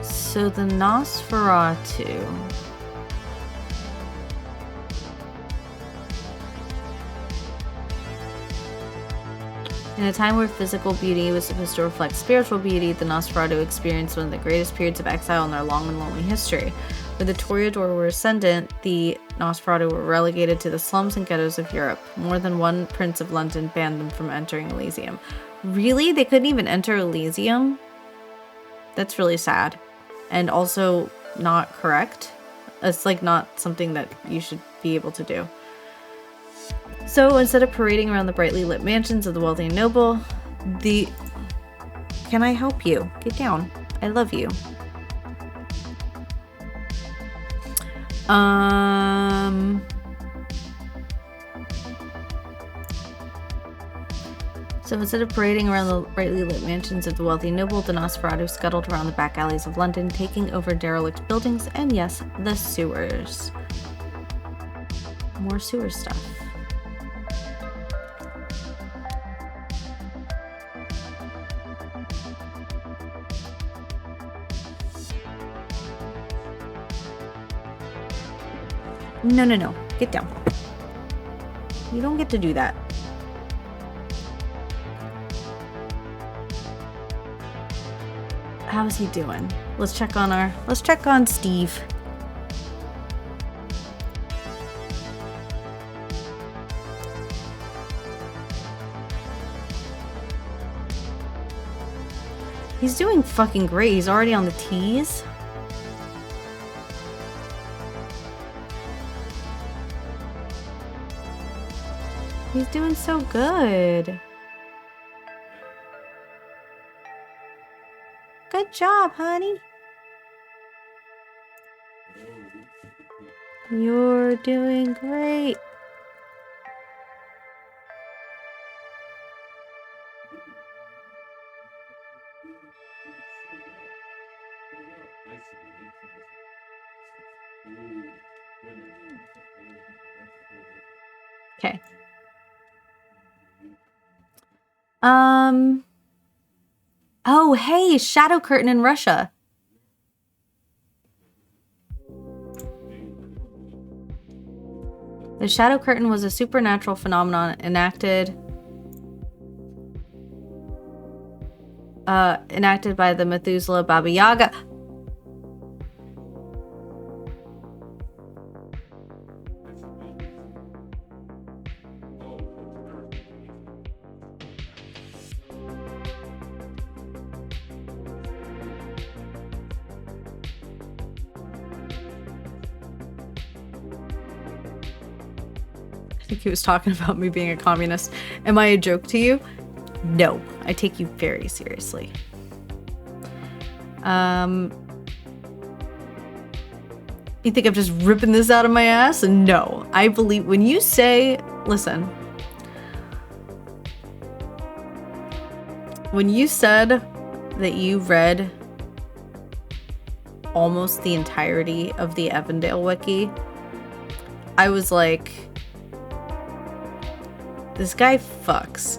So the Nosferatu. In a time where physical beauty was supposed to reflect spiritual beauty, the Nosferatu experienced one of the greatest periods of exile in their long and lonely history. When the Toreador were ascendant, the Nosferatu were relegated to the slums and ghettos of Europe. More than one prince of London banned them from entering Elysium. Really? They couldn't even enter Elysium? That's really sad. And also not correct. It's like not something that you should be able to do. So instead of parading around the brightly lit mansions of the wealthy and noble, Can I help you? Get down. I love you. So instead of parading around the brightly lit mansions of the wealthy noble, the Nosferatu scuttled around the back alleys of London, taking over derelict buildings and, yes, the sewers. More sewer stuff. No. Get down. You don't get to do that. How's he doing? Let's check on Steve. He's doing fucking great. He's already on the tees. He's doing so good. Good job, honey. You're doing great. Okay. Oh, hey, Shadow Curtain in Russia. The Shadow Curtain was a supernatural phenomenon enacted by the Methuselah Baba Yaga. I think he was talking about me being a communist. Am I a joke to you? No, I take you very seriously. You think I'm just ripping this out of my ass? No, I believe when you say, listen, when you said that you read almost the entirety of the Evandale wiki, I was like, this guy fucks.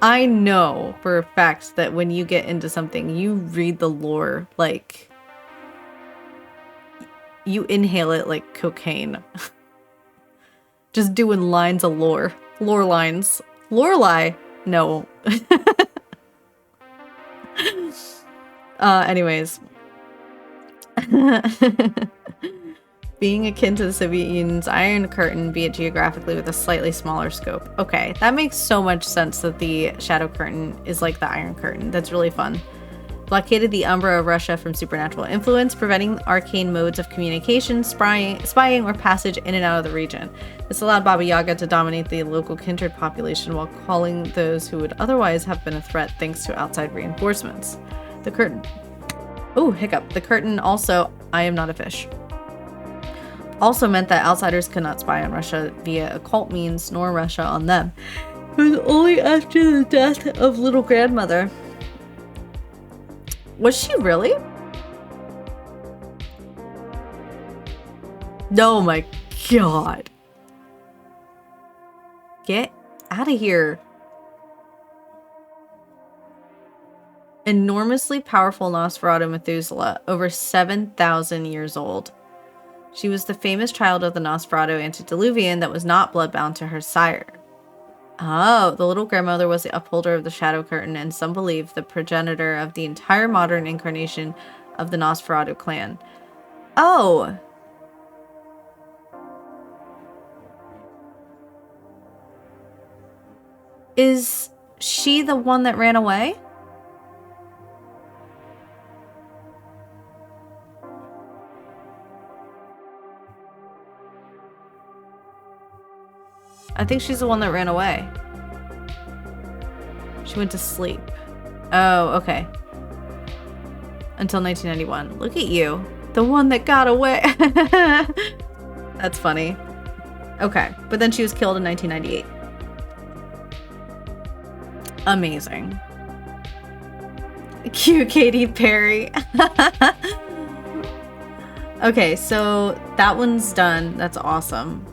I know for a fact that when you get into something, you read the lore like you inhale it like cocaine. Just doing lines of lore. Lore lines. Lorelei. No. Anyways. Being akin to the Soviet Union's Iron Curtain, be it geographically with a slightly smaller scope. Okay, that makes so much sense that the Shadow Curtain is like the Iron Curtain. That's really fun. Blockaded the Umbra of Russia from supernatural influence, preventing arcane modes of communication, spying, or passage in and out of the region. This allowed Baba Yaga to dominate the local kindred population while calling those who would otherwise have been a threat thanks to outside reinforcements. The curtain... Oh, hiccup. The curtain also... I am not a fish. Also meant that outsiders could not spy on Russia via occult means, nor Russia on them. It was only after the death of Little Grandmother. Was she really? Oh my god. Get out of here. Enormously powerful Nosferatu Methuselah, over 7,000 years old. She was the famous child of the Nosferatu antediluvian that was not bloodbound to her sire. Oh, the Little Grandmother was the upholder of the Shadow Curtain, and some believe the progenitor of the entire modern incarnation of the Nosferatu clan. Oh! Is she the one that ran away? I think she's the one that ran away. She went to sleep. Oh, okay. Until 1991. Look at you. The one that got away. That's funny. Okay. But then she was killed in 1998. Amazing. Cute Katy Perry. Okay, so that one's done. That's awesome.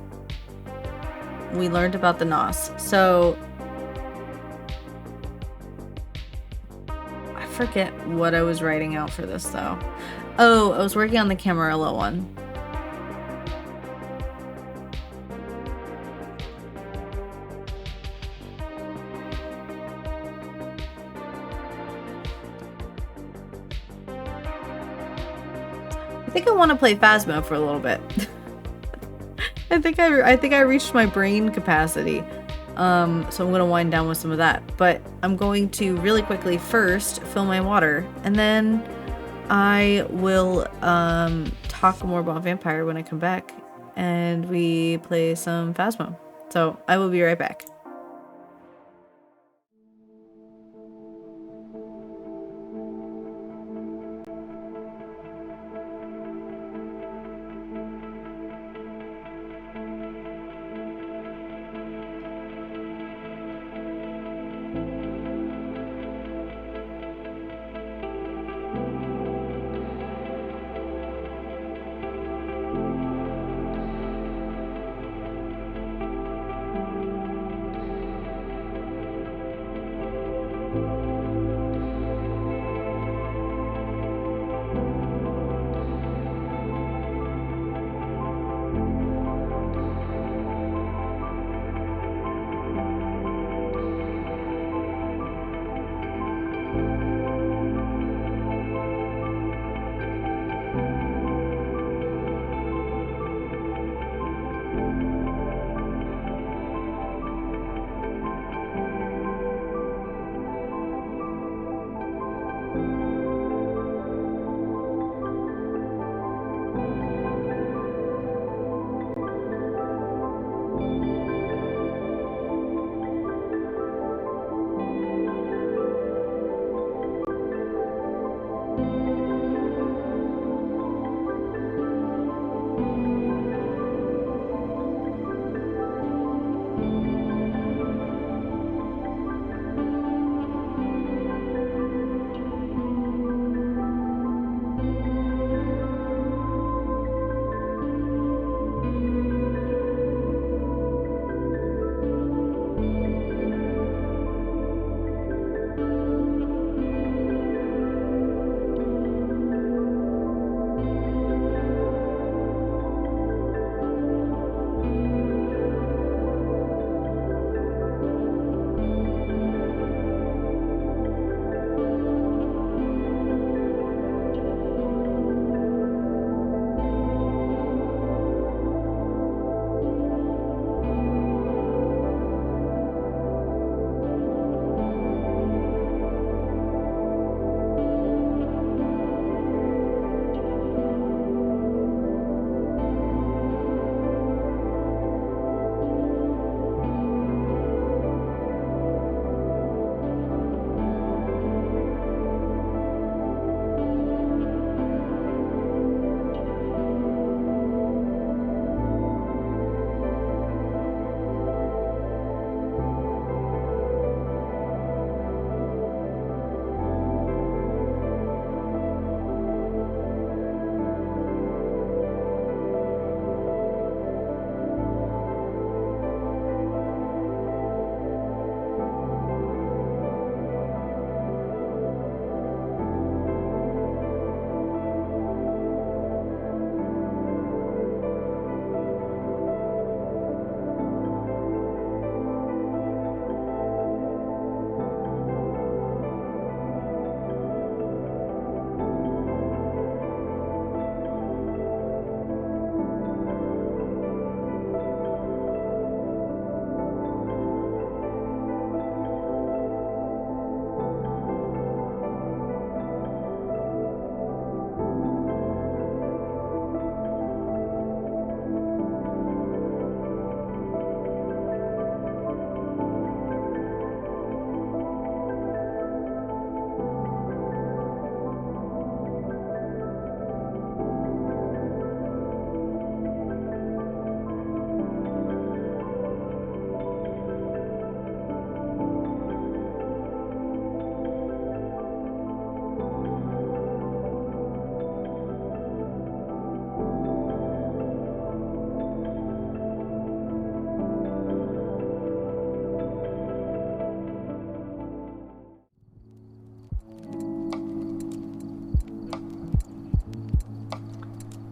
We learned about the Nos. So I forget what I was writing out for this though. Oh, I was working on the Camarilla one. I think I want to play Phasmo for a little bit. I think I reached my brain capacity. So I'm gonna wind down with some of that. But I'm going to really quickly first fill my water, and then I will talk more about Vampire when I come back and we play some Phasmo. So I will be right back.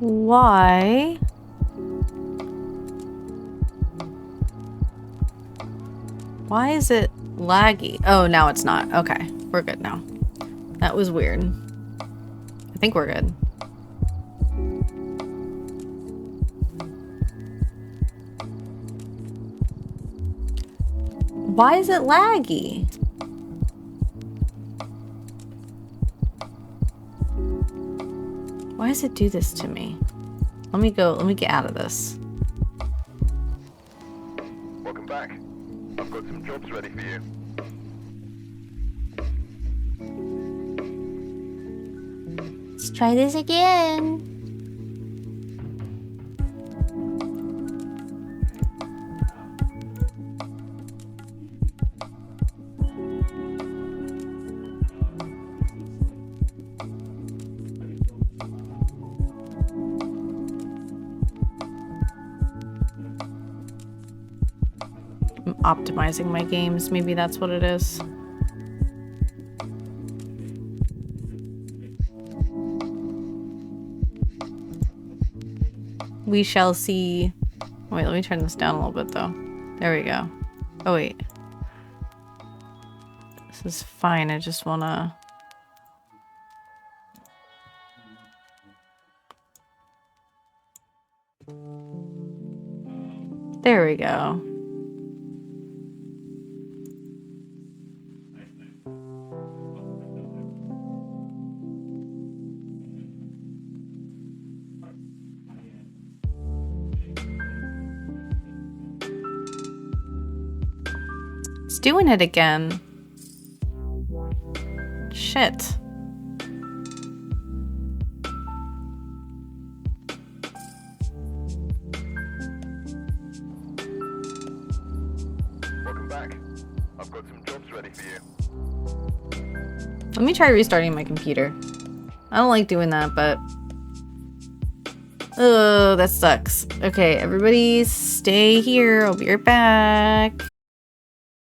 Why? Why is it laggy? Oh, now it's not. Okay, we're good now. That was weird. I think we're good. Why is it laggy? Why does it do this to me? Let me get out of this. Welcome back. I've got some jobs ready for you. Let's try this again. I'm optimizing my games. Maybe that's what it is. We shall see. Wait, let me turn this down a little bit though. There we go. Oh wait. This is fine. I just wanna... There we go. It's doing it again. Shit. Welcome back. I've got some jobs ready for you. Let me try restarting my computer. I don't like doing that, but... Oh, that sucks. Okay, everybody stay here. I'll be right back.